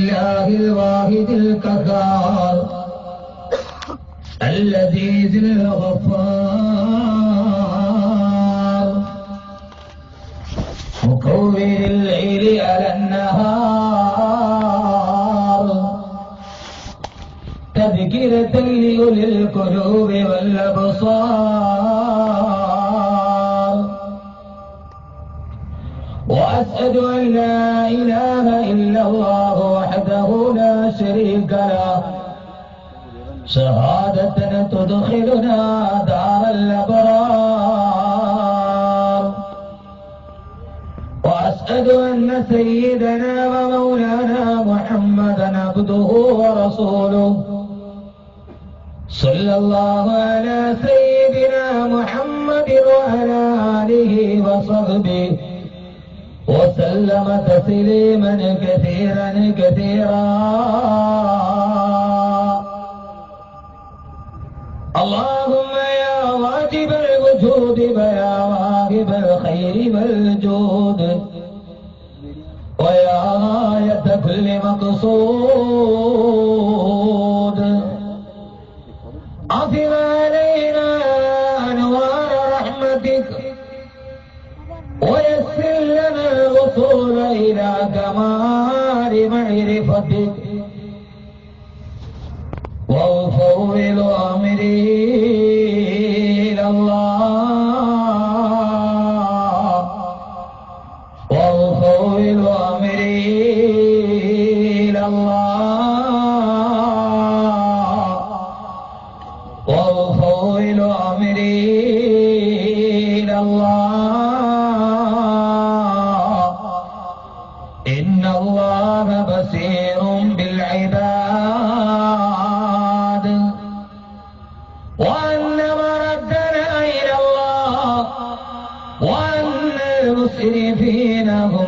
لله الواحد القهار العزيز الغفار مكور الليل على النهار تذكرة لأولي القلوب والأبصار وأشهد أن لا إله إلا الله وحده لا شريك له شهادة تدخلنا دار الأبرار وأشهد أن سيدنا ومولانا محمدا عبده ورسوله صلى الله على سيدنا محمد وعلى آله وصحبه وسلم تسليما كثيرا كثيرا اللهم يا واجب الوجود ويا واهب الخير والجود ويا غاية كل مقصود أفض علينا أنوار رحمتك ويسر لنا الوصول إلى كمال معرفتك وأفوض أمري إلى الله وأفوض أمري إلى الله وأفوض أمري إلى الله إن الله بصير بالعباد وأن مردنا إلى الله وأن المسرفين هم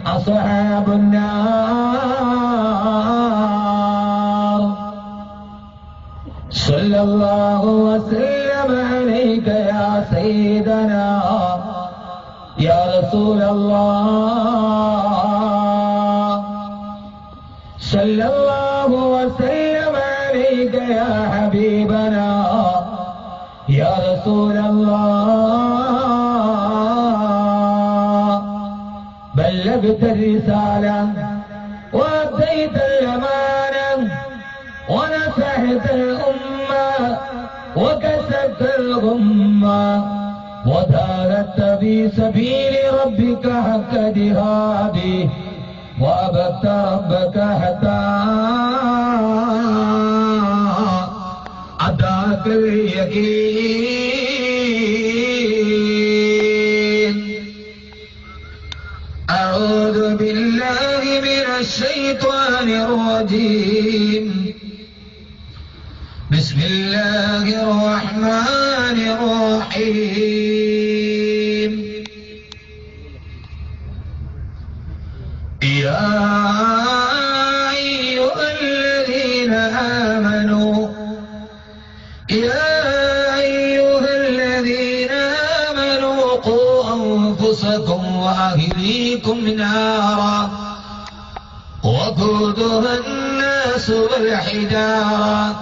أصحاب النار صلى الله وسلم عليك يا سيدنا يا رسول الله صلى الله وسلم عليك يا حبيبنا يا رسول الله بلغت الرسالة وأديت الأمانة ونصحت الأمة وكسبت الغمة وجاهدت في سبيل ربك حق جهاده وعبدت ربك حتى أتاك اليقين أعوذ بالله من الشيطان الرجيم بسم الله الرحمن الرحيم يا أيها الذين آمنوا قوا أنفسكم وأهليكم نارا وقودها الناس والحجارة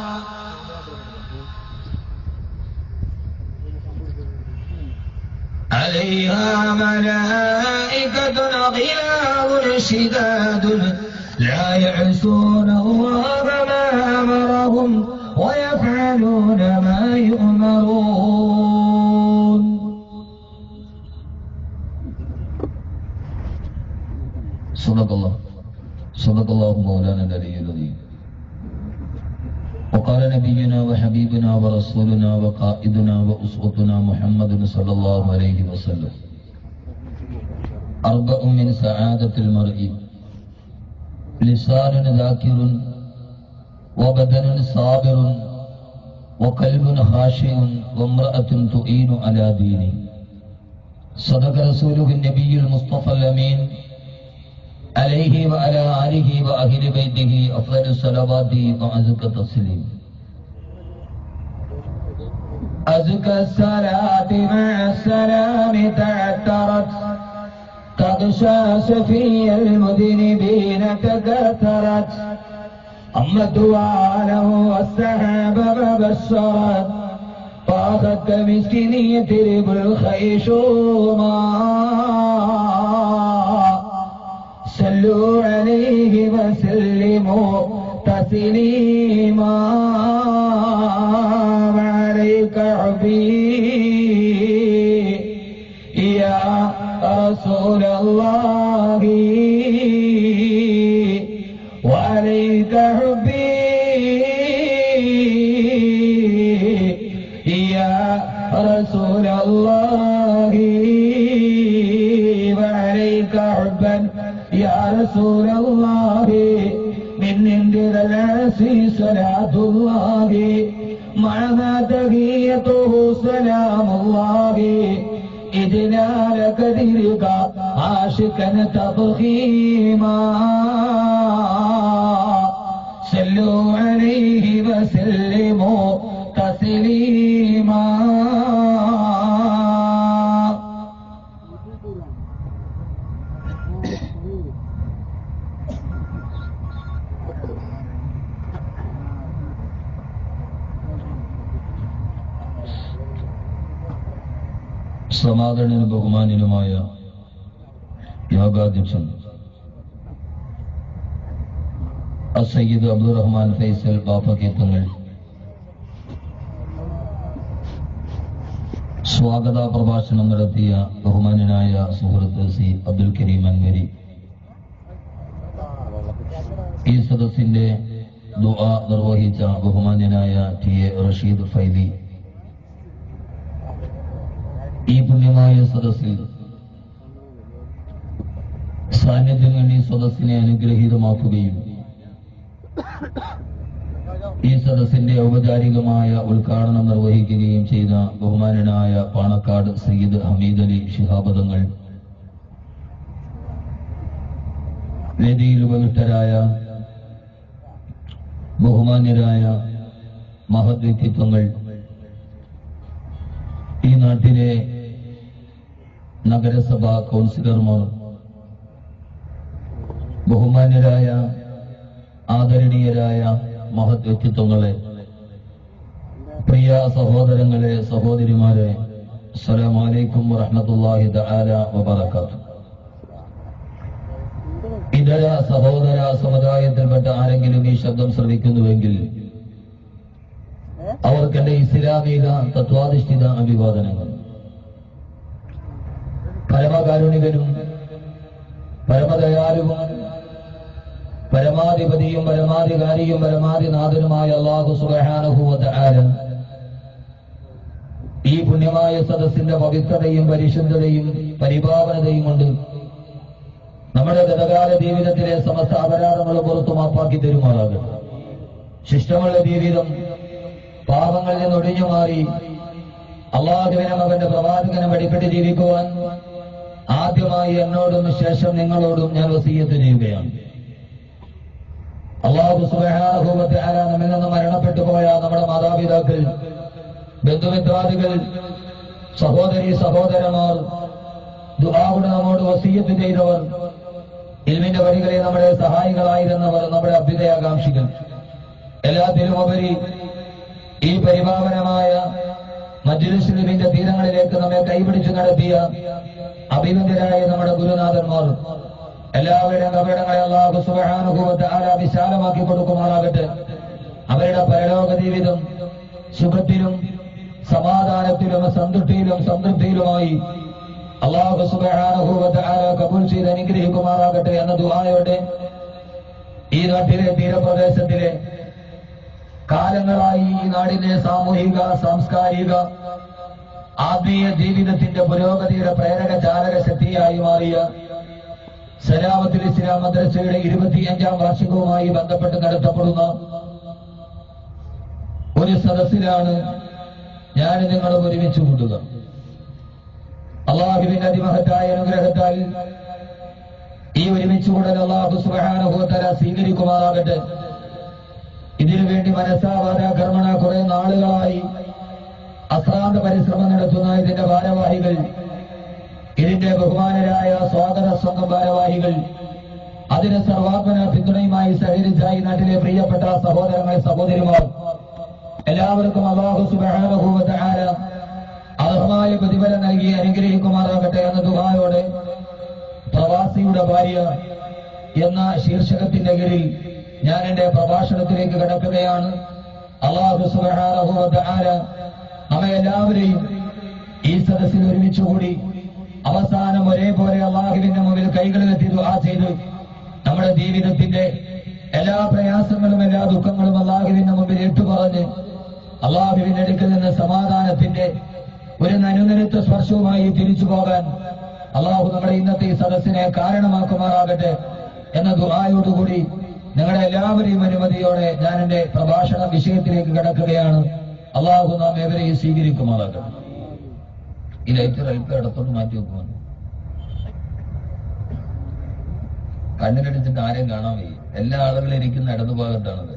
عليها ملائكة غلاظ شداد لا يعصون الله ما أمرهم ويفعلون ما يؤمرون صدق الله مولانا العلي العظيم وقال نبينا وحبيبنا ورسولنا وقائدنا وأسوتنا محمد صلى الله عليه وسلم أربع من سعادة المرء لسان ذاكر وبدن صابر وقلب خاشع وامرأة تعين على دينه صدق رسوله النبي المصطفى الأمين عليه وعلى آله وأهل بيته أفضل الصلوات وأزكى التسليم أزكى الصلاة مع السلام تعترت قد شاش في المذنبين تكاثرت أمت وعله والسحاب فبشرت فأخذت مسكيني يترب الخيشوما صلوا عليه وسلموا تسليما وعليك حبي يا رسول الله وعليك حبي يا رسول الله وعليك حبا يا رسول الله من عند العاصي صلاة الله معها تحيته سلام الله إذ نالك ذلك عاشقا تضخيما صلوا عليه وسلموا تسليما. സമാദരണീയനും ബഹുമാന്യനുമായ യോഗാധ്യക്ഷൻ സയ്യിദ് അബ്ദുറഹ്മാൻ ഫൈസൽ ബാഫക്കി തങ്ങൾ സ്വാഗത പ്രഭാഷണം നടത്തിയ ബഹുമാന്യനായ സുഹൃത്ത് സി അബ്ദുൽ കരീം അൻവരി, ഈ സദസ്സിന്റെ ദുആ നിർവഹിച്ച ബഹുമാന്യനായ ടി എ റഷീദ് ഫൈലി, ഈ പുണ്യമായ സദസ്സിൽ സാന്നിധ്യം വേണ്ടി സദസ്സിനെ അനുഗ്രഹീതമാക്കുകയും ഈ സദസ്സിന്റെ ഔപചാരികമായ ഉദ്ഘാടനം നിർവഹിക്കുകയും ചെയ്ത ബഹുമാനനായ പാണക്കാട് സയ്യിദ് ഹമീദ് അലി ശിഹാബ് തങ്ങൾ, വേദിയിൽ ഉപവിഷ്ടരായ ബഹുമാന്യരായ മഹത് വ്യക്തിത്വങ്ങൾ, ഈ നാട്ടിലെ നഗരസഭാ കൗൺസിലർമാർ, ബഹുമാന്യരായ ആദരണീയരായ മഹത് വ്യക്തിത്വങ്ങളെ, പ്രിയ സഹോദരങ്ങളെ, സഹോദരിമാരെ, അസ്സലാമു അലൈക്കും വറഹ്മത്തുള്ളാഹി തആല വബറകാതുഹു. ഇതര സഹോദര സമുദായത്തിൽപ്പെട്ട ആരെങ്കിലും ഈ ശബ്ദം ശ്രവിക്കുന്നുവെങ്കിൽ അവർക്കെന്റെ ഇസ്ലാമിക തത്വാധിഷ്ഠിത അഭിവാദനങ്ങൾ. പരമകാരുണികനും പരമദയാലുവും പരമാധിപതിയും പരമാധികാരിയും പരമാധിനാഥനുമായ അല്ലാഹു സുബ്ഹാനഹു വ തആല ഈ പുണ്യമായ സദസ്സിന്റെ പവിത്രതയും പരിശുദ്ധതയും പരിപാവനതയും കൊണ്ട് നമ്മുടെ ഗതകാല ജീവിതത്തിലെ സമസ്ത അപരാധങ്ങളും പുറത്തു മാപ്പാക്കി തരുമാറാകട്ടെ. ശിഷ്ടമുള്ള ജീവിതം പാപങ്ങളിൽ നിന്ന് ഒഴിഞ്ഞു മാറി അള്ളാഹുവിനും അവന്റെ പ്രവാചകനും വെടിക്കെട്ട് ജീവിക്കുവാൻ ആദ്യമായി എന്നോടും ശേഷം നിങ്ങളോടും ഞാൻ വസിയ്യത്ത് ചെയ്യുകയാണ്. അല്ലാഹു സുബ്ഹാനഹു വ തആല നമ്മിൽ നിന്ന് മരണപ്പെട്ടു പോയ നമ്മുടെ മാതാപിതാക്കൾ, ബന്ധുമിത്രാദികൾ, സഹോദരീ സഹോദരന്മാർ, ദുആ നമ്മോട് വസിയ്യത്ത് ചെയ്തവർ, ഇൽമിന്റെ വഴികളിൽ നമ്മുടെ സഹായികളായിരുന്നവർ, നമ്മുടെ അഭ്യുദയാകാംക്ഷികൾ, എല്ലാത്തിലുമുപരി ഈ പരിപാവനമായ മജ്ലിസുൽ ഇൽമിന്റെ തീരങ്ങളിലേക്ക് നമ്മെ കൈപിടിച്ചു നടത്തിയ അഭിനന്ദരായ നമ്മുടെ ഗുരുനാഥന്മാർ, എല്ലാവരുടെയും കപടങ്ങളെ അല്ലാഹു സുബ്ഹാനഹു വ തആല വിശാലമാക്കി കൊടുക്കുമാറാകട്ടെ. അവരുടെ പരലോക ജീവിതം സുഖത്തിലും സമാധാനത്തിലും സന്തുഷ്ടിയിലും സംതൃപ്തിയിലുമായി അല്ലാഹു സുബ്ഹാനഹു വ തആല കബൂൽ ചെയ്ത് അനുഗ്രഹിക്കുമാറാകട്ടെ എന്ന ദുആയോടെ ഈ നാട്ടിലെ തീരപ്രദേശത്തിലെ കാലങ്ങളായി ഈ നാടിന്റെ സാമൂഹിക സാംസ്കാരിക ആത്മീയ ജീവിതത്തിന്റെ പുരോഗതിയുടെ പ്രേരക ചാലക ശക്തിയായി മാറിയ സലാമത്തുൽ ഇസ്ലാം മദ്രസയുടെ 25ാം വാർഷികവുമായി ബന്ധപ്പെട്ട് നടത്തപ്പെടുന്ന ഒരു സദസ്സിലാണ് ഞാൻ നിങ്ങളും ഒരുമിച്ച് കൂടുക. അല്ലാഹുവിന്റെ അതിമഹത്തായ അനുഗ്രഹത്താൽ ഈ ഒരുമിച്ച് കൂടൽ അല്ലാഹു സുബ്ഹാനഹു വ തആല സ്വീകരിക്കുമാറാകട്ടെ. ഇതിനുവേണ്ടി മനസ്സാവാത കർമ്മണ കുറെ നാളുകളായി അശ്രാന്ത പരിശ്രമം നടത്തുന്ന ഇതിന്റെ ഭാരവാഹികൾ, ഇതിന്റെ ബഹുമാനരായ സ്വാഗത സംഘം ഭാരവാഹികൾ, അതിന് സർവാത്മന പിന്തുണയുമായി സഹകരിച്ചായി നാട്ടിലെ പ്രിയപ്പെട്ട സഹോദരങ്ങളെ സഹോദരിമാർ, എല്ലാവർക്കും അല്ലാഹു സുബ്ഹാനഹു വ തആല അർഹമായ പ്രതിഫലം നൽകി അനുഗ്രഹിക്കുമാറാകട്ടെ എന്ന ദുആയോടെ പ്രവാസിയുടെ ഭാര്യ എന്ന ശീർഷകത്തിന്റെ കീഴിൽ ഞാൻ എന്റെ പ്രഭാഷണത്തിലേക്ക് കടക്കുകയാണ്. അല്ലാഹു സുബ്ഹാനഹു വ തആല നമ്മെ എല്ലാവരെയും ഈ സദസ്സിൽ ഒരുമിച്ചുകൂടി അവസാനം ഒരേപോലെ അല്ലാഹുവിന്റെ മുമ്പിൽ കൈകളെത്തി ദുആ ചെയ്ത് നമ്മുടെ ജീവിതത്തിന്റെ എല്ലാ പ്രയാസങ്ങളും എല്ലാ ദുഃഖങ്ങളും അല്ലാഹുവിന്റെ മുമ്പിൽ ഏറ്റുപറഞ്ഞ് അല്ലാഹുവിന്റെ അടുക്കൽ നിന്ന് സമാധാനത്തിന്റെ ഒരു നനുനനുത്ത സ്പർശവുമായി തിരിച്ചു പോകാൻ അല്ലാഹു നമ്മുടെ ഇന്നത്തെ ഈ സദസ്സിനെ കാരണമാക്കുമാറാകട്ടെ എന്ന ദുആയോടുകൂടി നിങ്ങളുടെ എല്ലാവരെയും അനുമതിയോടെ ഞാൻ എന്റെ പ്രഭാഷണ വിഷയത്തിലേക്ക് കടക്കുകയാണ്. അല്ലാഹു നാം ഏവരെയും സ്വീകരിക്കുമാറാകട്ടെ. ഈ ലൈറ്റ് ഇടത്തോട്ട് മാറ്റി വെക്കുവാണ്. കണ്ണിലടിച്ചിട്ട് ആരെയും കാണാൻ വയ്യ. എല്ലാ ആളുകളും ഇരിക്കുന്ന ഇടതുഭാഗത്താണത്.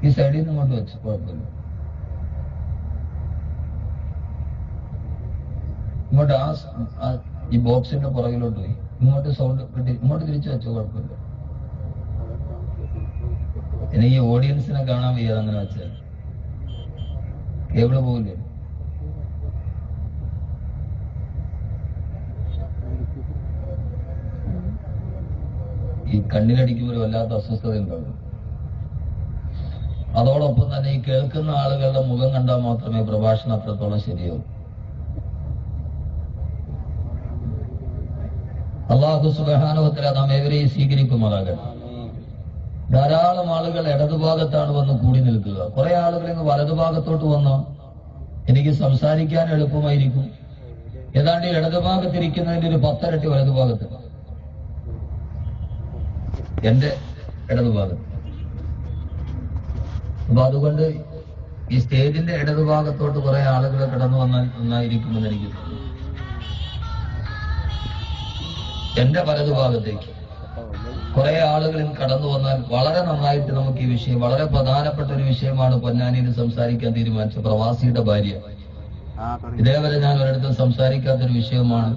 ഈ സൈഡിൽ നിന്ന് ഇങ്ങോട്ട് വെച്ച് കുഴപ്പമില്ല. ഇങ്ങോട്ട് ഈ ബോക്സിന്റെ പുറകിലോട്ട് പോയി ഇങ്ങോട്ട് സൗണ്ട് കിട്ടി ഇങ്ങോട്ട് തിരിച്ചു വെച്ചോ, കുഴപ്പമില്ല. എനിക്ക് ഈ ഓഡിയൻസിനെ കാണാൻ വയ്യാതെ അങ്ങനെ വെച്ചാൽ കേബിള് പോകില്ലേ. ഈ കണ്ണിലടിക്കുമ്പോൾ വല്ലാത്ത അസ്വസ്ഥത ഉണ്ടാകും. അതോടൊപ്പം തന്നെ ഈ കേൾക്കുന്ന ആളുകളുടെ മുഖം കണ്ടാൽ മാത്രമേ പ്രഭാഷണം അത്രത്തോളം ശരിയാവും. അല്ലാഹു സുബ്ഹാനഹു വ തആല നാം ഏവരെയും സ്വീകരിക്കുമാറാകട്ടെ. ധാരാളം ആളുകൾ ഇടതുഭാഗത്താണ് വന്ന് കൂടി നിൽക്കുക. കുറെ ആളുകൾ ഇങ്ങ് വലതുഭാഗത്തോട്ട് വന്നോ എനിക്ക് സംസാരിക്കാൻ എളുപ്പമായിരിക്കും. ഏതാണ്ട് ഇടതുഭാഗത്തിരിക്കുന്നതിന്റെ ഒരു 10 ഇരട്ടി വലതുഭാഗത്ത്, എന്റെ ഇടതുഭാഗത്ത്. അപ്പൊ അതുകൊണ്ട് ഈ സ്റ്റേജിന്റെ ഇടതുഭാഗത്തോട്ട് കുറെ ആളുകൾ കടന്നു വന്നാൽ നന്നായിരിക്കുമെന്ന് എനിക്ക് തോന്നുന്നു. എന്റെ വലതുഭാഗത്തേക്ക് കുറെ ആളുകൾ കടന്നു വന്നാൽ വളരെ നന്നായിട്ട് നമുക്ക് ഈ വിഷയം, വളരെ പ്രധാനപ്പെട്ട ഒരു വിഷയമാണ് പൊന്നാനിയിൽ സംസാരിക്കാൻ തീരുമാനിച്ച പ്രവാസിയുടെ ഭാര്യ. ഇതേവരെ ഞാൻ ഒരിടത്തും സംസാരിക്കാത്തൊരു വിഷയമാണ്.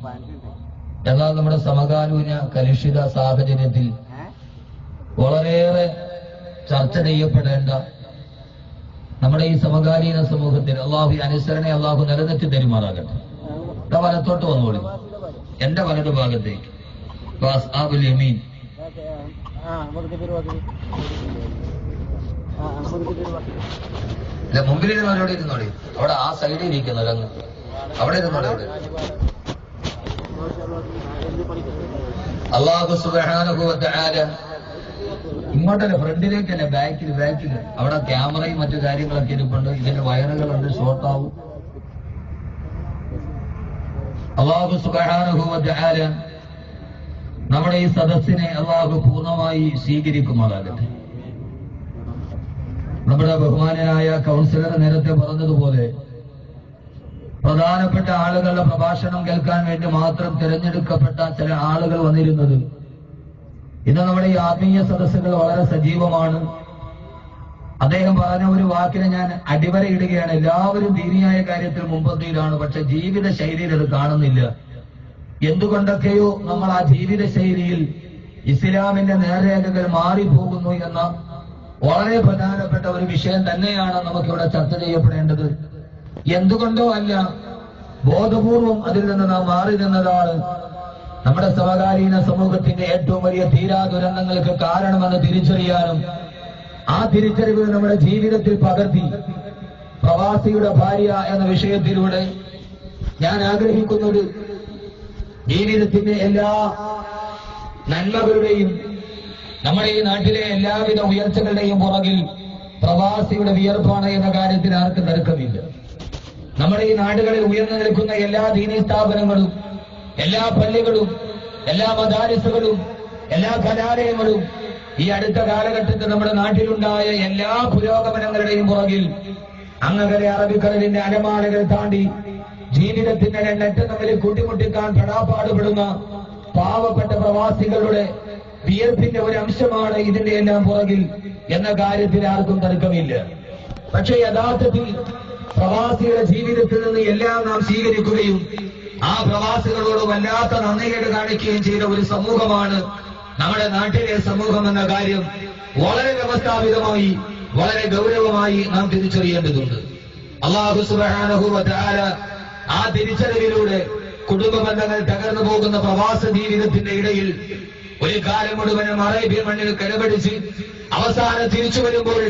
എന്നാൽ നമ്മുടെ സമകാലീന കലുഷിത സാഹചര്യത്തിൽ വളരെയേറെ ചർച്ച ചെയ്യപ്പെടേണ്ട നമ്മുടെ ഈ സമകാലീന സമൂഹത്തിൽ അള്ളാഹു അനുസരണെ അള്ളാഹു നിലനിർത്തി തെരുമാറാകട്ടെ. വലത്തോട്ട് വന്നോളി, എന്റെ വലതു ഭാഗത്തേക്ക്. യമീൻ അല്ല, മുമ്പിലിരുന്നവരോട് ഇരുന്നോളി. അവിടെ ആ സൈഡിൽ ഇരിക്കുന്നവരങ്ങ് അവിടെ ഇരുന്നോളി. അവിടെ അല്ലാഹു സുബ്ഹാനഹു വ തആല ഇങ്ങോട്ടല്ല, ഫ്രണ്ടിലേക്കല്ല, ബാക്കിൽ അവിടെ ക്യാമറയും മറ്റു കാര്യങ്ങളൊക്കെ ഇരിപ്പുണ്ട്. ഇതിന്റെ വയറുകളുണ്ട്, ഷോർട്ടാവും. അല്ലാഹു സുബ്ഹാനഹു വ തആല നമ്മുടെ ഈ സദസ്സിനെ അല്ലാഹു പൂർണ്ണമായി സ്വീകരിക്കുമാറാകട്ടെ. നമ്മുടെ ബഹുമാനനായ കൗൺസിലർ നേരത്തെ പറഞ്ഞതുപോലെ പ്രധാനപ്പെട്ട ആളുകളുടെ പ്രഭാഷണം കേൾക്കാൻ വേണ്ടി മാത്രം തിരഞ്ഞെടുക്കപ്പെട്ട ചില ആളുകൾ വന്നിരുന്നത് ഇന്ന് നമ്മുടെ ഈ ആത്മീയ സദസ്സുകൾ വളരെ സജീവമാണ്. അദ്ദേഹം പറഞ്ഞ ഒരു വാക്കിനെ ഞാൻ അടിവരയിടുകയാണ്. എല്ലാവരും ദീനിയായ കാര്യത്തിൽ മുമ്പന്തിയിലാണ്, പക്ഷെ ജീവിത ശൈലിയിൽ അത് കാണുന്നില്ല. എന്തുകൊണ്ടൊക്കെയോ നമ്മൾ ആ ജീവിത ശൈലിയിൽ ഇസ്ലാമിന്റെ നേർരേഖകൾ മാറിപ്പോകുന്നു എന്ന വളരെ പ്രധാനപ്പെട്ട ഒരു വിഷയം തന്നെയാണ് നമുക്കിവിടെ ചർച്ച ചെയ്യപ്പെടേണ്ടത്. എന്തുകൊണ്ടോ അല്ല, ബോധപൂർവം അതിൽ നിന്ന് നാം മാറി നിന്നതാണ് നമ്മുടെ സമകാലീന സമൂഹത്തിന്റെ ഏറ്റവും വലിയ തീരാ ദുരന്തങ്ങൾക്ക് കാരണമെന്ന് തിരിച്ചറിയാനും ആ തിരിച്ചറിവ് നമ്മുടെ ജീവിതത്തിൽ പകർത്തി പ്രവാസിയുടെ ഭാര്യ എന്ന വിഷയത്തിലൂടെ ഞാൻ ആഗ്രഹിക്കുന്നത് ജീവിതത്തിന്റെ എല്ലാ നന്മകളുടെയും നമ്മുടെ ഈ നാട്ടിലെ എല്ലാവിധ ഉയർച്ചകളുടെയും പുറകിൽ പ്രവാസിയുടെ വിയർപ്പാണ് എന്ന കാര്യത്തിൽ ആർക്കും തർക്കമില്ല. നമ്മുടെ ഈ നാടുകളിൽ ഉയർന്നു നിൽക്കുന്ന എല്ലാ ദീനീ സ്ഥാപനങ്ങളും, എല്ലാ പള്ളികളും, എല്ലാ മദാരിസുകളും, എല്ലാ കലാലയങ്ങളും, ഈ അടുത്ത കാലഘട്ടത്തിൽ നമ്മുടെ നാട്ടിലുണ്ടായ എല്ലാ പുരോഗമനങ്ങളുടെയും പുറകിൽ അങ്ങകലെ അറബിക്കടലിന്റെ അരമാലകൾ താണ്ടി ജീവിതത്തിന്റെ രണ്ടറ്റ തമ്മിൽ കൂട്ടിമുട്ടിക്കാൻ പെടാപ്പാടുപെടുന്ന പാവപ്പെട്ട പ്രവാസികളുടെ വിയർപ്പിന്റെ ഒരു അംശമാണ് ഇതിന്റെ എല്ലാം പുറകിൽ എന്ന കാര്യത്തിൽ ആർക്കും തർക്കമില്ല. പക്ഷേ യഥാർത്ഥത്തിൽ പ്രവാസിയുടെ ജീവിതത്തിൽ നിന്ന് എല്ലാം നാം സ്വീകരിക്കുകയും ആ പ്രവാസികളോട് വല്ലാത്ത നന്ദികേട് കാണിക്കുകയും ചെയ്ത ഒരു സമൂഹമാണ് നമ്മുടെ നാട്ടിലെ സമൂഹം എന്ന കാര്യം വളരെ വ്യവസ്ഥാപിതമായി വളരെ ഗൗരവമായി നാം തിരിച്ചറിയേണ്ടതുണ്ട്. അല്ലാഹു സുബ്ഹാനഹു വ തആല ആ തിരിച്ചറിവിലൂടെ കുടുംബ ബന്ധങ്ങൾ തകർന്നു പോകുന്ന പ്രവാസ ജീവിതത്തിന്റെ ഇടയിൽ ഒരു കാലം മുഴുവനും അറേബ്യൻ മണ്ണിൽ കിടപിടിച്ച് അവസാനം തിരിച്ചു വരുമ്പോൾ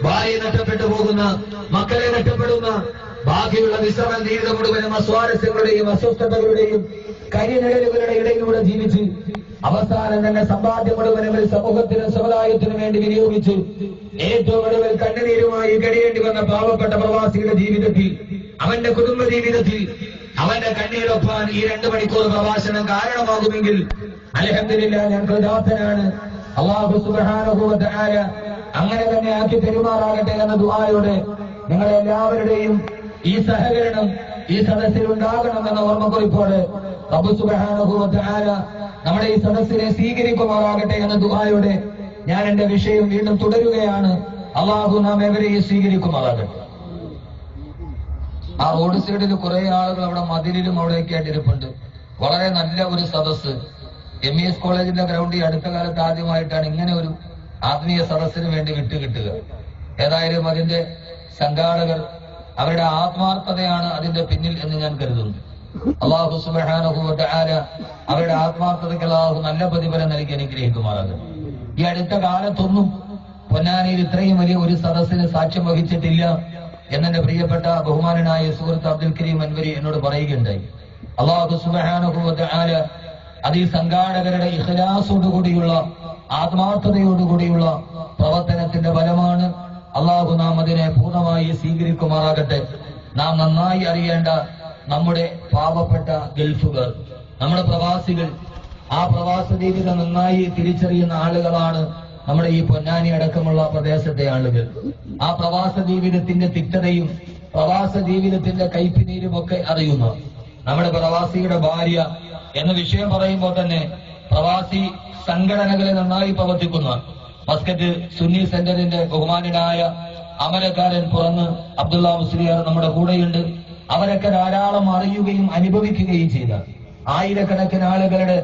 ഭാര്യ നഷ്ടപ്പെട്ടു പോകുന്ന, മക്കളെ നഷ്ടപ്പെടുന്ന, ബാക്കിയുള്ള വിശ്രമം ജീവിതം മുഴുവനും അസ്വാരസ്യങ്ങളുടെയും അസ്വസ്ഥതകളുടെയും കരിനിഴലുകളുടെ ഇടയിലൂടെ ജീവിച്ച് അവസാനം തന്നെ സമ്പാദ്യം മുഴുവനും സമൂഹത്തിനും സമുദായത്തിനും വേണ്ടി വിനിയോഗിച്ച് ഏറ്റവും ഒടുവിൽ കണ്ണുനീരുമായി കഴിയേണ്ടി വന്ന പാവപ്പെട്ട പ്രവാസിയുടെ ജീവിതത്തിൽ, അവന്റെ കുടുംബ ജീവിതത്തിൽ അവന്റെ കണ്ണീരൊപ്പാൻ ഈ 2 മണിക്കൂർ പ്രഭാഷണം കാരണമാകുമെങ്കിൽ അൽഹംദുലില്ലാഹ് ഞാൻ കൃതാർത്ഥനാണ്. അല്ലാഹു സുബ്ഹാനഹു വ തആല അങ്ങനെ തന്നെ ആക്കി പെരുമാറാകട്ടെ എന്ന ദുആയോടെ നിങ്ങളെല്ലാവരുടെയും ഈ സഹകരണം ഈ സദസ്സിൽ ഉണ്ടാകണമെന്ന ഓർമ്മക്കുറിപ്പോടെ റബ്ബ് സുബ്ഹാനഹു വ തആല നമ്മുടെ ഈ സദസ്സിനെ സ്വീകരിക്കുമാറാകട്ടെ എന്ന ദുആയോടെ ഞാൻ എന്റെ വിഷയം വീണ്ടും തുടരുകയാണ്. അല്ലാഹു നാം എവരെയും സ്വീകരിക്കുമാറാകട്ടെ. ആ റോഡ് സൈഡിൽ കുറെ ആളുകൾ അവിടെ മതിലിലും അവിടെയൊക്കെ ആയിട്ടിരിപ്പുണ്ട്. വളരെ നല്ല ഒരു സദസ്സ്. MES കോളേജിന്റെ ഗ്രൗണ്ടിൽ അടുത്ത കാലത്ത് ആദ്യമായിട്ടാണ് ഇങ്ങനെ ഒരു ആത്മീയ സദസ്സിന് വേണ്ടി വിട്ടുകിട്ടുക. ഏതായാലും അതിന്റെ സംഘാടകർ അവരുടെ ആത്മാർത്ഥതയാണ് അതിന്റെ പിന്നിൽ എന്ന് ഞാൻ കരുതുന്നു. അല്ലാഹു സുബ്ഹാനഹു വ തആല അവരുടെ ആത്മാർത്ഥതയ്ക്ക് അല്ലാഹു നല്ല പ്രതിഫലം നൽകി അനുഗ്രഹിക്കുമാറാകട്ടെ. ഈ അടുത്ത കാലത്തൊന്നും പൊന്നാനിയിൽ ഇത്രയും വലിയ ഒരു സദസ്സിന് സാക്ഷ്യം വഹിച്ചിട്ടില്ല എന്നെ പ്രിയപ്പെട്ട ബഹുമാനനായ സുഹൃത്ത് അബ്ദുൽ കരീം അൻവരി എന്നോട് പറയുകയുണ്ടായി. അല്ലാഹു സുബ്ഹാനഹു വ തആല അത് ഈ സംഘാടകരുടെ ഇഖ്ലാസോടുകൂടിയുള്ള ആത്മാർത്ഥതയോടുകൂടിയുള്ള പ്രവർത്തനത്തിന്റെ ഫലമാണ്. അല്ലാഹു നാം അതിനെ പൂർണ്ണമായി സ്വീകരിക്കുമാറാകട്ടെ. നാം നന്നായി അറിയേണ്ട നമ്മുടെ പാവപ്പെട്ട ഗൾഫുകാർ, നമ്മുടെ പ്രവാസികൾ, ആ പ്രവാസ ജീവിതം നന്നായി തിരിച്ചറിയുന്ന ആളുകളാണ് നമ്മുടെ ഈ പൊന്നാനി അടക്കമുള്ള പ്രദേശത്തെ ആളുകൾ. ആ പ്രവാസ ജീവിതത്തിന്റെ തിക്തതയും പ്രവാസ ജീവിതത്തിന്റെ കൈപ്പിനീരും ഒക്കെ അറിയുന്ന നമ്മുടെ പ്രവാസിയുടെ ഭാര്യ എന്ന വിഷയം പറയുമ്പോൾ തന്നെ പ്രവാസി സംഘടനകളെ നന്നായി പ്രവർത്തിക്കുന്ന മസ്കറ്റ് സുന്നി സെന്ററിന്റെ ബഹുമാനായ അമലക്കാരൻ പുറന്ന് അബ്ദുള്ള മുസ്ലിയാർ നമ്മുടെ കൂടെയുണ്ട്. അവരൊക്കെ ധാരാളം അറിയുകയും അനുഭവിക്കുകയും ചെയ്ത ആയിരക്കണക്കിന് ആളുകളുടെ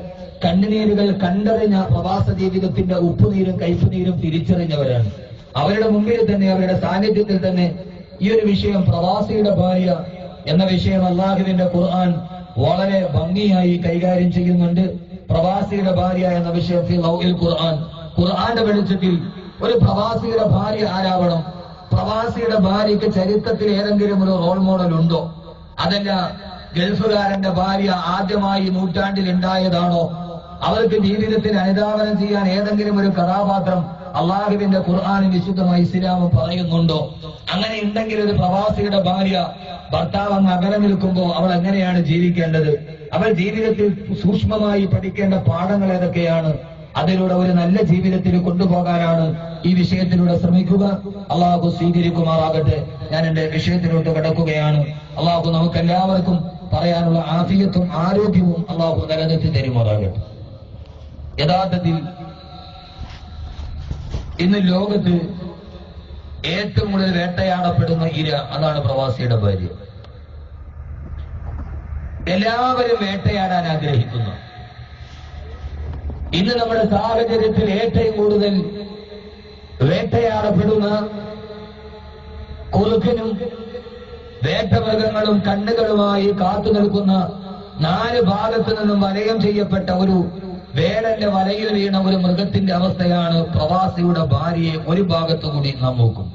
കണ്ണുനീരുകൾ കണ്ടറിഞ്ഞ പ്രവാസ ജീവിതത്തിന്റെ ഉപ്പുനീരും കയ്പുനീരും തിരിച്ചറിഞ്ഞവരാണ്. അവരുടെ മുമ്പിൽ തന്നെ അവരുടെ സാന്നിധ്യത്തിൽ തന്നെ ഈ ഒരു വിഷയം പ്രവാസിയുടെ ഭാര്യ എന്ന വിഷയം അല്ലാഹുവിന്റെ ഖുർആൻ വളരെ ഭംഗിയായി കൈകാര്യം ചെയ്യുന്നുണ്ട്. പ്രവാസിയുടെ ഭാര്യ എന്ന വിഷയത്തിൽ ലൗഹിൽ ഖുർആന്റെ വെളിച്ചത്തിൽ ഒരു പ്രവാസിയുടെ ഭാര്യ ആരാവണം, പ്രവാസിയുടെ ഭാര്യയ്ക്ക് ചരിത്രത്തിൽ ഏതെങ്കിലും ഒരു റോൾ മോഡൽ ഉണ്ടോ, അതല്ല ഗൾഫുകാരന്റെ ഭാര്യ ആദ്യമായി നൂറ്റാണ്ടിൽ ഉണ്ടായതാണോ, അവർക്ക് ജീവിതത്തിൽ അനുധാവനം ചെയ്യാൻ ഏതെങ്കിലും ഒരു കഥാപാത്രം അള്ളാഹുവിന്റെ ഖുർആനും വിശുദ്ധമായ ഇസ്ലാമും പറയുന്നുണ്ടോ? അങ്ങനെ ഉണ്ടെങ്കിൽ ഒരു പ്രവാസിയുടെ ഭാര്യ ഭർത്താവ് അങ്ങ് അകലെ നിൽക്കുമ്പോൾ അവൾ എങ്ങനെയാണ് ജീവിക്കേണ്ടത്, അവൾ ജീവിതത്തിൽ സൂക്ഷ്മമായി പഠിക്കേണ്ട പാഠങ്ങൾ ഏതൊക്കെയാണ്, അതിലൂടെ ഒരു നല്ല ജീവിതത്തിൽ കൊണ്ടുപോകാനാണ് ഈ വിഷയത്തിലൂടെ ശ്രമിക്കുക. അള്ളാഹു സ്വീകരിക്കുമാറാകട്ടെ. ഞാൻ എന്റെ വിഷയത്തിലോട്ട് കിടക്കുകയാണ്. അള്ളാഹു നമുക്ക് എല്ലാവർക്കും പറയാനുള്ള ആഫിയത്തും ആരോഗ്യവും അള്ളാഹു നിലനിർത്തി തരുമാറാകട്ടെ. യഥാർത്ഥത്തിൽ ഇന്ന് ലോകത്ത് ഏറ്റവും കൂടുതൽ വേട്ടയാടപ്പെടുന്ന ഇര അതാണ് പ്രവാസിയുടെ ഭാര്യ. എല്ലാവരും വേട്ടയാടാൻ ആഗ്രഹിക്കുന്നു. ഇന്ന് നമ്മുടെ സാഹചര്യത്തിൽ ഏറ്റവും കൂടുതൽ വേട്ടയാടപ്പെടുന്ന കുറുക്കനും വേട്ടമൃഗങ്ങളും കണ്ണുകളുമായി കാത്തു നിൽക്കുന്ന 4 ഭാഗത്തു നിന്നും വലയം ചെയ്യപ്പെട്ട ഒരു വേടന്റെ വലയിൽ വീണ ഒരു മൃഗത്തിന്റെ അവസ്ഥയാണ് പ്രവാസിയുടെ ഭാര്യയെ ഒരു ഭാഗത്തുകൂടി നാം നോക്കും.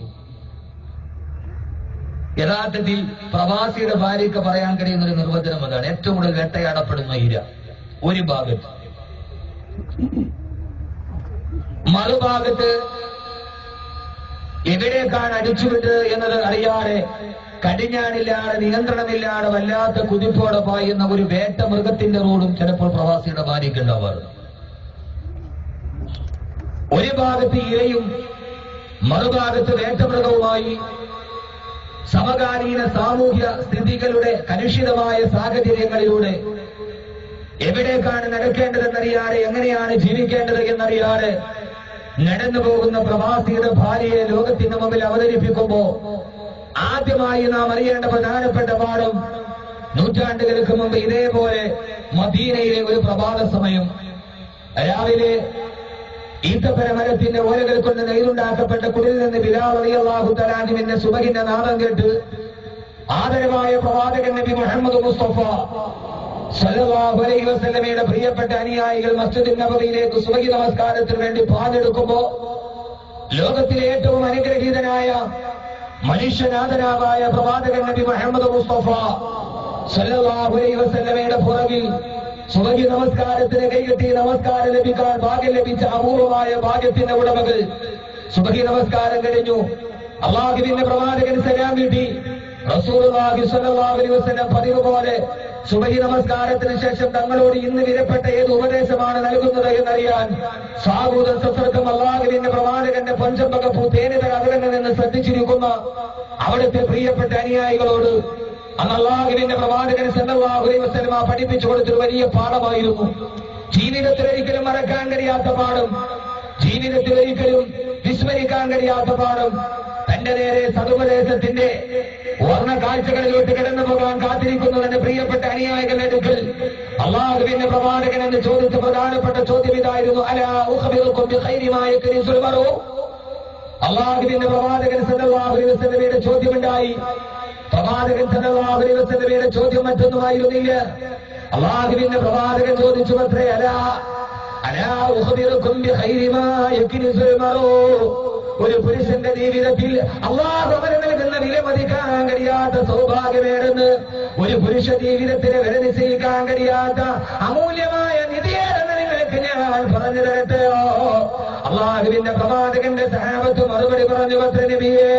യഥാർത്ഥത്തിൽ പ്രവാസിയുടെ ഭാര്യയ്ക്ക് പറയാൻ കഴിയുന്ന ഒരു നിർവചനം അതാണ്. ഏറ്റവും കൂടുതൽ വേട്ടയാടപ്പെടുന്ന ഇര ഒരു ഭാഗത്ത്, മറുഭാഗത്ത് എവിടേക്കാണ് അടിച്ചുവിട്ട് എന്നത് അറിയാതെ കടിഞ്ഞാണില്ലാതെ നിയന്ത്രണമില്ലാതെ വല്ലാത്ത കുതിപ്പോടെ പായുന്ന ഒരു വേട്ട മൃഗത്തിന്റെ റോഡും ചിലപ്പോൾ പ്രവാസിയുടെ ഭാര്യയ്ക്ക് ഉണ്ടാവാറുണ്ട്. ഒരു ഭാഗത്ത് ഇരയും മറുഭാഗത്ത് വേട്ടമൃഗവുമായി സമകാലീന സാമൂഹ്യ സ്ഥിതികളുടെ കലുഷിതമായ സാഹചര്യങ്ങളിലൂടെ എവിടേക്കാണ് നടക്കേണ്ടതെന്നറിയാതെ എങ്ങനെയാണ് ജീവിക്കേണ്ടത് എന്നറിയാതെ നടന്നു പോകുന്ന പ്രവാസിയുടെ ഭാര്യയെ ലോകത്തിന് മുമ്പിൽ അവതരിപ്പിക്കുമ്പോ ആദ്യമായി നാം അറിയേണ്ട പ്രധാനപ്പെട്ട പാഠം, നൂറ്റാണ്ടുകൾക്ക് മുമ്പ് ഇതേപോലെ മദീനയിലെ ഒരു പ്രഭാത സമയം രാവിലെ ഈത്തപ്പനമരത്തിന്റെ ഓലകൾ കൊണ്ട് നെയ്തുണ്ടാക്കപ്പെട്ട കുടിൽ നിന്ന് ബിലാൽ റളിയല്ലാഹു തആല അൻഹുവിന്റെ സുബഹിന്റെ നാദം കേട്ട് ആദരവായ പ്രവാചകൻ നബി മുഹമ്മദ് മുസ്തഫ സല്ലല്ലാഹു അലൈഹി വസല്ലമയുടെ പ്രിയപ്പെട്ട അനുയായികൾ മസ്ജിദുൻ നബവിയിലേക്ക് സുബഹി നമസ്കാരത്തിന് വേണ്ടി പാഞ്ഞെടുക്കുമ്പോ ലോകത്തിലെ ഏറ്റവും അനുഗ്രഹീതനായ മനുഷ്യനാഥനാവായ പ്രവാചകൻ നബി മുഹമ്മദ് മുസ്തഫ സല്ലല്ലാഹു അലൈഹി വസല്ലമയുടെ പുറകിൽ സുബഹി നമസ്കാരത്തിന് കൈകെട്ടി നമസ്കാരം ലഭിക്കാൻ ഭാഗ്യം ലഭിച്ച അപൂർവമായ ഭാഗ്യത്തിന്റെ ഉടമകൾ സുബഹി നമസ്കാരം കഴിഞ്ഞു. അല്ലാഹുവിന്റെ പ്രവാചകൻ സലാം വീട്ടി. റസൂലുള്ളാഹി സ്വല്ലല്ലാഹു അലൈഹി വസല്ലം പതിവ് പോലെ സുബഹി നമസ്കാരത്തിന് ശേഷം തങ്ങളോട് ഇന്ന് വിലപ്പെട്ട ഏത് ഉപദേശമാണ് നൽകുന്നത് എന്നറിയാൻ സാഹൂദ സത്രക്കും അല്ലാഹുവിന്റെ പ്രവാചകന്റെ പഞ്ചമ്പകപ്പൂ തേനിത കഥകളിൽ നിന്ന് ശ്രദ്ധിച്ചിരിക്കുന്ന അവിടുത്തെ പ്രിയപ്പെട്ട അനുയായികളോട് അന്ന് അല്ലാഹുവിന്റെ പ്രവാചകൻ സല്ലല്ലാഹു അലൈഹി വസല്ലം പഠിപ്പിച്ചു കൊടുത്തൊരു വലിയ പാഠമായിരുന്നു. ജീവിതത്തിൽ ഒരിക്കലും മറക്കാൻ കഴിയാത്ത പാഠം, ജീവിതത്തിൽ ഒരിക്കലും വിസ്മരിക്കാൻ കഴിയാത്ത പാഠം. തന്റെ നേരെ സതുപദേശത്തിന്റെ വർണ്ണ കാഴ്ചകളിലോട്ട് കിടന്നു പോകാൻ കാത്തിരിക്കുന്നതിന്റെ പ്രിയപ്പെട്ട അനുയായികളുടെ അടുക്കൽ അല്ലാഹുവിന്റെ പ്രവാചകൻ എന്ന് ചോദിച്ച പ്രധാനപ്പെട്ട ചോദ്യം ഇതായിരുന്നു, അലാ ഉഖബിറുകും ബിഖൈരി മാ യക്നിസുൽ മർഉ. അല്ലാഹുവിന്റെ പ്രവാചകൻ സല്ലല്ലാഹു അലൈഹി വസല്ലമയുടെ ചോദ്യമുണ്ടായി. പ്രവാചകൻ സല്ലല്ലാഹു അലൈഹി വസല്ലമയുടെ ചോദ്യം മറ്റൊന്നുമായിരുന്നില്ല. അല്ലാഹുവിന്റെ പ്രവാചകൻ ചോദിച്ചു അത്രേ, അലാ ഉഖബിറുകും ബിഖൈരി മാ യക്നിസുൽ മർഉ. ഒരു പുരുഷന്റെ ജീവിതത്തിൽ അല്ലാഹു അവന് നൽകുന്ന വിലമതിക്കാൻ കഴിയാത്ത സൗഭാഗ്യമേടെന്ന്, ഒരു പുരുഷ ജീവിതത്തിന് വില നിശ്ചയിക്കാൻ കഴിയാത്ത അമൂല്യമായ നിധിയേടെന്ന് നിങ്ങൾക്ക് ഞാൻ പറഞ്ഞു തരട്ടെയോ? അല്ലാഹുവിന്റെ പ്രവാചകന്റെ സഹാബത്ത് മറുപടി പറഞ്ഞു, അത്രേ നബിയേ,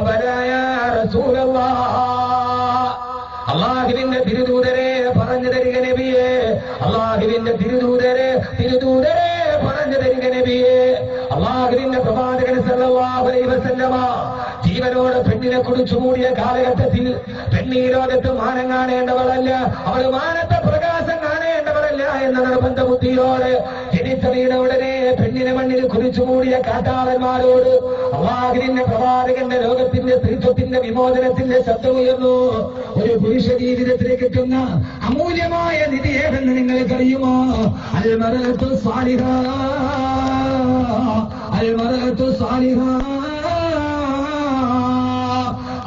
ബലാ റസൂലല്ലാഹ്. അല്ലാഹുവിന്റെ തിരുദൂതരെ പറഞ്ഞു തരിക നബിയേ, അല്ലാഹുവിന്റെ തിരുദൂതരെ പറഞ്ഞു തരിക നബിയേ. അല്ലാഹുവിന്റെ പ്രവാചകൻ സല്ലല്ലാഹു അലൈഹി വസല്ലമ ജീവനോട് പെണ്ണിനെ കുറിച്ചു മൂടിയ കാലഘട്ടത്തിൽ പെണ്ണീ ലോകത്ത് മാനം കാണേണ്ടവളല്ല, അവൾ മാനത്തെ പ്രകാശം കാണേണ്ടവളല്ല എന്ന നിർബന്ധ ബുദ്ധിയോട് ജനിച്ച വീണ ഉടനെ പെണ്ണിനെ മണ്ണിൽ കുറിച്ചു മൂടിയ കാട്ടാളന്മാരോട് അല്ലാഹുവിന്റെ പ്രവാചകന്റെ ലോകത്തിന്റെ സ്ത്രീത്വത്തിന്റെ വിമോചനത്തിന്റെ ശബ്ദമുയർന്നു. ഒരു പുരുഷ ജീവിതത്തിൽ കിട്ടുന്ന അമൂല്യമായ നിധി ഏതെന്ന് നിങ്ങൾക്കറിയുമോ? അൽ മർഅതു സാലിഹ, അൽ മർഅതു സാലിഹ.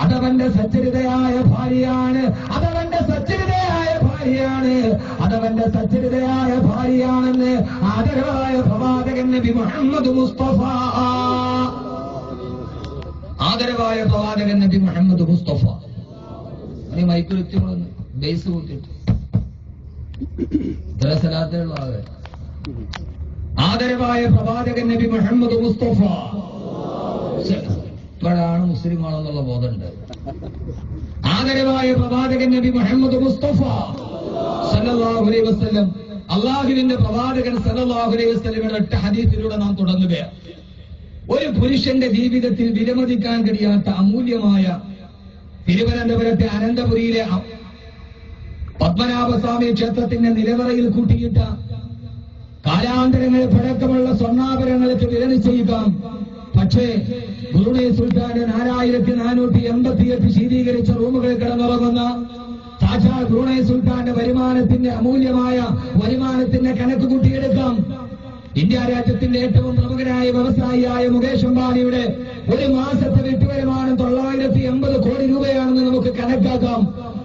അതവന്റെ സച്ചരിതയായ ഭാര്യയാണ്, അതവന്റെ സച്ചരിതയായ ഭാര്യയാണ്, അതവന്റെ സച്ചരിതയായ ഭാര്യയാണെന്ന് ആദരവായ പ്രവാചകൻ നബി മുഹമ്മദ് മുസ്തഫ, ആദരവായ പ്രവാചകൻ നബി മുഹമ്മദ് മുസ്തഫ. നീ മൈക്ക് വ്യക്തികളൊന്ന് ബേസ് കൂട്ടിട്ട് ഇത്ര സ്ഥലത്തുള്ള ആദരവായ പ്രവാചകൻ നബി മുഹമ്മദ് മുസ്തഫ. ഇപ്പോഴാണ് മുസ്ലിമാണെന്നുള്ള ബോധമുണ്ട്. ആദരവായ പ്രവാചകൻ നബി മുഹമ്മദ് മുസ്തഫ സല്ലല്ലാഹു അലൈഹി വസല്ലം, അല്ലാഹുവിന്റെ പ്രവാചകൻ സല്ലല്ലാഹു അലൈഹി വസല്ലമയുടെ ഒറ്റ ഹദീസിലൂടെ നാം തുടങ്ങുകയാണ്. ഒരു പുരുഷന്റെ ജീവിതത്തിൽ വിലമതിക്കാൻ കഴിയാത്ത അമൂല്യമായ തിരുവനന്തപുരത്തെ അനന്തപുരിയിലെ പത്മനാഭസ്വാമി ക്ഷേത്രത്തിന്റെ നിലവറയിൽ കൂട്ടിയിട്ട കാലാന്തരങ്ങളിൽ പഴക്കമുള്ള സ്വർണ്ണാഭരണങ്ങൾക്ക് വില നിശ്ചയിക്കാം. പക്ഷേ ബ്രൂണൈ സുൽത്താന്റെ 4488 ശീതീകരിച്ച റൂമുകളിൽ കിടന്നുറങ്ങുന്ന സാക്ഷാൽ ബ്രൂണൈ സുൽത്താന്റെ വരുമാനത്തിന്റെ അമൂല്യമായ വരുമാനത്തിന്റെ കണക്ക് കൂട്ടിയെടുക്കാം. ഇന്ത്യ രാജ്യത്തിന്റെ ഏറ്റവും പ്രമുഖനായ വ്യവസായിയായ മുകേഷ് അംബാനിയുടെ ഒരു മാസത്തെ വീട്ടുവരുമാനം 980 കോടി രൂപയാണെന്ന് നമുക്ക് കണക്കാക്കാം.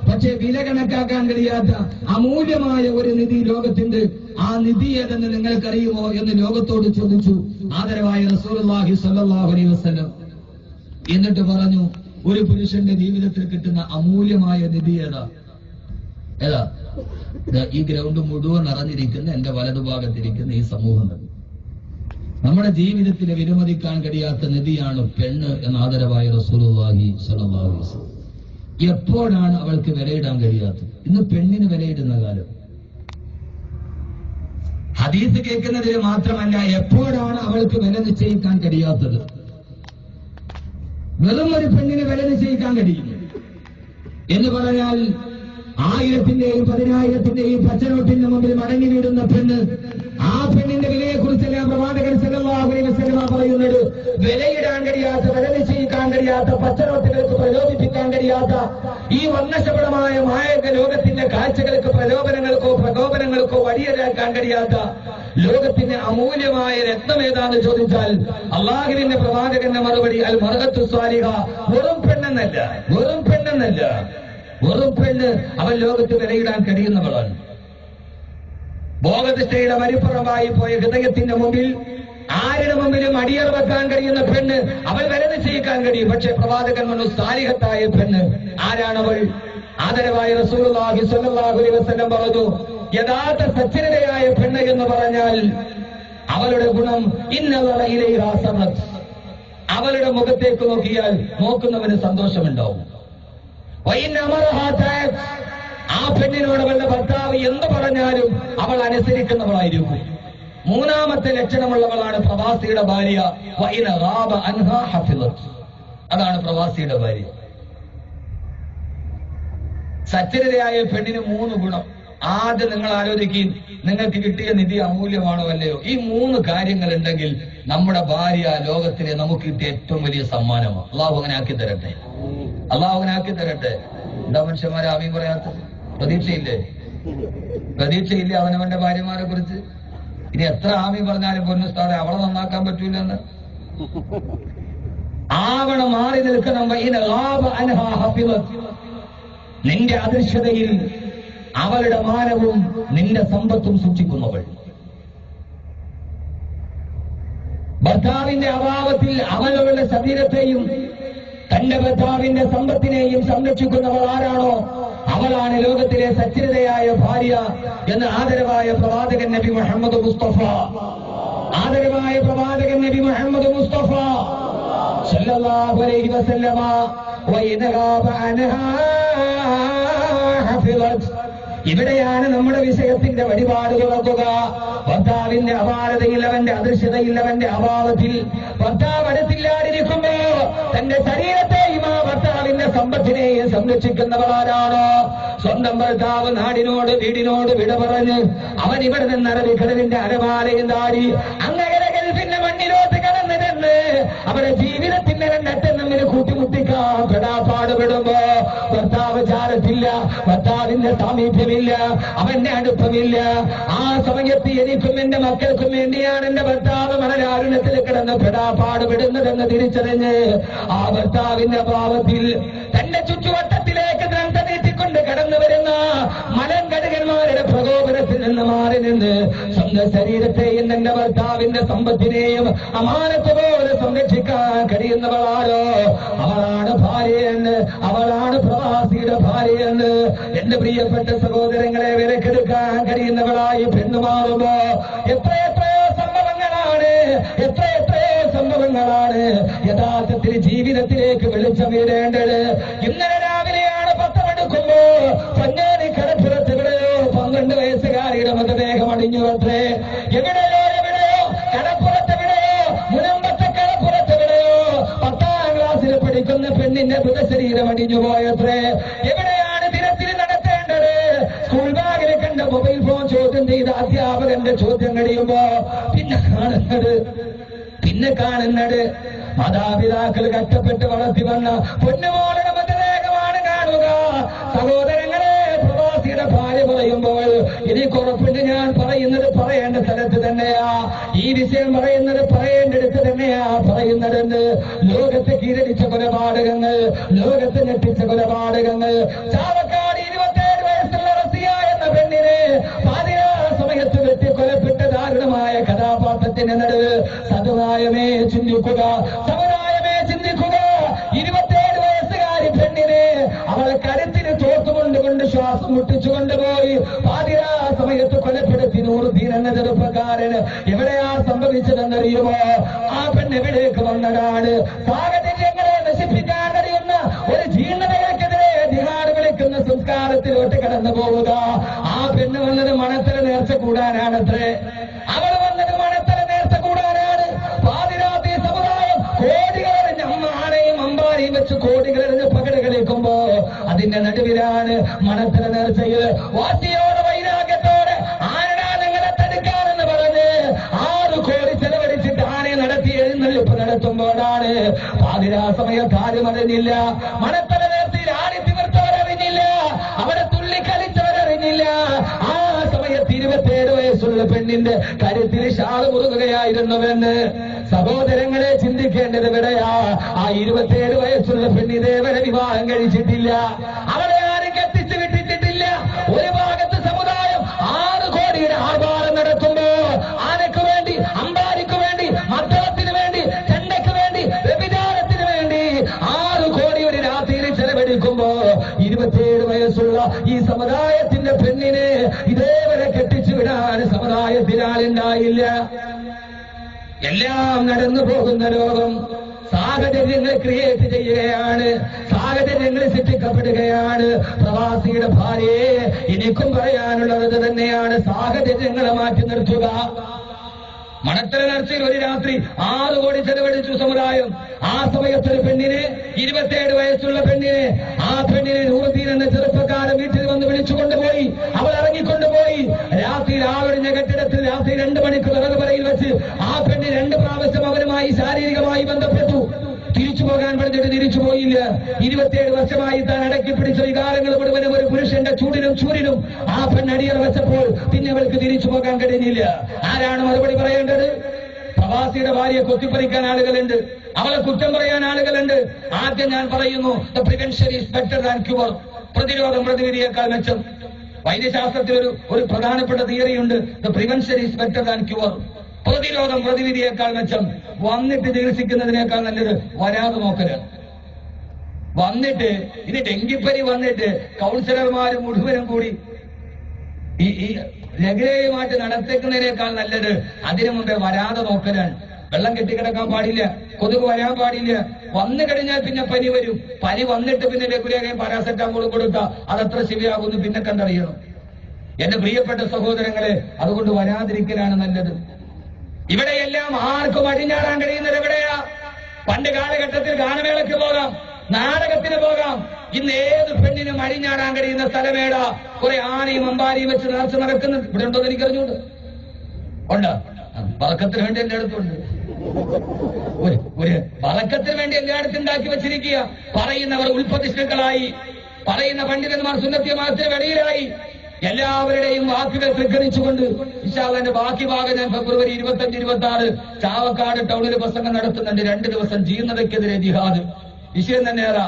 പക്ഷേ വില കണക്കാക്കാൻ കഴിയാത്ത അമൂല്യമായ ഒരു നിധി ലോകത്തിന്റെ, ആ നിധി ഏതെന്ന് നിങ്ങൾക്കറിയുമോ എന്ന് ലോകത്തോട് ചോദിച്ചു ആദരവായ റസൂലുള്ളാഹി സ്വല്ലല്ലാഹു അലൈഹി വസല്ലം. എന്നിട്ട് പറഞ്ഞു, ഒരു പുരുഷന്റെ ജീവിതത്തിൽ കിട്ടുന്ന അമൂല്യമായ നിധി ഏതാ? ഈ ഗ്രൗണ്ട് മുഴുവൻ നിറഞ്ഞിരിക്കുന്ന എന്റെ വലതുഭാഗത്തിരിക്കുന്ന ഈ സമൂഹം. നമ്മുടെ ജീവിതത്തിലെ വിലമതിക്കാൻ കഴിയാത്ത നിധിയാണ് പെണ്ണ് എന്ന ആദരവായ റസൂലുള്ളാഹി സ്വല്ലല്ലാഹു അലൈഹി വസല്ലം. എപ്പോഴാണ് അവൾക്ക് വിലയിടാൻ കഴിയാത്തത്? ഇന്ന് പെണ്ണിന് വിലയിടുന്ന കാലം. ഹദീസ് കേൾക്കുന്നതിൽ മാത്രമല്ല, എപ്പോഴാണ് അവൾക്ക് വില നിശ്ചയിക്കാൻ കഴിയാത്തത്? വെറും ഒരു പെണ്ണിന് വില നിശ്ചയിക്കാൻ കഴിയും എന്ന് പറഞ്ഞാൽ 1000-ന്റെയും 10,000-ന്റെയും പച്ചനോട്ടിന്റെ മുമ്പിൽ മടങ്ങി വീടുന്ന പെണ്ണ്, ആ ആ പെണ്ണിന്റെ വിലയെക്കുറിച്ചെല്ലാം പ്രവാചകൻ സല്ലല്ലാഹു അലൈഹി വസല്ലം പറയുന്നത്, വിലയിടാൻ കഴിയാത്ത, വില നിശ്ചയിക്കാൻ കഴിയാത്ത, പച്ചറോട്ടുകൾക്ക് പ്രലോഭിപ്പിക്കാൻ കഴിയാത്ത ഈ വർണ്ണശബളമായ മായക ലോകത്തിന്റെ കാഴ്ചകൾക്ക് പ്രലോഭനങ്ങൾക്കോ പ്രകോപനങ്ങൾക്കോ വഴിയിലാക്കാൻ കഴിയാത്ത ലോകത്തിന്റെ അമൂല്യമായ രത്നം ഏതാന്ന് ചോദിച്ചാൽ അള്ളാഹുവിന്റെ പ്രവാചകന്റെ മറുപടി അൽ മർഅത്തു സ്വാലിഹ. വെറും പെണ്ണെന്നല്ല, വെറും പെണ്ണെന്നല്ല, വെറും പെണ്ണ് അവൻ ലോകത്ത് വിലയിടാൻ കഴിയുന്നവളാണ്. ഭോഗനിഷ്ഠയുടെ മരിപ്പുറമായി പോയ ഹൃദയത്തിന്റെ മുമ്പിൽ ആരുടെ മുമ്പിലും അടിയറ വെക്കാൻ കഴിയുന്ന പെണ്ണ് അവൾ വില നിശ്ചയിക്കാൻ കഴിയും. പക്ഷേ പ്രവാചകൻ പറഞ്ഞു സാലിഹത്തായ പെണ്ണ് ആരാണവൾ? ആദരവായ റസൂലുള്ളാഹി സ്വല്ലല്ലാഹു അലൈഹി വസല്ലം പറഞ്ഞു, യഥാർത്ഥ സച്ചരിതയായ പെണ്ണ് എന്ന് പറഞ്ഞാൽ അവളുടെ ഗുണം ഇന്നള ഇലൈഹാ സറത്. അവളുടെ മുഖത്തേക്ക് നോക്കിയാൽ നോക്കുന്നവന് സന്തോഷമുണ്ടാവും. ആ പെണ്ണിനോട് അവളുടെ ഭർത്താവ് എന്ത് പറഞ്ഞാലും അവൾ അനുസരിക്കുന്നവളായിരിക്കും. മൂന്നാമത്തെ ലക്ഷണമുള്ളവളാണ് പ്രവാസിയുടെ ഭാര്യ. അതാണ് പ്രവാസിയുടെ ഭാര്യ. സച്ചരിതയായ പെണ്ണിന് 3 ഗുണം. ആദ്യം നിങ്ങൾ ആലോചിക്കുകയും നിങ്ങൾക്ക് കിട്ടിയ നിധി അമൂല്യമാണോ അല്ലയോ? ഈ 3 കാര്യങ്ങൾ ഉണ്ടെങ്കിൽ നമ്മുടെ ഭാര്യ ലോകത്തിലെ നമുക്ക് കിട്ടിയ ഏറ്റവും വലിയ സമ്മാനമാണ്. അള്ളാഹു അങ്ങനെ ആക്കി തരട്ടെ, അള്ളാഹു അങ്ങനെ ആക്കി തരട്ടെ. എന്താ മനുഷ്യന്മാരെ ആമീൻ പറയാത്തത്? പ്രതീക്ഷയില്ലേ? പ്രതീക്ഷയില്ലേ അവനവന്റെ ഭാര്യമാരെ കുറിച്ച്? ഇനി എത്ര ആമീൻ പറഞ്ഞാലും പൊന്നുസ്താദെ അവളെ നന്നാക്കാൻ പറ്റൂലെന്ന് ആവണം. മാറി നിൽക്കണം. നിന്റെ അദൃശ്യതയിൽ അവളുടെ മാനവും നിന്റെ സമ്പത്തും സൂക്ഷിക്കുന്നവൾ. ഭർത്താവിന്റെ അഭാവത്തിൽ അവളുടെ ശരീരത്തെയും തന്റെ ഭർത്താവിന്റെ സമ്പത്തിനെയും സംരക്ഷിക്കുന്നവൾ ആരാണോ അവളാണ് ലോകത്തിലെ സച്ചരിതയായ ഭാര്യ എന്ന് ആദരവായ പ്രവാചകൻ നബി മുഹമ്മദ് മുസ്തഫ, ആദരവായ പ്രവാചകൻ നബി മുഹമ്മദ് മുസ്തഫ സല്ലല്ലാഹു അലൈഹി വസല്ലമ ഇവിടെയാണ് നമ്മുടെ വിഷയത്തിന്റെ വഴിപാട് തുറക്കുക. ഭർത്താവിന്റെ അപാരതയിൽ, അവന്റെ അദൃശ്യതയിൽ, അവന്റെ അഭാവത്തിൽ ഭർത്താവ് അടുത്തില്ലാതിരിക്കുമ്പോ തന്റെ ശരീരത്തെയും ആ ഭർത്താവിന്റെ സമ്പത്തിനെയും സംരക്ഷിക്കുന്നവരാരാണോ? സ്വന്തം ഭർത്താവ് നാടിനോട് വീടിനോട് വിട പറഞ്ഞ് അവൻ ഇവിടെ നിന്ന് അറബിക്കടലിന്റെ അരമാലയും താടി അങ്ങനെ ഗൾഫിന്റെ മണ്ണിലോട്ട് കടന്നിരുന്ന് അവരുടെ ജീവിതത്തിന്റെ 2 അറ്റം തമ്മിൽ കൂട്ടിമുട്ടിക്കാൻ പെടാപ്പാടുപെടുമ്പോ ഭർത്താവ് ചാരത്തില്ല, ഭർത്താവിന്റെ സാമീപ്യമില്ല, അവന്റെ അടുപ്പമില്ല. ആ സമയത്ത് എനിക്കും എന്റെ മക്കൾക്കും വേണ്ടിയാണ് എന്റെ ഭർത്താവ് മണലാരുണ്യത്തിൽ കിടന്ന് പെടാപ്പാടുപെടുന്നതെന്ന് തിരിച്ചറിഞ്ഞ് ആ ഭർത്താവിന്റെ ഭാവത്തിൽ തന്റെ ചുറ്റുവട്ടത്തിലേക്ക് നീട്ടിക്കൊണ്ട് കടന്നു വരുന്ന മലങ്കടുകന്മാരുടെ പ്രകോപനത്തിൽ നിന്ന് മാറി നിന്ന് സ്വന്തം ശരീരത്തെയും തന്റെ ഭർത്താവിന്റെ സമ്പത്തിനെയും അമാനത്ത് പോലെ സംരക്ഷിക്കാൻ കഴിയുന്നവളാരോ അവളാണ് ഭാര്യയെന്ന്, അവളാണ് പ്രവാസിയുടെ ഭാര്യയെന്ന്. എന്റെ പ്രിയപ്പെട്ട സഹോദരങ്ങളെ, വിലക്കെടുക്കാൻ കഴിയുന്നവളായി പെണ്ണുമാറുമ്പോ എത്രയെത്രയോ സംഭവങ്ങളാണ്, എത്രയെത്രയോ സംഭവങ്ങളാണ് യഥാർത്ഥത്തിൽ ജീവിതത്തിലേക്ക് വെളിച്ചം വീഴേണ്ടത്. ഇന്നലെ രാവിലെയാണ് പത്രമെടുക്കുമ്പോ പൊന്നാനി കടപ്പുറത്ത് എവിടെയോ 12 വയസ്സുകാരിയുടെ മൃതദേഹം അടിഞ്ഞുവത്രേ. എവിടെയോ എവിടെയോ കടപ്പുറത്തെവിടെയോ, മുനമ്പത്തെ കടപ്പുറത്തെവിടെയോ 10ാം ക്ലാസ്സിൽ പഠിക്കുന്ന പെണ്ണിന്റെ മൃതശരീരം അടിഞ്ഞുപോയത്രേ. എവിടെയാണ് ദിനത്തിൽ നടത്തേണ്ടത്? സ്കൂൾ ബാഗിൽ കണ്ട മൊബൈൽ ഫോൺ ചോദ്യം ചെയ്ത അധ്യാപകന്റെ ചോദ്യം കഴിയുമ്പോ പിന്നെ കാണുന്നത് മാതാപിതാക്കൾ കഷ്ടപ്പെട്ട് വളർത്തി വന്ന പൊന്നുമോളുടെ മൃതദേഹമാണ് കാണുക. സഹോദരങ്ങളെ, പ്രവാസിയുടെ ഭാര്യ പറയുമ്പോൾ ഇനി കുറപ്പിട്ട് ഞാൻ പറയുന്നത് പറയേണ്ട സ്ഥലത്ത് തന്നെയാ, ഈ വിഷയം പറയുന്നത് പറയേണ്ടടുത്ത് തന്നെയാ പറയുന്നതെന്ന്. ലോകത്തെ കീഴടിച്ച കൊലപാതകങ്ങൾ, ലോകത്തെ ഞെട്ടിച്ച കൊലപാതകങ്ങൾ. ചാവക്കാട് 27 വയസ്സുള്ള റസിയ എന്ന പെണ്ണിനെ പാതിരാ സമയത്ത് വെട്ടിക്കൊലപ്പെട്ട ദാരുണമായ കഥാപാത്രത്തിന് നടുവ് സമുദായമേ ചിന്തിക്കുക, സമുദായമേ ചിന്തിക്കുക. 27 വയസ്സുകാരി പെണ്ണിനെ അവളെ കരുത്തിന് തോത്തുകൊണ്ടുകൊണ്ട് ശ്വാസം മുട്ടിച്ചു കൊണ്ടുപോയി പാതിരാ സമയത്ത് കൊലപ്പെടുത്തി. നൂറുദ്ദീൻ എന്ന ചെറുപ്പക്കാരന് എവിടെയാ സംഭവിച്ചതെന്നറിയുമോ? ആ പെണ്ണ് എവിടേക്ക് വന്നതാണ്? സാഹചര്യങ്ങളെ നശിപ്പിക്കാൻ കഴിയുന്ന ഒരു ജീർണതകൾക്കെതിരെ ജിഹാദ് വിളിക്കുന്ന സംസ്കാരത്തിലോട്ട് കടന്നു പോവുക. ആ പെണ്ണ് വന്നത് മണത്തല നേർച്ച കൂടാനാണത്രേ. അവൾ വന്നത് മണത്തല നേർച്ച കൂടാനാണ്. പാതിരാത്രി സമുദായം കോടികളെറിഞ്ഞ് ആനയും അമ്പാനെയും വെച്ച് കോടികളെറിഞ്ഞ് പകട് കളിക്കുമ്പോ അതിന്റെ നടുവിലാണ് മണത്തല നേർച്ചയിൽ വാശിയോടെ വൈരാഗ്യത്തോടെ ആരടാ നിങ്ങളെ തടുക്കാനെന്ന് പറഞ്ഞ് പാതിരാ സമയക്കാരും അറിഞ്ഞില്ല, മണത്തല നേർച്ചയിൽ ആടി തിമിർത്തവരറിഞ്ഞില്ല, അവരെ തുള്ളിക്കളിച്ചവരറിഞ്ഞില്ല. ആ സമയത്ത് 27 വയസ്സുള്ള പെണ്ണിന്റെ കരുത്തിൽ ഷാള് മുറുകുകയായിരുന്നുവെന്ന് സഹോദരങ്ങളെ ചിന്തിക്കേണ്ടത് എവിടെയാ? ആ 27 വയസ്സുള്ള പെണ്ണിതേവരെ വിവാഹം കഴിച്ചിട്ടില്ല, അവരെ ആരും കെട്ടിച്ചു വിട്ടിട്ടില്ല. ഒരു ഭാഗത്ത് സമുദായം 6 കോടിയുടെ ആർഭാടം നടത്തുമ്പോ ആനയ്ക്ക് വേണ്ടി, അമ്പാരിക്ക് വേണ്ടി, മദ്ദളത്തിന് വേണ്ടി, ചെണ്ടയ്ക്ക് വേണ്ടി, വ്യഭിചാരത്തിന് വേണ്ടി 6 കോടി ഒരു രാത്രിയിൽ ചെലവഴിക്കുമ്പോ 27 വയസ്സുള്ള ഈ സമുദായത്തിന്റെ പെണ്ണിനെ ഇതേവരെ കെട്ടിച്ചു വിടാൻ സമുദായത്തിൽ ആളുണ്ടായില്ല. എല്ലാം നടന്നു പോകുന്ന ലോകം സാഹചര്യങ്ങൾ ക്രിയേറ്റ് ചെയ്യുകയാണ്, സാഹചര്യങ്ങൾ സൃഷ്ടിക്കപ്പെടുകയാണ്. പ്രവാസിയുടെ ഭാര്യയെ എനിക്കും പറയാനുള്ളത് തന്നെയാണ്, സാഹചര്യങ്ങളെ മാറ്റി നിർത്തുക. മണത്തല നേർച്ചയിൽ ഒരു രാത്രി 6 കോടി ചെലവഴിച്ചു സമുദായം. ആ സമയത്തൊരു പെണ്ണിനെ, 27 വയസ്സുള്ള പെണ്ണിനെ, ആ പെണ്ണിനെ നൂറുദ്ദീൻ എന്ന ചെറുപ്പക്കാരൻ വീട്ടിൽ വന്ന് വിളിച്ചുകൊണ്ടുപോയി. അവൾ ഇറങ്ങിക്കൊണ്ടുപോയി. രാത്രി ആളൊഴിഞ്ഞ കെട്ടിടത്തിൽ രാത്രി 2 മണിക്ക് വിറകുപറയിൽ വെച്ച് ആ പെണ്ണിന് 2 പ്രാവശ്യം അവരുമായി ശാരീരികമായി ബന്ധപ്പെട്ടു. തിരിച്ചു പോകാൻ പറഞ്ഞിട്ട് തിരിച്ചു പോയില്ല. 27 വർഷമായി താൻ അടക്കി പിടിച്ച വികാരങ്ങൾ മുഴുവനും ഒരു പുരുഷന്റെ ചൂടിനും ചൂരിനും ആ പെണ്ണടിയറ വെച്ചപ്പോൾ പിന്നെ അവൾക്ക് തിരിച്ചു പോകാൻ കഴിഞ്ഞില്ല. ആരാണ് മറുപടി പറയേണ്ടത്? പ്രവാസിയുടെ ഭാര്യയെ കൊത്തിപ്പറിക്കാൻ ആളുകളുണ്ട്, അവളെ കുറ്റം പറയാൻ ആളുകളുണ്ട്. ആദ്യം ഞാൻ പറയുന്നു, the prevention is better than cure. പ്രതിരോധം പ്രതിവിധിയേക്കാൾ മെച്ചം. വൈദ്യശാസ്ത്രത്തിൽ ഒരു പ്രധാനപ്പെട്ട തിയറിയുണ്ട്, the prevention is better than cure. പ്രതിരോധം പ്രതിവിധിയേക്കാൾ മെച്ചം. വന്നിട്ട് ചികിത്സിക്കുന്നതിനേക്കാൾ നല്ലത് വരാതെ നോക്കലാണ്. വന്നിട്ട് ഇനി ഡെങ്കിപ്പനി വന്നിട്ട് കൗൺസിലർമാർ മുഴുവനും കൂടി ഈ ലഘുലേയമായിട്ട് നടത്തിക്കുന്നതിനേക്കാൾ നല്ലത് അതിനു മുമ്പേ വരാതെ നോക്കലാണ്. വെള്ളം കെട്ടിക്കിടക്കാൻ പാടില്ല, കൊതുക് വരാൻ പാടില്ല. വന്നു കഴിഞ്ഞാൽ പിന്നെ പനി വരും. പനി വന്നിട്ട് പിന്നെ ലഘുലേഖയും പാരാസെറ്റാമോളും കൊടുത്താൽ അതത്ര ശരിയാകുന്നു പിന്നെ കണ്ടറിയണം. എന്റെ പ്രിയപ്പെട്ട സഹോദരങ്ങളെ, അതുകൊണ്ട് വരാതിരിക്കലാണ് നല്ലത്. ഇവിടെയെല്ലാം ആർക്കും അടിഞ്ഞാടാൻ കഴിയുന്നത് എവിടെയാ? പണ്ട് കാലഘട്ടത്തിൽ ഗാനമേളയ്ക്ക് പോകാം, നാടകത്തിന് പോകാം. ഇന്ന് ഏത് പെണ്ണിനും അടിഞ്ഞാടാൻ കഴിയുന്ന സ്ഥലമേടാ? കുറെ ആനയും അമ്പാരിയും വെച്ച് നേർച്ച നടക്കുന്നത് ഇവിടെ ഉണ്ടോ എന്ന് എനിക്കറിഞ്ഞുണ്ട്. ഉണ്ട്, വളക്കത്തിന് വേണ്ടി എന്റെ അടുത്തുണ്ട്. ഒരു വളക്കത്തിന് വേണ്ടി എല്ലായിടത്തും ഉണ്ടാക്കി വെച്ചിരിക്കുക. പറയുന്നവർ ഉൽപ്പതിഷ്ണുക്കളായി, പറയുന്ന പണ്ഡിതന്മാർ സുന്നത്യമാസത്തിന് വെളിയിലായി. എല്ലാവരുടെയും വാക്കുകൾ സ്വീകരിച്ചുകൊണ്ട് ഇൻഷാ അല്ലാഹ് എന്റെ ബാക്കി ഭാഗം ഞാൻ ഫെബ്രുവരി 25, 26 ചാവക്കാട് ടൗണിൽ പ്രസംഗം നടത്തുന്നുണ്ട്. 2 ദിവസം ജീർണതയ്ക്കെതിരെ ജിഹാദ്. വിഷയം തന്നെയാണ്.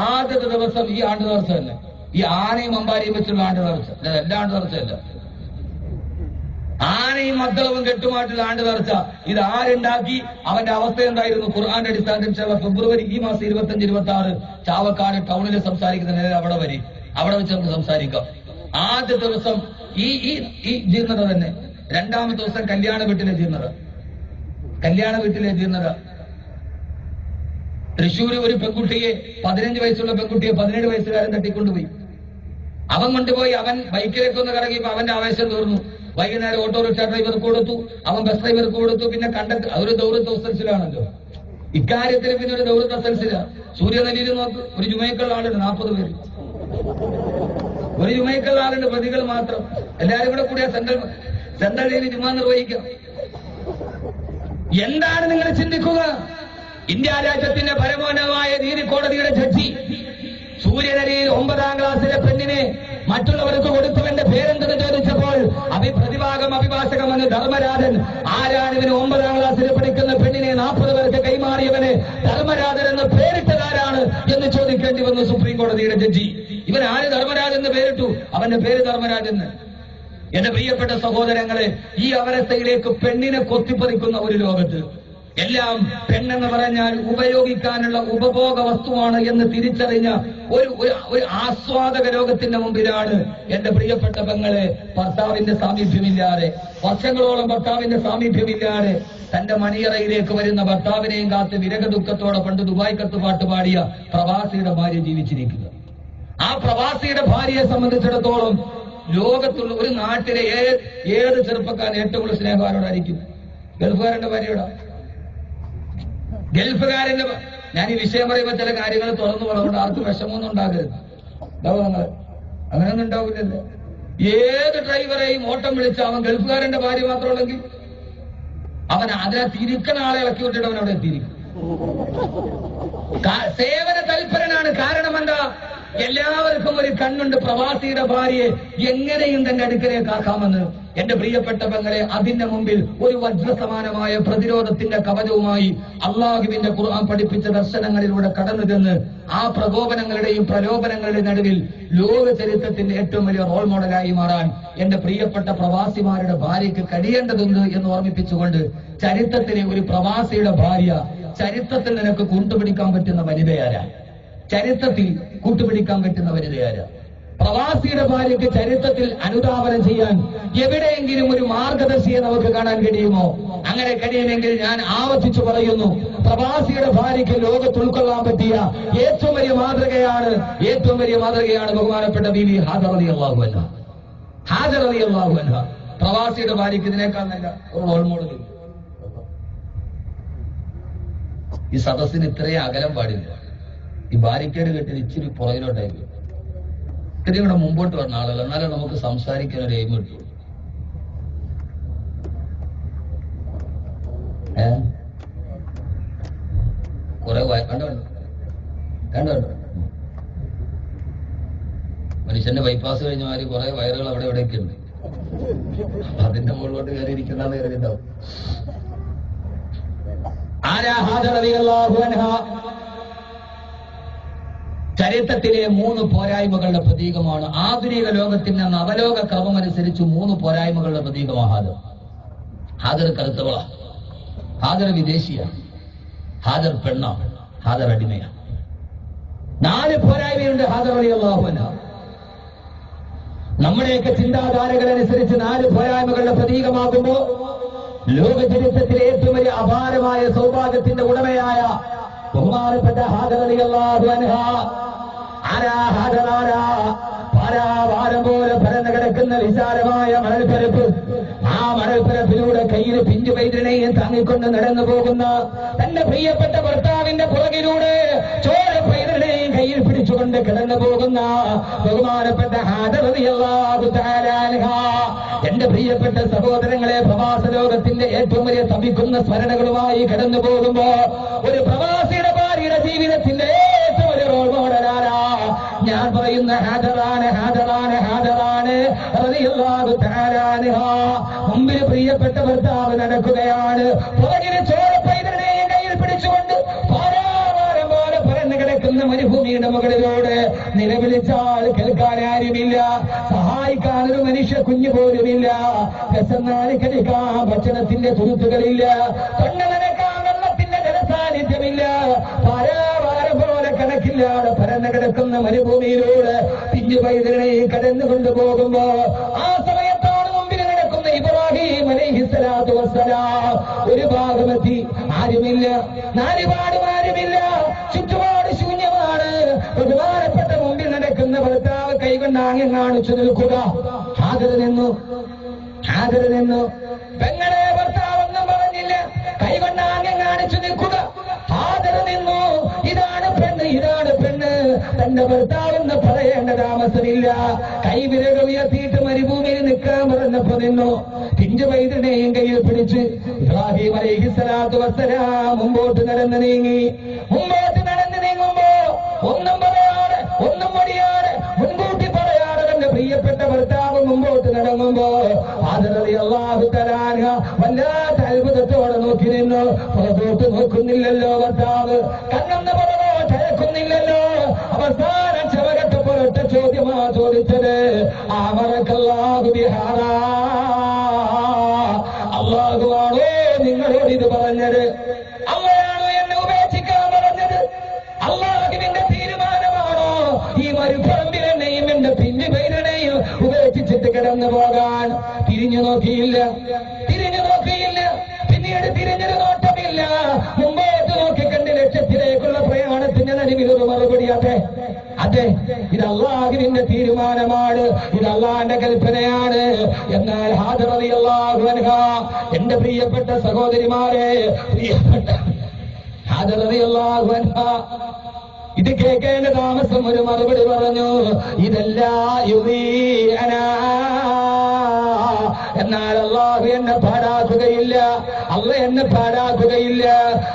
ആദ്യത്തെ ദിവസം ഈ ആണ്ട് നേർച്ച തന്നെ, ഈ ആനയും അമ്പാരിയും വെച്ചുള്ള ആണ്ട് നേർച്ച. എല്ലാ ആണ്ട് നേർച്ചയല്ല, ആനയും മദ്ദളവും കെട്ടുമായിട്ടുള്ള ആണ്ട് നേർച്ച. ഇത് ആരുണ്ടാക്കി? അവന്റെ അവസ്ഥ എന്തായിരുന്നു? ഖുർആന്റെ അടിസ്ഥാനത്തിൽ ഫെബ്രുവരി ഈ മാസം 25, 26 ചാവക്കാട് ടൗണിൽ സംസാരിക്കുന്ന അവിടെ വരി, അവിടെ വെച്ച് നമുക്ക് സംസാരിക്കാം. ആദ്യ ദിവസം ഈ ജീർണത തന്നെ. 2ാമത്തെ ദിവസം കല്യാണ വീട്ടിലെ ജീർണത. കല്യാണ വീട്ടിലെ ജീർണത. തൃശ്ശൂര് ഒരു പെൺകുട്ടിയെ, 15 വയസ്സുള്ള പെൺകുട്ടിയെ 17 വയസ്സുകാരൻ തട്ടിക്കൊണ്ടുപോയി. അവൻ കൊണ്ടുപോയി, അവൻ ബൈക്കിലേക്കൊന്ന് കറങ്ങിയപ്പോ അവന്റെ ആവേശം തീർന്നു. വൈകുന്നേരം ഓട്ടോറിക്ഷ ഡ്രൈവർക്ക് കൊടുത്തു, അവൻ ബസ് ഡ്രൈവർക്ക് കൊടുത്തു, പിന്നെ കണ്ടക്ടർ. അതൊരു ദൗർത്ത് സെൽസിലാണല്ലോ ഇക്കാര്യത്തിൽ. പിന്നെ ഒരു ദൗർത്ത് സെൽസില. സൂര്യനെല്ലിയിൽ നോക്ക്, ഒരു ജുമയ്ക്കുള്ള ആളുണ്ട് 40 പേര്. ഒരു ജുമയ്ക്കുള്ള ആളുണ്ട്, പ്രതികൾ മാത്രം. എല്ലാവരും കൂടെ കൂടിയ സെൻട്രൽ ജയിലിൽ ജുമ നിർവഹിക്കാം. എന്താണ് നിങ്ങൾ ചിന്തിക്കുക? ഇന്ത്യ രാജ്യത്തിന്റെ പരമോന്നതമായ നീതി കോടതിയുടെ ജഡ്ജി സൂര്യനരിയിൽ 9ാം ക്ലാസ്സിലെ പെണ്ണിനെ മറ്റുള്ളവർക്ക് കൊടുത്തവന്റെ പേരെന്തെന്ന് ചോദിച്ചപ്പോൾ പ്രതിഭാഗം അഭിഭാഷകമെന്ന് ധർമ്മരാജൻ. ആരാണ് ഇവന് 9ാം ക്ലാസ്സിൽ പഠിക്കുന്ന പെണ്ണിനെ 40 പേർക്ക് കൈമാറിയവന് ധർമ്മരാജൻ എന്ന് പേരിട്ടതാരാണ് എന്ന് ചോദിക്കേണ്ടി വന്നു സുപ്രീം കോടതിയുടെ ജഡ്ജി. ഇവൻ ആര് ധർമ്മരാജൻ എന്ന് പേരിട്ടു? അവന്റെ പേര് ധർമ്മരാജൻ. എന്റെ പ്രിയപ്പെട്ട സഹോദരങ്ങളെ, ഈ അവസ്ഥയിലേക്ക് പെണ്ണിനെ കൊത്തിപ്പറിക്കുന്ന ഒരു ലോകത്ത് എല്ലാം പെണ്ണെന്ന് പറഞ്ഞാൽ ഉപയോഗിക്കാനുള്ള ഉപഭോഗ വസ്തുവാണ് എന്ന് തിരിച്ചറിഞ്ഞ ഒരു ആസ്വാദക ലോകത്തിന്റെ മുമ്പിലാണ് എന്റെ പ്രിയപ്പെട്ട പെങ്ങളെ ഭർത്താവിന്റെ സാമീപ്യമില്ലാതെ, വർഷങ്ങളോളം ഭർത്താവിന്റെ സാമീപ്യമില്ലാതെ തന്റെ മണിയറയിലേക്ക് വരുന്ന ഭർത്താവിനെയും കാത്ത് വിരക ദുഃഖത്തോടെ പണ്ട് ദുബായ് കത്തുപാട്ട് പാടിയ പ്രവാസിയുടെ ഭാര്യ ജീവിച്ചിരിക്കുക. ആ പ്രവാസിയുടെ ഭാര്യയെ സംബന്ധിച്ചിടത്തോളം ലോകത്തുള്ള ഒരു നാട്ടിലെ ഏത് ചെറുപ്പക്കാരൻ ഏറ്റവും കൂടുതൽ സ്നേഹവാനോടായിരിക്കും? ഗൾഫുകാരന്റെ ഭാര്യയോടാ. ഗൾഫുകാരന്റെ, ഞാൻ ഈ വിഷയം പറയുമ്പോൾ ചില കാര്യങ്ങൾ തുറന്നു പറഞ്ഞുകൊണ്ട് ആർക്കും വിഷമമൊന്നും ഉണ്ടാകരുത്. അങ്ങനെയൊന്നും ഉണ്ടാവില്ലല്ലോ. ഏത് ഡ്രൈവറെയും ഓട്ടം വിളിച്ച അവൻ ഗൾഫുകാരന്റെ ഭാര്യ മാത്രമുണ്ടെങ്കിൽ അവൻ അതിനെ തിരിക്കുന്ന ആളെ ഇളക്കി വിട്ടിട്ട് അവൻ അവിടെ എത്തിയിരിക്കും. സേവന തൽപരനാണ്. കാരണം എന്താ? എല്ലാവർക്കും ഒരു കണ്ണുണ്ട് പ്രവാസിയുടെ ഭാര്യയെ എങ്ങനെയും തന്റെ അടുക്കലേക്ക് ആക്കാമെന്ന്. എന്റെ പ്രിയപ്പെട്ട പെങ്ങളെ, അതിന്റെ മുമ്പിൽ ഒരു വജ്രസമാനമായ പ്രതിരോധത്തിന്റെ കവചവുമായി അള്ളാഹുവിന്റെ ഖുർആൻ പഠിപ്പിച്ച ദർശനങ്ങളിലൂടെ കടന്നു ചെന്ന് ആ പ്രകോപനങ്ങളുടെയും പ്രലോഭനങ്ങളുടെയും നടുവിൽ ലോക ചരിത്രത്തിന്റെ ഏറ്റവും വലിയ റോൾ മോഡലായി മാറാൻ എന്റെ പ്രിയപ്പെട്ട പ്രവാസിമാരുടെ ഭാര്യയ്ക്ക് കഴിയേണ്ടതുണ്ട് എന്ന് ഓർമ്മിപ്പിച്ചുകൊണ്ട്, ചരിത്രത്തിലെ ഒരു പ്രവാസിയുടെ ഭാര്യ, ചരിത്രത്തിൽ നിനക്ക് കൂട്ടുപിടിക്കാൻ പറ്റുന്ന വനിതയാരാ? ചരിത്രത്തിൽ കൂട്ടുപിടിക്കാൻ പറ്റുന്ന വനിതയാരാ? പ്രവാസിയുടെ ഭാര്യയ്ക്ക് ചരിത്രത്തിൽ അനുധാവനം ചെയ്യാൻ എവിടെയെങ്കിലും ഒരു മാർഗദർശിയെ നമുക്ക് കാണാൻ കഴിയുമോ? അങ്ങനെ കഴിയുമെങ്കിൽ ഞാൻ ആവർത്തിച്ചു പറയുന്നു, പ്രവാസിയുടെ ഭാര്യയ്ക്ക് ലോകത്ത് ഉൾക്കൊള്ളാൻ പറ്റിയ ഏറ്റവും വലിയ മാതൃകയാണ് ബഹുമാനപ്പെട്ട ബീവി ഹാജർ റളിയല്ലാഹു അൻഹ. ഹാജർ റളിയല്ലാഹു അൻഹ പ്രവാസിയുടെ ഭാര്യയ്ക്ക് ഇതിനേക്കാൾ നല്ല ഒരു റോൾ മോഡൽ. ഈ സദസ്സിന് ഇത്രയും അകലം പാടില്ല. ഈ ബാരിക്കേഡ് കെട്ടി ഇച്ചിരി പുറകിലോട്ടായിരിക്കും. ഇത്തിരി കൂടെ മുമ്പോട്ട് വന്ന ആളല്ല, എന്നാലും നമുക്ക് സംസാരിക്കാൻ ഒരു എയിം കിട്ടും. കുറെ കണ്ടോ മനുഷ്യന്റെ ബൈപ്പാസ് കഴിഞ്ഞ മാതിരി കുറെ വയറുകൾ അവിടെ എവിടെയൊക്കെ ഉണ്ട്. അതിന്റെ മുകളിലോട്ട് കയറിയിരിക്കുന്ന കയറിയിട്ടുണ്ടാവും. ചരിത്രത്തിലെ 3 പോരായ്മകളുടെ പ്രതീകമാണ്. ആധുനിക ലോകത്തിന്റെ നവലോക ക്രമമനുസരിച്ച് 3 പോരായ്മകളുടെ പ്രതീകമാണ് ഹാജർ. ഹാജർ കറുത്തവള, ഹാജർ വിദേശിയ, ഹാജർ പെണ്ണ, ഹാജർ അടിമയ. 4 പോരായ്മയുണ്ട് ഹാജർ റളിയല്ലാഹു അൻഹ. നമ്മുടെയൊക്കെ ചിന്താധാരകളനുസരിച്ച് 4 പോരായ്മകളുടെ പ്രതീകമാകുമ്പോ ലോക ചരിത്രത്തിലെ ഏറ്റവും വലിയ അപാരമായ സൗഭാഗ്യത്തിന്റെ ഉടമയായ ബഹുമാനപ്പെട്ട ഹാജർ റളിയല്ലാഹു അൻഹ പാരാവാരം പോലെ പരന്നു കിടക്കുന്ന വിശാലമായ മണൽപ്പരപ്പ്, ആ മണൽപ്പരപ്പിലൂടെ കയ്യിൽ പിഞ്ചു പൈതൃനെയും താങ്ങിക്കൊണ്ട് നടന്നു പോകുന്ന തന്റെ പ്രിയപ്പെട്ട ഭർത്താവിന്റെ പുറകിലൂടെ ചോര പൈതൃനെയും കയ്യിൽ പിടിച്ചുകൊണ്ട് കിടന്നു പോകുന്ന ബഹുമാനപ്പെട്ട ഹാജർ റളിയല്ലാഹു തആല അൻഹ. എന്റെ പ്രിയപ്പെട്ട സഹോദരങ്ങളെ, പ്രവാസ ലോകത്തിന്റെ ഏറ്റവും വലിയ തപിക്കുന്ന സ്മരണകളുമായി കടന്നു പോകുമ്പോ ഒരു പ്രവാസിയുടെ ഭാര്യയുടെ ജീവിതത്തിന്റെ ഏറ്റവും വലിയ റോൾ മോഡലാരാ? ഞാൻ പറയുന്ന ഹാജറാണ് റളിയല്ലാഹു തആല അൻഹ. മുമ്പിൽ പ്രിയപ്പെട്ട ഭർത്താവ് നടക്കുകയാണ്, പുറകിലെ ചോര പൈതൃനെയും കയ്യിൽ പിടിച്ചുകൊണ്ട് പാരാവാരം പോലെ പരന്നു കിടക്കുന്ന മരുഭൂമിയുടെ മുകളിലൂടെ നിലവിളിച്ചാൽ കേൾക്കാൻ ആരുമില്ല, സഹായിക്കാൻ ഒരു മനുഷ്യ കുഞ്ഞു പോലുമില്ല, രസനാലി കഴിക്കാൻ ഭക്ഷണത്തിന്റെ തുരുത്തുകളില്ല, തൊണ്ട നനക്കാൻ വെള്ളത്തിന്റെ ജലസാന്നിധ്യമില്ല. പാരാവാരം പോലെ കണക്കില്ലാതെ പരന്നു കിടക്കുന്ന മരുഭൂമിയിലൂടെ പിഞ്ചു പൈതൃനെ കടന്നു കൊണ്ടുപോകുമ്പോ ആ സമയത്താണ് മുമ്പിൽ നടക്കുന്ന ഇബ്രാഹിം അലൈഹിസ്സലാത്തു വസ്സലാം. ഒരു ഭാഗമെത്തി, ആരുമില്ല, നാലുപാടും ആരുമില്ല, ചുറ്റുപാട് ശൂന്യമാണ്. ബഹുമാനപ്പെട്ട മുമ്പിൽ നടക്കുന്ന ഭർത്താവ് കൈകൊണ്ട് ആംഗ്യം കാണിച്ചു നിൽക്കുക. ഹാജർ നിന്നു. പെങ്ങളെ, ഭർത്താവൊന്നും പറഞ്ഞില്ല, കൈകൊണ്ട് ആംഗ്യം കാണിച്ചു നിൽക്കുക. ഹാജർ നിന്നു. ഇതാണ് പെണ്ണ്. തന്റെ ഭർത്താവെന്ന് പറയേണ്ട താമസമില്ല. കൈവിരകൾ ഉയർത്തിയിട്ട് മരുഭൂമിയിൽ നിൽക്കാൻ പറഞ്ഞപ്പോ നിന്നു. പിഞ്ചു പൈതൃനെയും കയ്യിൽ പിടിച്ച് ഇബ്രാഹിം അലൈഹിസ്സലാത്തു വസ്സലാം മുമ്പോട്ട് നടന്നു നീങ്ങുമ്പോ ഒന്നും പറയാതെ, ഒന്നും മടിയാതെ, മുൻകൂട്ടി പറയാതെ തന്റെ പ്രിയപ്പെട്ട ഭർത്താവ് മുമ്പോട്ട് നടങ്ങുമ്പോ ഹാജർ റളിയല്ലാഹു തആല അൻഹ വല്ലാത്ത അത്ഭുതത്തോടെ നോക്കി നിന്നു. പുറത്തോട്ട് നോക്കുന്നില്ലല്ലോ ഭർത്താവ്, കണ്ണെന്ന് പുറകോട്ട് അയക്കുന്നില്ലല്ലോ. അവസാനം ചെവകെട്ടപ്പോൾ ഒറ്റ ചോദ്യമാ ചോദിച്ചത്, അമറക്കല്ലാഹു ബിഹാദാ, അല്ലാഹുവാണോ നിങ്ങളോട് ഇത് പറഞ്ഞത്? അള്ളയാണോ എന്നെ ഉപേക്ഷിക്കാൻ പറഞ്ഞത്? അല്ലാഹുവിന്റെ തീരുമാനമാണോ ഈ മരുഭറമ്പിലെന്നെയും എന്റെ പിഞ്ചു പൈതൃനെയും ഉപേക്ഷിച്ചിട്ട് കിടന്നു പോകാൻ? തിരിഞ്ഞു നോക്കിയില്ല, പിന്നീട് തിരിഞ്ഞൊരു നോട്ടമില്ല. മുമ്പോട്ട് നോക്കിക്കണ്ട് ലക്ഷ്യത്തിലേക്കുള്ള പ്രയാണത്തിന്റെ നടുവിലൊരു മറുപടി, അതെ, ഇത് അല്ലാഹുവിന്റെ തീരുമാനമാണ്, ഇത് അല്ലാഹുവിന്റെ കൽപ്പനയാണ്. എന്നാൽ ഹാജർ റളിയല്ലാഹു അൻഹ, എന്റെ പ്രിയപ്പെട്ട സഹോദരിമാരെ, ഹാജർ റളിയല്ലാഹു അൻഹ ഇത് കേൾക്കേണ്ട താമസം ഒരു മറുപടി പറഞ്ഞു, ഇതല്ല യുദീഅനാ. എന്നാൽ അള്ളാഹു എന്നെ പാഴാക്കുകയില്ല, അള്ള എന്നെ പാഴാക്കുകയില്ല.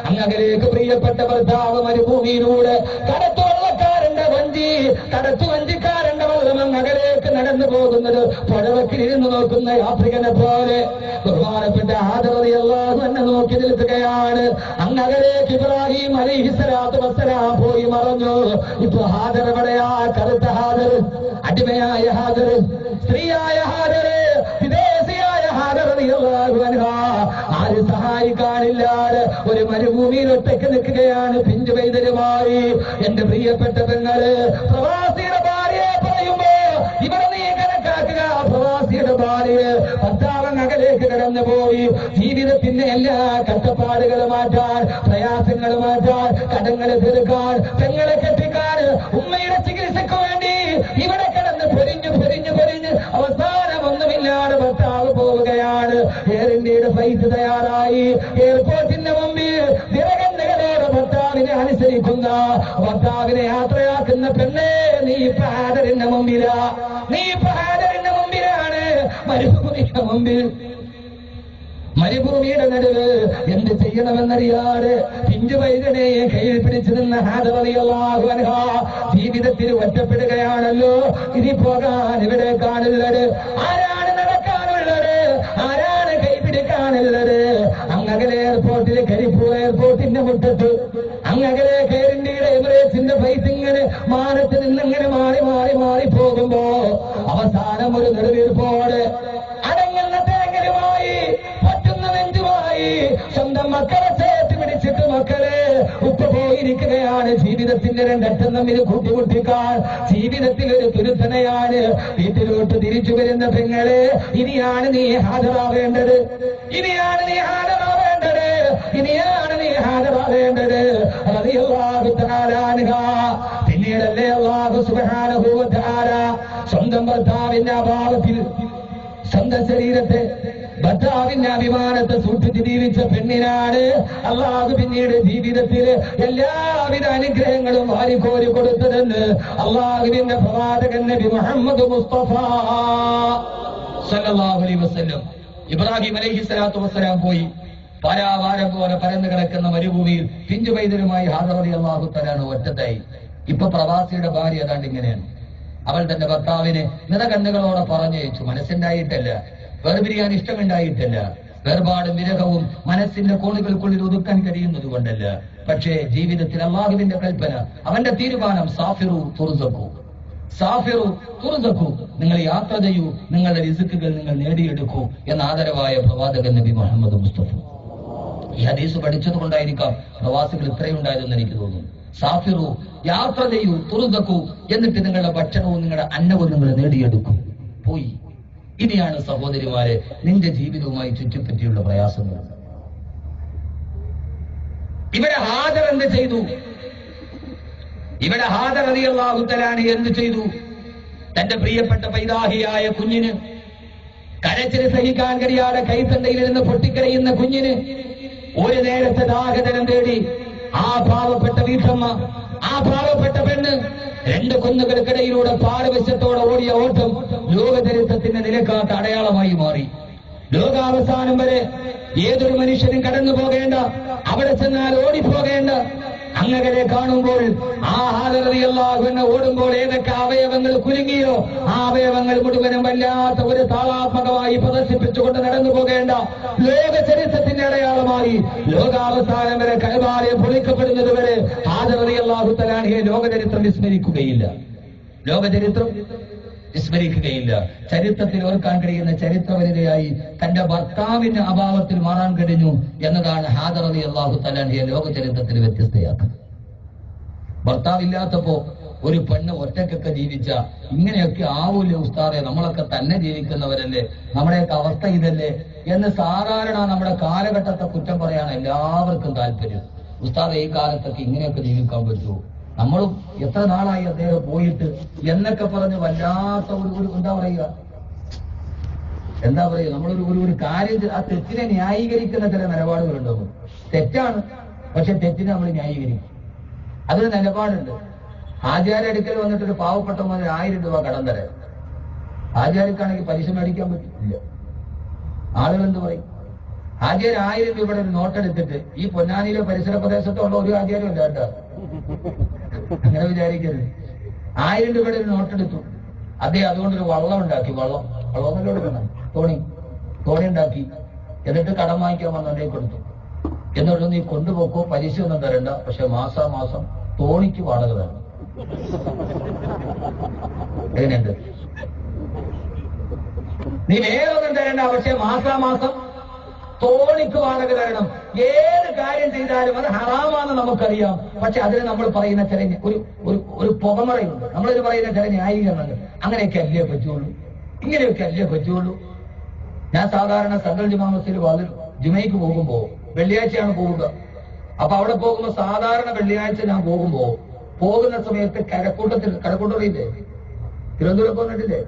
അങ്ങകലേക്ക് പ്രിയപ്പെട്ട ഭർത്താവ് മരുഭൂമിയിലൂടെ കടത്തുവള്ളക്കാരന്റെ വഞ്ചി, കടത്തുവഞ്ചിക്കാരന്റെ വെള്ളം അങ്ങകലേക്ക് നടന്നു പോകുന്നത് പുഴവക്കിലിരുന്ന് നോക്കുന്ന യാത്രികനെ പോലെ ബഹുമാനപ്പെട്ട ഹാജർ റളിയല്ലാഹു അൻഹു നോക്കി നിൽക്കുകയാണ്. അങ്ങകലേക്ക് ഇബ്രാഹിം അലൈഹിസ്സലാത്തു വസ്സലാം പോയി മറഞ്ഞു. ഇപ്പൊ ഹാജർ എവിടെയാ? കറുത്ത ഹാജർ, അടിമയായ ഹാജർ, സ്ത്രീയായ ഹാജർ, വിദേശിയായ ഹാജർ റളിയല്ലാഹു അൻഹ ആര് സഹായിക്കാനില്ലാതെ ഒരു മരുഭൂമിയിൽ ഒറ്റയ്ക്ക് നിൽക്കുകയാണ് പിഞ്ചു പൈതലുമായി. എന്റെ പ്രിയപ്പെട്ട പെങ്ങള്, പ്രവാസിയുടെ ഭാര്യയെ പറയുമ്പോ ഇവിടെ നീ കണക്കാക്കുക. പ്രവാസിയുടെ ഭാര്യയെ ഭർത്താവൻ അകലേക്ക് കടന്നുപോയി ജീവിതത്തിന്റെ എല്ലാ കഷ്ടപ്പാടുകൾ മാറ്റാൻ, പ്രയാസങ്ങൾ മാറ്റാൻ, കടങ്ങൾ തീർക്കാൻ, പെങ്ങളെ കെട്ടിക്കാൻ, ഉമ്മയുടെ ചികിത്സയ്ക്ക് വേണ്ടി ഇവിടെ കിടന്ന് പൊരിഞ്ഞു പൊരിഞ്ഞു പൊരിഞ്ഞ് അവസാനമൊന്നുമില്ലാതെ ഭർത്താവ് പോവുകയാണ്. എയർ ഇന്ത്യയുടെ ഫ്ലൈറ്റ് തയ്യാറായി. എയർപോർട്ടിന്റെ മുമ്പിൽ വിറകണ്ണുകളോടെ ഭർത്താവിനെ അനുസരിക്കുന്ന, ഭർത്താവിനെ യാത്രയാക്കുന്ന പെണ്ണേ, നീ ഇപ്പൊ ഹാജറിന്റെ മുമ്പിലാ, നീ ഇപ്പൊ ഹാജറിന്റെ മുമ്പിലാണ്. മരുഭൂമിയുടെ മുമ്പിൽ, മരുഭൂമിയുടെ നടുവ് എന്ത് ചെയ്യണമെന്നറിയാതെ പിഞ്ചു വൈദ്യനെയെ കയ്യിൽ പിടിച്ചു നിന്ന ഹാജർ റളിയല്ലാഹു അൻഹ ജീവിതത്തിൽ ഒറ്റപ്പെടുകയാണല്ലോ. ഇനി പോകാൻ ഇവിടെ കാണില്ലത്, ആരാണ് നടക്കാനുള്ളത്, ആരാണ് കൈപിടിക്കാനുള്ളത്? അങ്ങകലെ എയർപോർട്ടിൽ, കരിപ്പൂർ എയർപോർട്ടിന്റെ മുറ്റത്ത് അങ്ങകലെ എയർ ഇന്ത്യയുടെ എമിറേറ്റ്സിന്റെ ഫ്ലൈറ്റ് ഇങ്ങനെ മാനത്ത് നിന്നിങ്ങനെ മാറി മാറി മാറി പോകുമ്പോ അവസാനം ഒരു നെടുവീർപ്പോടെ അടങ്ങുന്ന തേങ്ങലുമായി, പറ്റുന്ന നെഞ്ചുമായി സ്വന്തം മക്കളെ ചേർത്ത് പിടിച്ചിട്ട് മക്കളെ ഉപ്പ പോയിരിക്കുകയാണ്. ജീവിതത്തിന്റെ രണ്ടറ്റം തമ്മിൽ കൂട്ടിമുട്ടിക്കാൻ ജീവിതത്തിൽ ഒരു തുരുത്തനയാണ്. വീട്ടിലോട്ട് തിരിച്ചു വരുന്ന പെങ്ങളെ, ഇനിയാണ് നീ ഹാജരാവേണ്ടത്, ഇനിയാണ് നീ ഹാജരാവേണ്ടത്, ഇനിയാണ് നീ ഹാജരാവേണ്ടത്. റളിയല്ലാഹു തആല അൻഹ പിന്നീടല്ലേ അല്ലാഹു സുബ്ഹാനഹു വ തആല സ്വന്തം ഭർത്താവിന്റെ അഭാവത്തിൽ സ്വന്തം ശരീരത്തെ, ഭർത്താവിന്റെ അഭിമാനത്തെ സൂക്ഷിച്ച് ജീവിച്ച പെണ്ണിനാണ് അള്ളാഹു പിന്നീട് ജീവിതത്തിൽ എല്ലാവിധ അനുഗ്രഹങ്ങളും വാരിക്കോരി കൊടുത്തതെന്ന് അള്ളാഹുവിന്റെ പ്രവാചകൻ നബി മുഹമ്മദ് മുസ്തഫ സല്ലല്ലാഹു അലൈഹി വസല്ലം. ഇബ്രാഹിം അലൈഹിസ്സലാത്തു വസ്സലാം പോയി പരാവാരം പോലെ പരന്നു കിടക്കുന്ന മരുഭൂമിയിൽ പിഞ്ചു പൈതലുമായി ഹാജർ റളിയല്ലാഹു തആല ഒറ്റത്തായി. ഇപ്പൊ പ്രവാസിയുടെ ഭാര്യ ഏതാണ്ട് ഇങ്ങനെയാണ്. അവൾ തന്റെ ഭർത്താവിനെ നിറകണ്ണുകളോടെ പറഞ്ഞയച്ചു. മനസ്സുണ്ടായിട്ടല്ല, വേർപിരിയാൻ ഇഷ്ടമുണ്ടായിട്ടല്ല, വേർപാടും വിരഹവും മനസ്സിന്റെ കോണുകൾക്കുള്ളിൽ ഒതുക്കാൻ കഴിയുന്നത് കൊണ്ടല്ല. പക്ഷേ ജീവിതത്തിൽ അല്ലാഹുവിന്റെ കൽപ്പന, അവന്റെ തീരുമാനം, സാഫിറു തുർസഖു, സാഫിറു തുർസഖു, നിങ്ങൾ യാത്ര ചെയ്യൂ, നിങ്ങളുടെ റിസ്കുകൾ നിങ്ങൾ നേടിയെടുക്കൂ എന്ന ആദരവായ പ്രവാചകൻ നബി മുഹമ്മദ് മുസ്തഫ. ഈ ഹദീസ് പഠിച്ചത് കൊണ്ടായിരിക്കാം പ്രവാസികൾ ഇത്രയുണ്ടായതെന്ന് എനിക്ക് തോന്നുന്നു. സാഫിറു, യാത്ര ചെയ്യൂ, തുർസഖു, എന്നിട്ട് നിങ്ങളുടെ ഭക്ഷണവും നിങ്ങളുടെ അന്നവും നിങ്ങൾ നേടിയെടുക്കൂ. പോയി. ഇനിയാണ് സഹോദരിമാരെ നിന്റെ ജീവിതവുമായി ചുറ്റിപ്പറ്റിയുള്ള പ്രയാസങ്ങൾ. ഇവിടെ ഹാജർ എന്ത് ചെയ്തു? ഇവിടെ ഹാജർ റളിയല്ലാഹു തആല എന്ത് ചെയ്തു? തന്റെ പ്രിയപ്പെട്ട പൈതാഹിയായ കുഞ്ഞിന്, കരച്ചിൽ സഹിക്കാൻ കഴിയാതെ കൈത്തണ്ടയിൽ നിന്ന് പൊട്ടിക്കരയുന്ന കുഞ്ഞിന് ഒരു നേരത്തെ ദാഹജലം തേടി ആ പാവപ്പെട്ട വീട്ടമ്മ, ആ പാവപ്പെട്ട പെണ്ണ് രണ്ട് കുന്നുകൾക്കിടയിലൂടെ പാരവശ്യത്തോടെ ഓടിയ ഓട്ടം ലോകചരിത്രത്തിന്റെ നിലക്കാത്ത അടയാളമായി മാറി. ലോകാവസാനം വരെ ഏതൊരു മനുഷ്യനും കടന്നു പോകേണ്ട, അവിടെ ചെന്നാൽ ഓടിപ്പോകേണ്ട അങ്ങകലെ കാണുമ്പോൾ ആ ഹാജർ റളിയല്ലാഹു അൻഹു ഓടുമ്പോൾ ഏതൊക്കെ അവയവങ്ങൾ കുലുങ്ങിയോ ആ അവയവങ്ങൾ മുഴുവനും വല്ലാത്ത ഒരു താളാത്മകമായി പ്രദർശിപ്പിച്ചുകൊണ്ട് നടന്നു പോകേണ്ട ലോക ചരിത്രത്തിന്റെ അടയാളമായി ലോകാവസാനം വരെ കഅബാലയം പൊളിക്കപ്പെടുന്നത് വരെ ഹാജർ റളിയല്ലാഹു തആല ലോകചരിത്രം വിസ്മരിക്കുകയില്ല. ലോകചരിത്രം വിസ്മരിക്കുകയില്ല. ചരിത്രത്തിൽ ഓർക്കാൻ കഴിയുന്ന ചരിത്രവനിതയായി തന്റെ ഭർത്താവിന്റെ അഭാവത്തിൽ മാറാൻ കഴിഞ്ഞു എന്നതാണ് ഹാജർ റളിയല്ലാഹു തആല ലോക ചരിത്രത്തിൽ വ്യത്യസ്തയാക്കുന്നത്. ഭർത്താവില്ലാത്തപ്പോ ഒരു പെണ്ണ് ഒറ്റക്കൊക്കെ ജീവിച്ച ഇങ്ങനെയൊക്കെ ആവൂല ഉസ്താദെ, നമ്മളൊക്കെ തന്നെ ജീവിക്കുന്നവരല്ലേ, നമ്മുടെയൊക്കെ അവസ്ഥ ഇതല്ലേ എന്ന് സാധാരണ നമ്മുടെ കാലഘട്ടത്തെ കുറ്റം പറയാൻ എല്ലാവർക്കും താല്പര്യം. ഉസ്താദെ, ഈ കാലത്തൊക്കെ ഇങ്ങനെയൊക്കെ ജീവിക്കാൻ പറ്റുമോ? നമ്മളും എത്ര നാളായി അദ്ദേഹം പോയിട്ട് എന്നൊക്കെ പറഞ്ഞ് വല്ലാത്ത ഒരു എന്താ പറയുക നമ്മളൊരു കാര്യം, ആ തെറ്റിനെ ന്യായീകരിക്കുന്ന ചില നിലപാടുകളുണ്ടാവും. തെറ്റാണ്, പക്ഷെ തെറ്റിനെ നമ്മൾ ന്യായീകരിക്കും. അതൊരു നിലപാടുണ്ട്. ആചാര്യ അടുക്കൽ വന്നിട്ടൊരു പാവപ്പെട്ട മുതൽ 1000 രൂപ കടം തരാം. ആചാര്യക്കാണെങ്കിൽ പലിശ മേടിക്കാൻ പറ്റില്ല. ആളുകൾ എന്ത് പറയും? ഹാജിയാർ 1000 രൂപയുടെ ഒരു നോട്ടെടുത്തിട്ട് ഈ പൊന്നാനിയിലെ പരിസര പ്രദേശത്തുള്ള ഒരു ഹാജിയാരും അല്ല കേട്ടോ, അങ്ങനെ വിചാരിക്കരുത്. 1000 രൂപയുടെ ഒരു നോട്ടെടുത്തു. അദ്ദേഹം അതുകൊണ്ടൊരു വള്ളം ഉണ്ടാക്കി. വള്ളം കൊടുക്കണം, തോണി ഉണ്ടാക്കി. എന്നിട്ട് കടം വാങ്ങിക്കാൻ വന്നവരെ കൊടുത്തു. എന്നിട്ട് നീ കൊണ്ടുപോക്കോ, പലിശ ഒന്നും തരണ്ട, പക്ഷെ മാസാമാസം തോണിക്ക് വാടക തരണം. എങ്ങനെയുണ്ട്? നീ വേറൊന്നും തരണ്ട, പക്ഷെ മാസാമാസം തോണിക്ക് വാടക തരണം. ഏത് കാര്യം ചെയ്താലും അത് ഹറാമാണെന്ന് നമുക്കറിയാം. പക്ഷെ അതിന് നമ്മൾ പറയുന്ന ചില ഒരു പുകമറയുണ്ട്. നമ്മളിത് പറയുന്ന ചില ന്യായീകരണങ്ങൾ. അങ്ങനെയൊക്കെ അല്ലേ പറ്റുള്ളൂ, ഇങ്ങനെയൊക്കെ അല്ലേ പറ്റുള്ളൂ. ഞാൻ സാധാരണ സെൻട്രൽ ജുമാ മസ്ജിദിൽ ജുമയ്ക്ക് പോകുമ്പോ, വെള്ളിയാഴ്ചയാണ് പോവുക. അപ്പൊ അവിടെ പോകുമ്പോ സാധാരണ വെള്ളിയാഴ്ച ഞാൻ പോകുന്ന സമയത്ത് കരക്കൂട്ടത്തിലില്ലേ, തിരുവനന്തപുരം പോന്നിട്ടില്ലേ,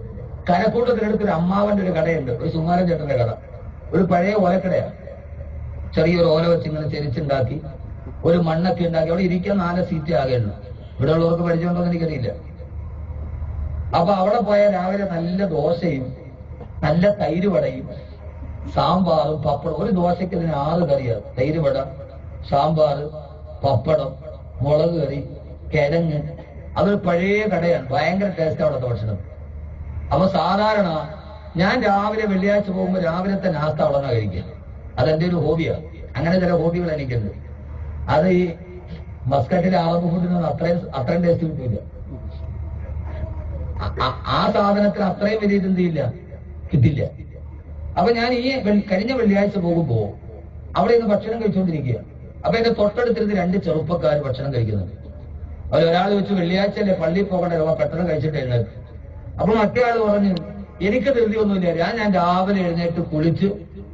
കരക്കൂട്ടത്തിനടുത്തൊരു അമ്മാവന്റെ ഒരു കടയുണ്ട്, ഒരു സുമാരൻ ചേട്ടന്റെ കട. ഒരു പഴയ ഓലക്കടയാണ്. ചെറിയൊരു ഓല വെച്ച് ഇങ്ങനെ ചെരിച്ചുണ്ടാക്കി ഒരു മണ്ണൊക്കെ ഉണ്ടാക്കി അവിടെ ഇരിക്കാൻ 4 സീറ്റ് ആകെയുള്ളൂ. ഇവിടെ ഉള്ളവർക്ക് പരിചയമുണ്ടോന്ന് എനിക്കറിയില്ല. അപ്പൊ അവിടെ പോയാൽ രാവിലെ നല്ല ദോശയും നല്ല തൈര് വടയും സാമ്പാറും പപ്പടം. ഒരു ദോശയ്ക്ക് ഇതിന് 6 കറിയാണ്. തൈര് വട, സാമ്പാർ, പപ്പടം, മുളക് കറി, കിഴങ്ങ്. അതൊരു പഴയ കടയാണ്. ഭയങ്കര ടേസ്റ്റ് അവിടുത്തെ ഭക്ഷണം. അപ്പൊ സാധാരണ ഞാൻ രാവിലെ വെള്ളിയാഴ്ച പോകുമ്പോൾ രാവിലത്തെ നാസ്ത അവിടെ നിന്ന് കഴിക്കുക. അതെന്റെ ഒരു ഹോബിയാണ്. അങ്ങനെ ചില ഹോബികൾ എനിക്കുണ്ട്. അത് ഈ മസ്കറ്റിലെ അറബ് ഫുഡിനൊന്നും അത്രയും ടേസ്റ്റ് കിട്ടില്ല. ആ സാധനത്തിന് അത്രയും വലിയ ഇതെന്തില്ല, കിട്ടില്ല. അപ്പൊ ഞാൻ ഈ കഴിഞ്ഞ വെള്ളിയാഴ്ച പോകുമ്പോ അവിടെ നിന്ന് ഭക്ഷണം കഴിച്ചുകൊണ്ടിരിക്കുക. അപ്പൊ എന്റെ തൊട്ടടുത്തിരുന്ന് 2 ചെറുപ്പക്കാർ ഭക്ഷണം കഴിക്കുന്നുണ്ട്. അവരൊരാൾ വെച്ച് വെള്ളിയാഴ്ചയല്ലേ പള്ളിയിൽ പോകേണ്ട, പെട്ടെന്ന് കഴിച്ചിട്ട് എഴുന്നേറ്റ്. അപ്പൊ മറ്റേ ആള് പറഞ്ഞു, എനിക്ക് ധൃതിയൊന്നുമില്ല, ഞാൻ രാവിലെ എഴുന്നേറ്റ് കുളിച്ച്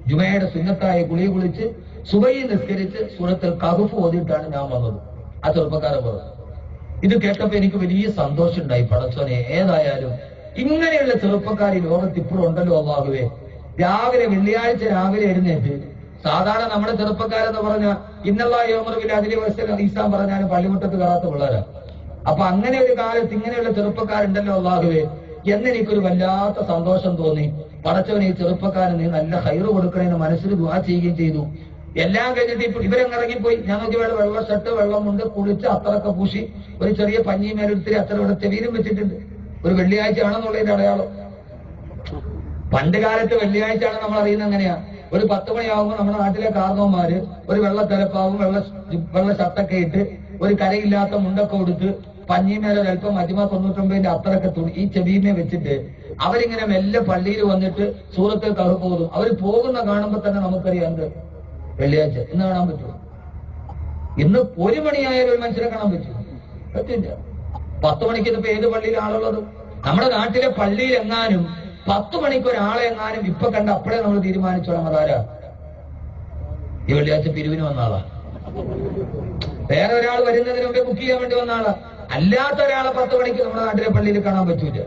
ജുമയുടെ സുന്നത്തായ കുളിച്ച് സുബഹി നിസ്കരിച്ച് സൂറത്തുൽ കഹ്ഫ് ഓതിയിട്ടാണ് ഞാൻ വന്നത്. ആ ചെറുപ്പക്കാരൻ പറഞ്ഞു. ഇത് കേട്ടപ്പോ എനിക്ക് വലിയ സന്തോഷം ഉണ്ടായി. പടച്ചോനെ, ഏതായാലും ഇങ്ങനെയുള്ള ചെറുപ്പക്കാർ ഈ ലോകത്ത് ഇപ്പോഴും ഉണ്ടല്ലോ അല്ലാഹുവേ. വെള്ളിയാഴ്ച രാവിലെ എഴുന്നേറ്റ്, സാധാരണ നമ്മുടെ ചെറുപ്പക്കാരെന്ന് പറഞ്ഞ ഇന്നല്ലാഹു യഅ്മുറു ബിൽ അദ്ലി വഹ്സൻ ഈസാൻ പറഞ്ഞാലും പള്ളിമുറ്റത്ത് കയറാത്ത പിള്ളേരാ. അപ്പൊ അങ്ങനെ ഒരു കാലത്ത് ഇങ്ങനെയുള്ള ചെറുപ്പക്കാരുണ്ടല്ലോ അല്ലാഹുവേ എന്നെനിക്കൊരു വല്ലാത്ത സന്തോഷം തോന്നി. പടച്ചവനെ, ഈ ചെറുപ്പക്കാരൻ നീ നല്ല ഹൈറ് കൊടുക്കണമെന്ന് മനസ്സിൽ ദുആ ചെയ്യുകയും ചെയ്തു. എല്ലാം കഴിഞ്ഞിട്ട് ഇപ്പൊ ഇവരങ്ങിറങ്ങിപ്പോയി. ഞങ്ങൾക്ക് ഇവിടെ വെള്ള ഷർട്ട്, വെള്ളമുണ്ട്, കുളിച്ച് അത്തറൊക്കെ പൂശി ഒരു ചെറിയ പഞ്ഞി മേലെടുത്തിരി അത്ര ഇവിടെ ചെവിയിലും വെച്ചിട്ടുണ്ട്. ഒരു വെള്ളിയാഴ്ച ആണെന്നുള്ളതിന്റെ അടയാളം. പണ്ട് കാലത്ത് വെള്ളിയാഴ്ച ആണ് നമ്മൾ അറിയുന്നത് എങ്ങനെയാ? ഒരു 10 മണിയാവുമ്പോൾ നമ്മുടെ നാട്ടിലെ കാർന്നോന്മാര് ഒരു വെള്ള തെരപ്പാവും വെള്ള ഷർട്ടൊക്കെ ഇട്ട് ഒരു കരയില്ലാത്ത മുണ്ടൊക്കെ കൊടുത്ത് പഞ്ഞിമേലെ ഒരല്പം മജ്മ 99ന്റെ അത്രയൊക്കെ തുണി ഈ ചെവിമേ വെച്ചിട്ട് അവരിങ്ങനെ മെല്ലെ പള്ളിയിൽ വന്നിട്ട് സൂറത്തുൽ കഹ്ഫ് ഓതും. അവർ പോകുന്ന കാണുമ്പോ തന്നെ നമുക്കറിയാം എന്ത് വെള്ളിയാഴ്ച ഇന്ന് കാണാൻ പറ്റുമോ? ഇന്ന് 1 മണിയായാലും ഒരു മനുഷ്യരെ കാണാൻ പറ്റില്ല. 10 മണിക്ക് ഇതിപ്പോ ഏത് പള്ളിയിൽ ആളുള്ളത്? നമ്മുടെ നാട്ടിലെ പള്ളിയിൽ എങ്ങാനും 10 മണിക്ക് ഒരാളെ എങ്ങാനും ഇപ്പൊ കണ്ട അപ്പോഴേ നമ്മൾ തീരുമാനിച്ചോളാം അതാരാ ഈ വെള്ളിയാഴ്ച പിരിവിന് വന്ന ആളാ, വേറെ ഒരാൾ വരുന്നതിന് മുമ്പേ ബുക്ക് ചെയ്യാൻ വേണ്ടി വന്ന ആളാ. അല്ലാത്ത ഒരാളെ 10 മണിക്ക് നമ്മുടെ നാട്ടിലെ പള്ളിയിൽ കാണാൻ പറ്റൂല.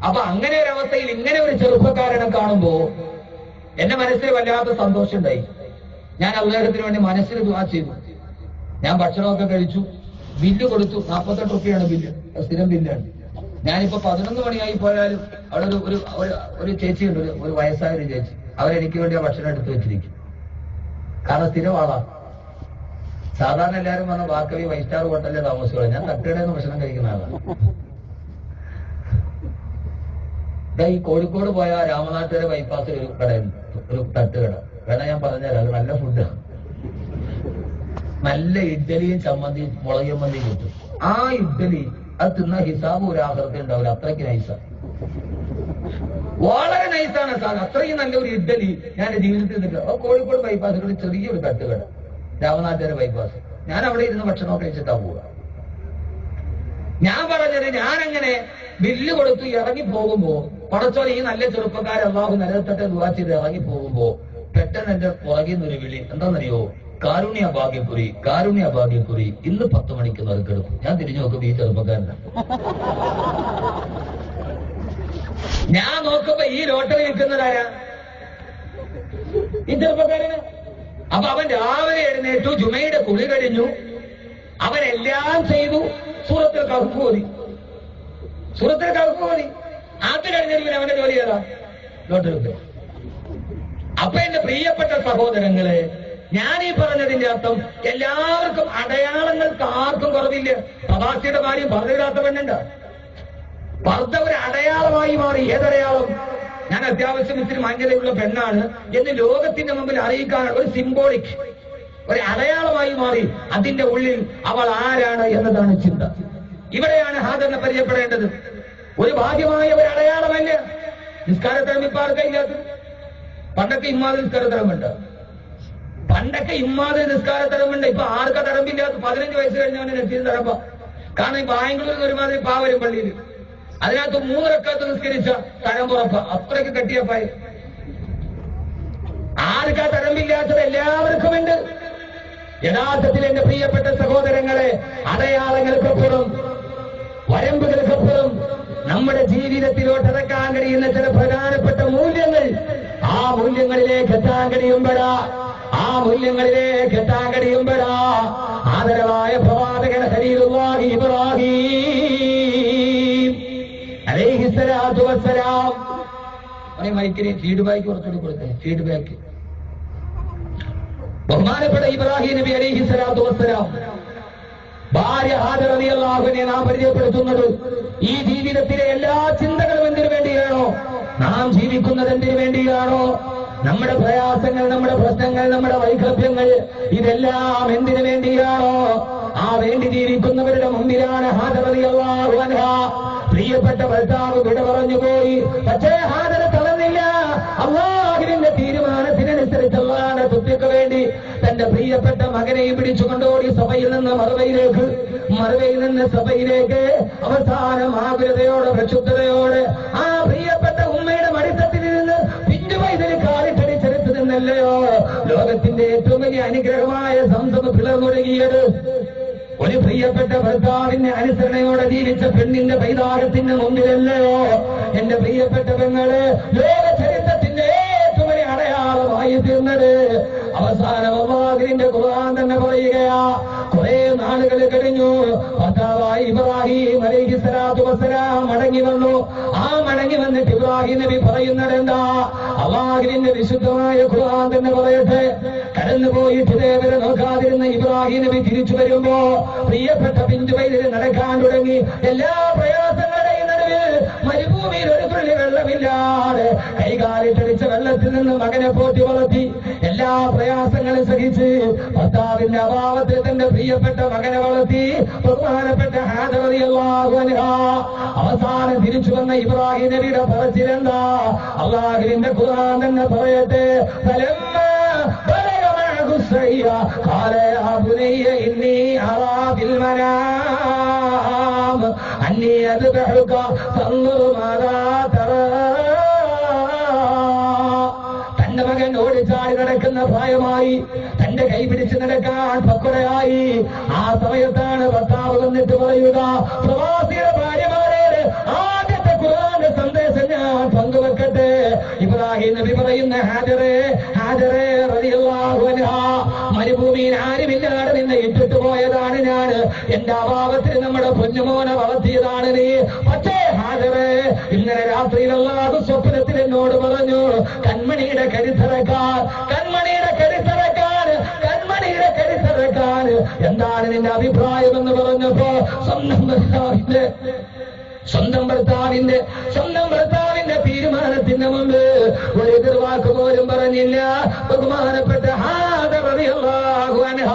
അപ്പൊ അങ്ങനെ ഒരു അവസ്ഥയിൽ ഇങ്ങനെ ഒരു ചെറുപ്പക്കാരനെ കാണുമ്പോ എന്റെ മനസ്സിൽ വല്ലാത്ത സന്തോഷം ഉണ്ടായി. ഞാൻ അദ്ദേഹത്തിന് വേണ്ടി മനസ്സിൽ ദുആ ചെയ്തു. ഞാൻ ഭക്ഷണമൊക്കെ കഴിച്ചു, ബില്ല് കൊടുത്തു. 48 റുപ്യാണ് ബില്ല്, സ്ഥിരം ബില്ലാണ്. ഞാനിപ്പോ 11 മണിയായി പോയാലും അവിടെ ഒരു ചേച്ചിയുണ്ട്, ഒരു വയസ്സായ ഒരു ചേച്ചി. അവരെനിക്ക് വേണ്ടി ആ ഭക്ഷണം എടുത്തു വെച്ചിരിക്കും. കാരണം സ്ഥിരം ആളാ. സാധാരണ എല്ലാവരും പറഞ്ഞ വാക്കവി 5 സ്റ്റാർ ഹോട്ടലിലെ താമസിക്കുക. ഞാൻ തട്ടുകടയിൽ ഭക്ഷണം കഴിക്കുന്ന ആളാണ്. ഈ കോഴിക്കോട് പോയ രാമനാട്ടുകര ബൈപ്പാസിൽ ഒരു കടയുണ്ട്, ഒരു തട്ടുകട. വേണം ഞാൻ പറഞ്ഞുതരാം, അത് നല്ല ഫുഡാണ്. നല്ല ഇഡ്ഡലിയും ചമ്മന്തിയും മുളക് ചമ്മന്തിയും കിട്ടും. ആ ഇഡ്ഡലി അത് തിന്ന ഹിസാബ് ഒരു ആകൃതി ഉണ്ടാവില്ല, അത്രയ്ക്ക് നൈസാണ്. വളരെ നൈസാണ് സാധനം. അത്രയും നല്ലൊരു ഇഡ്ഡലി ഞാൻ ജീവിതത്തിൽ നിന്നില്ല. കോഴിക്കോട് ബൈപ്പാസിലൂടെ ചെറിയൊരു തട്ടുകട, രാമനാട്ടുകര ബൈപ്പാസ്. ഞാൻ അവിടെ ഇരുന്ന് ഭക്ഷണമൊക്കെ കഴിച്ചിട്ടാ പോവുക. ഞാൻ പറഞ്ഞത്, ഞാനങ്ങനെ ബില്ല് കൊടുത്തു ഇറങ്ങി പോകുമ്പോ പടച്ചോനെ ഈ നല്ല ചെറുപ്പക്കാരെ അല്ലാഹു നിലനിർത്തട്ടെ ദുആ ചെയ്ത് ഇറങ്ങി പോകുമ്പോ പെട്ടെന്ന് എന്റെ പുറകിൽ നിന്നൊരു വിളി. എന്താണെന്നറിയോ? കാരുണ്യ ഭാഗ്യക്കുറി, കാരുണ്യ ഭാഗ്യക്കുറി, ഇന്ന് 10 മണിക്ക് നറുക്കെടുക്കും. ഞാൻ തിരിഞ്ഞു നോക്കുമ്പോ ഈ ചെറുപ്പക്കാരനാ. ഞാൻ നോക്കുമ്പോ ഈ ലോട്ടറി വിൽക്കുന്നതാരാ? ഈ ചെറുപ്പക്കാരന്. അപ്പൊ അവൻ രാവിലെ എഴുന്നേറ്റു, ജുമയുടെ കുളി കഴിഞ്ഞു, അവനെല്ലാം ചെയ്തു, സൂറത്തുൽ കഹ്ഫ് ഓതി. അത് കഴിഞ്ഞിട്ട് അവന്റെ ജോലി ഏതാ? ലോട്ടറി. അപ്പൊ എന്റെ പ്രിയപ്പെട്ട സഹോദരങ്ങളെ, ഞാനീ പറഞ്ഞതിന്റെ അർത്ഥം എല്ലാവർക്കും അടയാളങ്ങൾക്ക് ആർക്കും കുറവില്ല. പ്രവാസിയുടെ കാര്യം പറഞ്ഞിടാത്ത പെണ്ണുണ്ട്. പർദ്ദ ഒരു അടയാളമായി മാറി. ഏതടയാളം? ഞാൻ അത്യാവശ്യം ഇത്തിരി മാന്യതയുള്ള പെണ്ണാണ് എന്ന് ലോകത്തിന്റെ മുമ്പിൽ അറിയിക്കാൻ ഒരു സിംബോളിക്, ഒരു അടയാളമായി മാറി. അതിന്റെ ഉള്ളിൽ അവൾ ആരാണ് എന്നതാണ് ചിന്ത. ഇവിടെയാണ് ഹാജറിനെ പരിചയപ്പെടേണ്ടത്. ഒരു ബാഹ്യമായ ഒരു അടയാളമല്ല. നിസ്കാരത്തരം ഇപ്പൊ ആർക്കയില്ലാത്തത്. പണ്ടൊക്കെ ഇമ്മാതിരി നിസ്കാരത്തരമുണ്ട്. പണ്ടൊക്കെ ഇമ്മാതിരി നിസ്കാരത്തരമുണ്ട്. ഇപ്പൊ ആർക്കാ തരമ്പില്ലാത്ത? 15 വയസ്സ് കഴിഞ്ഞവനെ നെറ്റിയിൽ തരമ്പ. കാരണം ഈ ബാംഗ്ലൂരിൽ ഒരുമാതിരി പാവരും പള്ളിയിൽ അതിനകത്ത് 3 റക്അത്ത് നിസ്കരിച്ച തഴമ്പുറപ്പ. അത്രയ്ക്ക് കെട്ടിയപ്പായി. ആർക്കാ തരമ്പില്ലാത്തത്? എല്ലാവർക്കുമുണ്ട്. യഥാർത്ഥത്തിൽ എന്റെ പ്രിയപ്പെട്ട സഹോദരങ്ങളെ, അടയാളങ്ങൾക്കപ്പുറം, വരമ്പുകൾക്കപ്പുറം നമ്മുടെ ജീവിതത്തിലോട്ട് ഇറക്കാൻ കഴിയുന്ന ചില പ്രധാനപ്പെട്ട മൂല്യങ്ങൾ, ആ മൂല്യങ്ങളിലേക്ക് എത്താൻ കഴിയുമ്പോഴാ ആദരവായ പ്രവാചകൻ ഖലീലുല്ലാഹി ഇബ്രാഹിം അലൈഹിസ്സലാത്തു വസ്സലാം. മൈക്കിന് ഫീഡ്ബാക്ക് കുറച്ചുകൂടി കൊടുത്തേ. ഫീഡ്ബാക്ക്. ബഹുമാനപ്പെട്ട ഇബ്രാഹിം നബി അലൈഹിസ്സലാത്തു വസ്സലാം ഭാര്യ ഹാജർ റളിയല്ലാഹു അൻഹയെ നാം പരിചയപ്പെടുത്തുന്നത് ഈ ജീവിതത്തിലെ എല്ലാ ചിന്തകളും എന്തിനു വേണ്ടിയാണോ? നാം ജീവിക്കുന്നത് എന്തിനു വേണ്ടിയാണോ? നമ്മുടെ പ്രയാസങ്ങൾ, നമ്മുടെ പ്രശ്നങ്ങൾ, നമ്മുടെ വൈകല്യങ്ങൾ, ഇതെല്ലാം എന്തിനു വേണ്ടിയാണോ? ആ വേണ്ടി ജീവിക്കുന്നവരുടെ മുമ്പിലാണ് ഹാജർ റളിയല്ലാഹു അൻഹ പ്രിയപ്പെട്ട ഭർത്താവ് വിട പറഞ്ഞുപോയി. പക്ഷേ ഹാജർ തളർന്നില്ല. അല്ലാഹുവിന്റെ തീരുമാനത്തിനനുസരിച്ച് അല്ലാഹുവിന്റെ തൃപ്തിക്ക് വേണ്ടി തന്റെ പ്രിയപ്പെട്ട മകനെയും പിടിച്ചുകൊണ്ടോടി സഭയിൽ നിന്ന് മറുവയിൽ നിന്ന് സഭയിലേക്ക് അവസാനം ആകുലതയോടെ, പ്രക്ഷുബ്ധതയോടെ ആ പ്രിയപ്പെട്ട ഉമ്മയുടെ മടിത്തത്തിൽ നിന്ന് പിഞ്ചുവയതിൽ കാലിട്ടടിച്ചെടുത്തു നിന്നല്ലയോ ലോകത്തിന്റെ ഏറ്റവും വലിയ അനുഗ്രഹമായ സംസം പിളർന്നൊഴുകിയത്. ഒരു പ്രിയപ്പെട്ട ഭർത്താവിന്റെ അനുസരണയോടെ ജീവിച്ച പെണ്ണിന്റെ പൈതാഹത്തിന്റെ മുമ്പിലല്ലയോ എന്റെ പ്രിയപ്പെട്ട പെങ്ങള് ലോക ചരിത്രത്തിന്റെ ഏറ്റവും വലിയ അടയാളമായി തീർന്നത്. അവസാനം അല്ലാഹുവിന്റെ ഖുർആൻ തന്നെ പറയുകയാ, കുറെ നാളുകൾ കഴിഞ്ഞു ഭർത്താവായി ഇബ്രാഹിം അലൈഹിസ്സലാത്തു വസ്സലാം മടങ്ങി വന്നു. ആ മടങ്ങി വന്നിട്ട് ഇബ്രാഹിം നബി പറയുന്നത് എന്താ? അല്ലാഹുവിന്റെ വിശുദ്ധമായ ഖുർആൻ തന്നെ പറയട്ടെ, കടന്നുപോയിട്ട് ഇതേവരെ നോക്കാതിരുന്ന ഇബ്രാഹിം നബി തിരിച്ചു വരുമ്പോ പ്രിയപ്പെട്ട പിഞ്ചുവയലിൽ നടക്കാൻ തുടങ്ങി. എല്ലാ പ്രയാസങ്ങളുടെയും നടുവിൽ മരുഭൂമിയിൽ ഒരു തുള്ളി വെള്ളമില്ലാതെ കൈകാലിട്ടടിച്ച വെള്ളത്തിൽ നിന്ന് മകനെ പോറ്റി വളർത്തി എല്ലാ പ്രയാസങ്ങളും സഹിച്ച് ഭർത്താവിന്റെ അഭാവത്തിൽ തന്റെ പ്രിയപ്പെട്ട മകനെ വളർത്തി ബഹുമാനപ്പെട്ട ഹാജർ റളിയല്ലാഹു അൻഹ അവസാനം തിരിച്ചു വന്ന ഇബ്രാഹിം നബിയുടെ പറച്ചിലെന്താ? അല്ലാഹുവിന്റെ ഖുർആൻ തന്നെ പറയട്ടെ, قال يا بني إني أرى في المنام أني أذبحك فانظر ماذا ترى. തന്റെ മകൻ ഓടിച്ചാടി നടക്കുന്ന പ്രായമായി, തന്റെ കൈ പിടിച്ച് നടക്കാൻ പക്വതയായി. ആ സമയത്താണ് ഭർത്താവ് വന്നിട്ട് പറയുക, പ്രവാസിയുടെ ഭാര്യമാരെ ആദ്യത്തെ ഖുർആന്റെ സന്ദേശം ഞാൻ പങ്കുവെക്കട്ടെ. ഇബ്രാഹിം നബി പറയുന്ന ഹാജറേ റളിയല്ലാഹു അൻഹ, മരുഭൂമിയിൽ ആരുമില്ലാതെ നിന്നെ ഇട്ടിട്ട് പോയതാണ് ഞാൻ. എന്റെ അഭാവത്തിൽ നമ്മുടെ പൊന്നുമോനെ വളർത്തിയതാണ് നീ. പക്ഷേ ഹാജറേ, ഇന്നലെ രാത്രിയിൽ അല്ലാഹു സ്വപ്നത്തിൽ എന്നോട് പറഞ്ഞു, കൺമണിയുടെ കരുത്തറക്കാൻ എന്താണ് നിന്റെ അഭിപ്രായം എന്ന് പറഞ്ഞപ്പോ സ്വന്തം ഭർത്താവിന്റെ തീരുമാനത്തിന് മുമ്പ് ഒരു എതിർവാക്ക് പോലും പറഞ്ഞില്ല ബഹുമാനപ്പെട്ട ഹാജർ റളിയല്ലാഹു അൻഹ.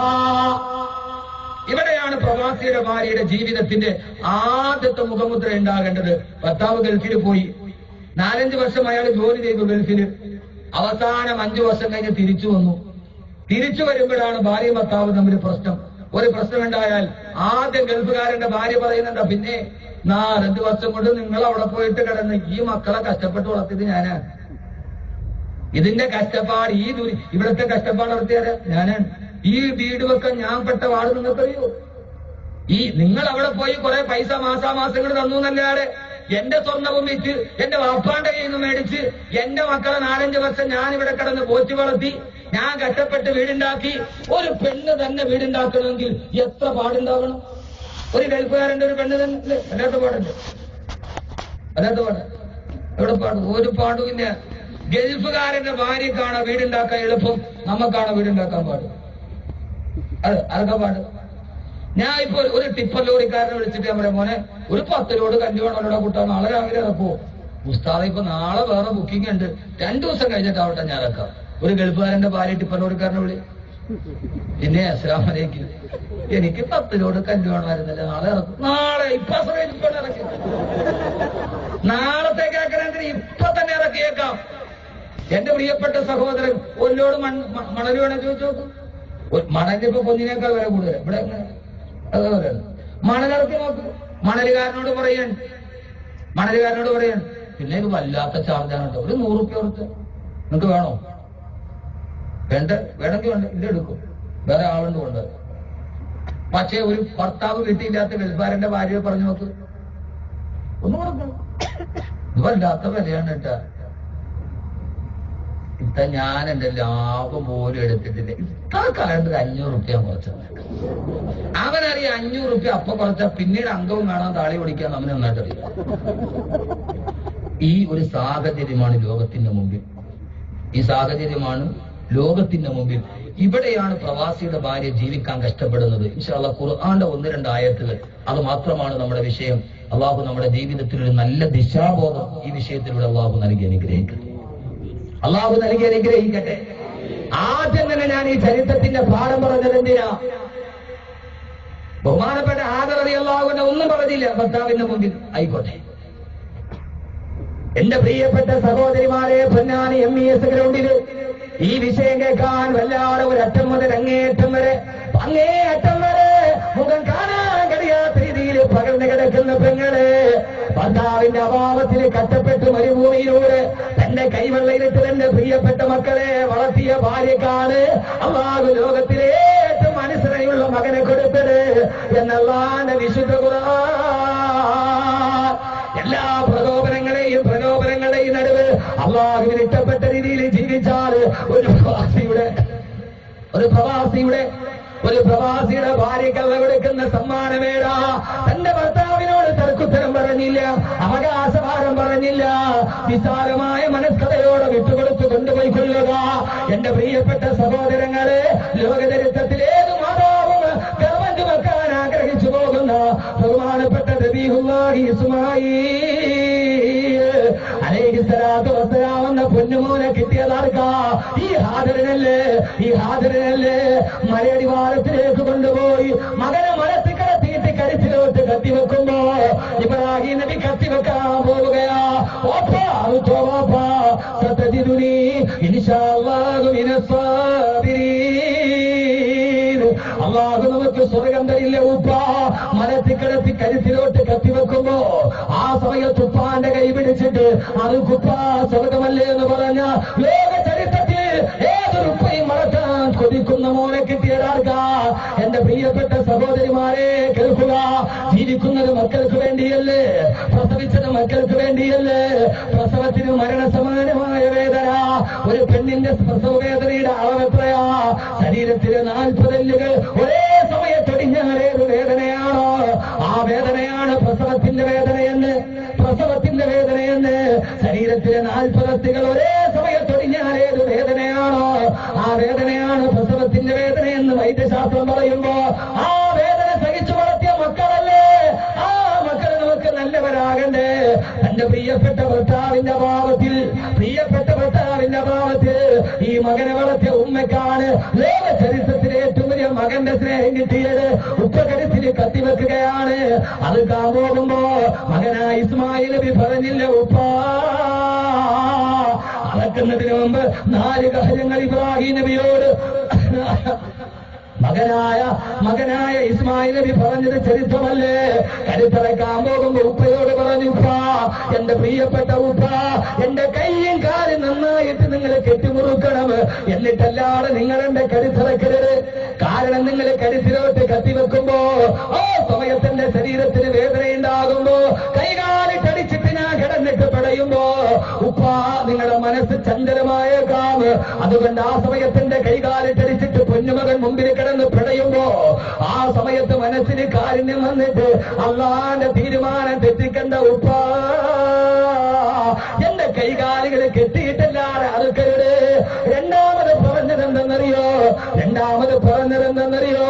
ഇവിടെയാണ് പ്രവാസിയുടെ ഭാര്യയുടെ ജീവിതത്തിന്റെ ആദ്യത്തെ മുഖമുദ്ര ഉണ്ടാകേണ്ടത്. ഭർത്താവ് ഗൾഫിൽ പോയി 4-5 വർഷം അയാൾ ജോലി ചെയ്തു ഗൾഫിൽ. അവസാനം 5 വർഷം കഴിഞ്ഞ് തിരിച്ചു വന്നു. തിരിച്ചു വരുമ്പോഴാണ് ഭാര്യ ഭർത്താവ് തമ്മിൽ ഒരു പ്രശ്നം ഉണ്ടായാൽ ആദ്യം ഗൾഫുകാരന്റെ ഭാര്യ പറയുന്നുണ്ട്, പിന്നെ 4-5 വർഷം കൊണ്ട് നിങ്ങൾ അവിടെ പോയിട്ട് കിടന്ന് ഈ മക്കളെ കഷ്ടപ്പെട്ട് വളർത്തിയത് ഞാനാണ്. ഇതിന്റെ കഷ്ടപ്പാട്, ഇവിടുത്തെ കഷ്ടപ്പാട് നടത്തിയത് ഞാനാണ്. ഈ വീട് വെക്കാൻ ഞാൻ പെട്ട പാട് നിങ്ങൾക്കറിയോ? നിങ്ങൾ അവിടെ പോയി കുറെ പൈസ മാസാമാസങ്ങൾ തന്നു എന്നല്ലാതെ എന്റെ സ്വർണ്ണവും വിറ്റ് എന്റെ വാപ്പാന്റെ കയ്യിൽ നിന്ന് മേടിച്ച് എന്റെ മക്കളെ 4-5 വർഷം ഞാൻ ഇവിടെ കിടന്ന് പോറ്റി വളർത്തി, ഞാൻ കഷ്ടപ്പെട്ട് വീടുണ്ടാക്കി. ഒരു പെണ്ണ് തന്നെ വീടുണ്ടാക്കണമെങ്കിൽ എത്ര പാടുണ്ടാവണം? ഒരു ഗൾഫുകാരന്റെ ഒരു പെണ്ണ് തന്നെ അല്ലാത്ത പാടുണ്ട്. എവിടെ പാടും? ഒരു പാടുമില്ല. ഗൾഫുകാരന്റെ ഭാര്യക്കാണ് വീടുണ്ടാക്കാൻ എളുപ്പം, നമുക്കാണ് വീടുണ്ടാക്കാൻ പാട്. അത് അതൊക്കെ പാട്. ഞാൻ ഇപ്പൊ ഒരു ടിപ്പർ ലോറിക്കാരനെ വിളിച്ചിട്ട് നമ്മുടെ മോനെ ഒരു 10 ലോഡ് കല്ലുവേണോടെ കൂട്ടാ, നാളെ രാവിലെ ഇറക്കുവോ? ഉസ്താദ് ഇപ്പൊ നാളെ വേറെ ബുക്കിംഗ് ഉണ്ട്, 2 ദിവസം കഴിഞ്ഞിട്ടാവട്ടെ ഞാൻ ഇറക്കാം. ഒരു ഗൾഫുകാരന്റെ ഭാര്യ ടിപ്പർ ലോറിക്കാരനെ വിളി. പിന്നെ അസ്സലാമു അലൈക്കും, എനിക്ക് 10 ലോഡ് കല്ല് വേണമായിരുന്നില്ല, നാളെ ഇറക്കും. നാളെ ഇപ്പൊ ഇറക്കി, നാളത്തേക്ക് ഇറക്കണമെങ്കിൽ ഇപ്പൊ തന്നെ ഇറക്കിയേക്കാം. എന്റെ പ്രിയപ്പെട്ട സഹോദരൻ, ഒരു ലോഡ് മണൽ വേണം ചോദിച്ചു നോക്കും. മണലിപ്പോ പൊന്നിനേക്കാൾ വില കൂടുതൽ ഇവിടെ. അതുപോലെ മണലിറക്കി നോക്ക്. മണലുകാരനോട് പറയാൻ പിന്നെ ഇത് വല്ലാത്ത ചാർജാണ് കേട്ടോ, ഒരു 100 റുപ്യ കൊടുത്ത് നിങ്ങൾക്ക് വേണോ? വേണമെങ്കിൽ വേണ്ട, ഇത് എടുക്കും, വേറെ ആളുണ്ട് കൊണ്ട്. പക്ഷേ ഒരു ഭർത്താവ് വീട്ടിലില്ലാത്ത ഗൾഫുകാരന്റെ ഭാര്യയെ പറഞ്ഞു നോക്ക്, ഒന്നും കൊടുക്കണം. ഇത് വല്ലാത്ത വിലയാണ് കേട്ടാ. ഇത്ത ഞാൻ എന്റെ ലാഭം പോലും എടുത്തിട്ടില്ല, ഇത്ര കാലത്ത് 500 റുപ്യ കുറച്ചത്. അവനറിയാം 500 റുപ്യ അപ്പൊ കുറച്ചാൽ പിന്നീട് അംഗവും കാണാൻ താളി ഓടിക്കാൻ അവന് നന്നായിട്ടറിയാം. ഈ ഒരു സാഹചര്യമാണ് ലോകത്തിന്റെ മുമ്പിൽ. ഇവിടെയാണ് പ്രവാസിയുടെ ഭാര്യ ജീവിക്കാൻ കഷ്ടപ്പെടുന്നത്. ഇൻഷാ അല്ലാഹ് ഖുർആന്റെ 1-2 ആയത്തുകൾ, അത് മാത്രമാണ് നമ്മുടെ വിഷയം. അള്ളാഹു നമ്മുടെ ജീവിതത്തിൽ ഒരു നല്ല ദിശാബോധം ഈ വിഷയത്തിലൂടെ അള്ളാഹു നൽകി അനുഗ്രഹിക്കട്ടെ. ആദ്യം തന്നെ ഞാൻ ഈ ചരിത്രത്തിന്റെ പാഠം പറഞ്ഞത് എന്തിനാ? ബഹുമാനപ്പെട്ട ആദർ റളിയല്ലാഹു അൻഹു ഒന്നും പറഞ്ഞില്ല ഭർത്താവിന്റെ മുമ്പിൽ. ആയിക്കോട്ടെ, എന്റെ പ്രിയപ്പെട്ട സഹോദരിമാരെ, പൊന്നാനി MES ഗ്രൗണ്ടിൽ ഈ വിഷയം കേൾക്കാൻ വല്ലാതെ ഒരറ്റം മുതൽ അങ്ങേയറ്റം വരെ മുഖം കാണാൻ കഴിയാത്ത രീതിയിൽ പകർന്നു കിടക്കുന്ന പെങ്ങളെ, ഭർത്താവിന്റെ അഭാവത്തിൽ കഷ്ടപ്പെട്ട് മരുഭൂമിയിലൂടെ തന്റെ കൈവെള്ളയിലിട്ട് തന്റെ പ്രിയപ്പെട്ട മക്കളെ വളർത്തിയ ഭാര്യക്കാണ് അല്ലാഹു ലോകത്തിലെ ഏറ്റവും അനുസരണയുള്ള മകനെ കൊടുത്തത് എന്നല്ലാന്റെ വിശുദ്ധ ഖുർആൻ. എല്ലാ പ്രലോഭനങ്ങളെയും നടുവ് അല്ലാഹുവിന് ഇഷ്ടപ്പെട്ട രീതിയിൽ ജീവിച്ചാൽ ഒരു പ്രവാസിയുടെ ഭാര്യക്കള്ള കൊടുക്കുന്ന സമ്മാനമേടാ. തന്റെ ഭർത്താവിനോട് തർക്കുത്തരം പറഞ്ഞില്ല, അവകാശഭാരം പറഞ്ഞില്ല, വിശാലമായ മനസ്കഥയോടെ വിട്ടുകൊടുത്ത് കൊണ്ടുപോയി കൊള്ളുക. എന്റെ പ്രിയപ്പെട്ട സഹോദരങ്ങളെ, ലോകചരിത്രത്തിലേത് മാതാവും ഗർവം ചുമക്കാൻ ആഗ്രഹിച്ചു പോകുന്ന ബഹുമാനപ്പെട്ട നബിയുല്ലാഹി ഇസ്മാഈൽ അലൈഹിസ്സലാത്തു വസ്സലാം എന്ന പൊന്നുമോനെ കിട്ടിയതാർക്കാ? ഈ ഹാദരനല്ലേ മലയടിവാരത്തിലേക്ക് കൊണ്ടുപോയി മകനെ മലത്തിൽ കിടത്തിയിട്ട് കരുത്തിലോട്ട് കത്തിവെക്കുമ്പോ ഇബ്രാഹിം നബി കത്തിവെക്കാൻ പോവുകയാ. സതജിദുനി ഇൻഷാ അല്ലാഹു മിനസ്സാബിരീൻ. അല്ലാഹു നമുക്ക് സ്വർഗം തരില്ല ഉപ്പ. മലത്തിൽ കിടത്തി കരുത്തിലോട്ട് കത്തിവെക്കുമ്പോ ആ സമയത്ത് ഉപ്പാന്റെ കൈ പിടിച്ചിട്ട് അത് കുപ്പ സ്വർഗമല്ലേ എന്ന് പറഞ്ഞ ലോക ചരിത്രത്തിൽ ഏതൊരു ഉപ്പയും മറക്കാൻ കൊതിക്കുന്ന മോനെ കിട്ടിയതാർക്കാ? എന്റെ പ്രിയപ്പെട്ട സഹോദരിമാരെ കേൾക്കുക. ജീവിക്കുന്നത് മക്കൾക്ക് വേണ്ടിയല്ലേ, പ്രസവിച്ചത് മക്കൾക്ക് വേണ്ടിയല്ലേ. പ്രസവത്തിന് മരണസമാനമായ വേദന. ഒരു പെണ്ണിന്റെ പ്രസവ വേദനയുടെ അളവെത്രയാ? ശരീരത്തിലെ 40 എല്ലുകൾ ഒരേ സമയത്തൊടിഞ്ഞാൽ ഏത് വേദനയാണോ ആ വേദനയാണ് പ്രസവത്തിന്റെ വേദനയെന്ന്. ശരീരത്തിലെ 40 അസ്ഥികൾ ഒരേ സമയത്തൊടിഞ്ഞാൽ ഏത് വേദനയാണോ ആ വേദനയാണ് പ്രസവത്തിന്റെ വേദനയെന്ന് വൈദ്യശാസ്ത്രം പറയുമ്പോ, ആ വേദന സഹിച്ചു വളർത്തിയ മക്കളല്ലേ, ആ മക്കൾ നമുക്ക് നല്ലവരാകണ്ടേ. തന്റെ പ്രിയപ്പെട്ട ഭർത്താവിന്റെ ഭാവത്തിൽ ഈ മകനെ വളർത്തിയ ഉമ്മയ്ക്കാണ് ലോക ചരിത്രത്തിലെ ഏറ്റവും വലിയ മകന്റെ സ്നേഹം കിട്ടിയത്. ഉപ്പകരത്തിൽ കത്തിവെക്കുകയാണ്. അത് പോകുമ്പോ മകനായ ഇസ്മായിൽ നബി പറഞ്ഞില്ല ഉപ്പ. അളക്കുന്നതിന് മുമ്പ് 4 കാര്യങ്ങൾ ഇബ്രാഹിം നബിയോട് മകനായ ഇസ്മായിൽ നബി പറഞ്ഞത് ചരിത്രമല്ലേ? കരുത്തറക്കാൻ പോകുമ്പോ ഉപ്പയോട് പറഞ്ഞു, ഉപ്പ, എന്റെ പ്രിയപ്പെട്ട ഉപ്പ, എന്റെ കൈയും കാലും നന്നായിട്ട് നിങ്ങൾ കെട്ടിമുറുക്കണം, എന്നിട്ടല്ലാതെ നിങ്ങൾ എന്റെ കരുത്തറക്കരുത്. കാരണം നിങ്ങൾ കരുത്തിലോട്ട് കത്തിവെക്കുമ്പോ ആ സമയത്തിന്റെ ശരീരത്തിന് വേദനയുണ്ടാകുമ്പോ കൈകാലിട്ടടിച്ചിട്ട് ഞാൻ കിടന്നിട്ട് പടയുമ്പോ ഉപ്പ നിങ്ങളുടെ മനസ്സ് ചഞ്ചലമായേക്കാം. അതുകൊണ്ട് ആ സമയത്തിന്റെ കൈകാലിട്ടടിച്ചിട്ട് പൊന്നുമകൻ മുമ്പിൽ കിടന്ന് പിടയുമ്പോ ആ സമയത്ത് മനസ്സിന് കാരുണ്യം വന്നിട്ട് അള്ളാന്റെ തീരുമാനം തെറ്റിക്കണ്ട ഉപ്പ. എന്റെ കൈകാലുകൾ കെട്ടിയിട്ടല്ലാതെ രണ്ടാമത് പറഞ്ഞതെന്നറിയോ?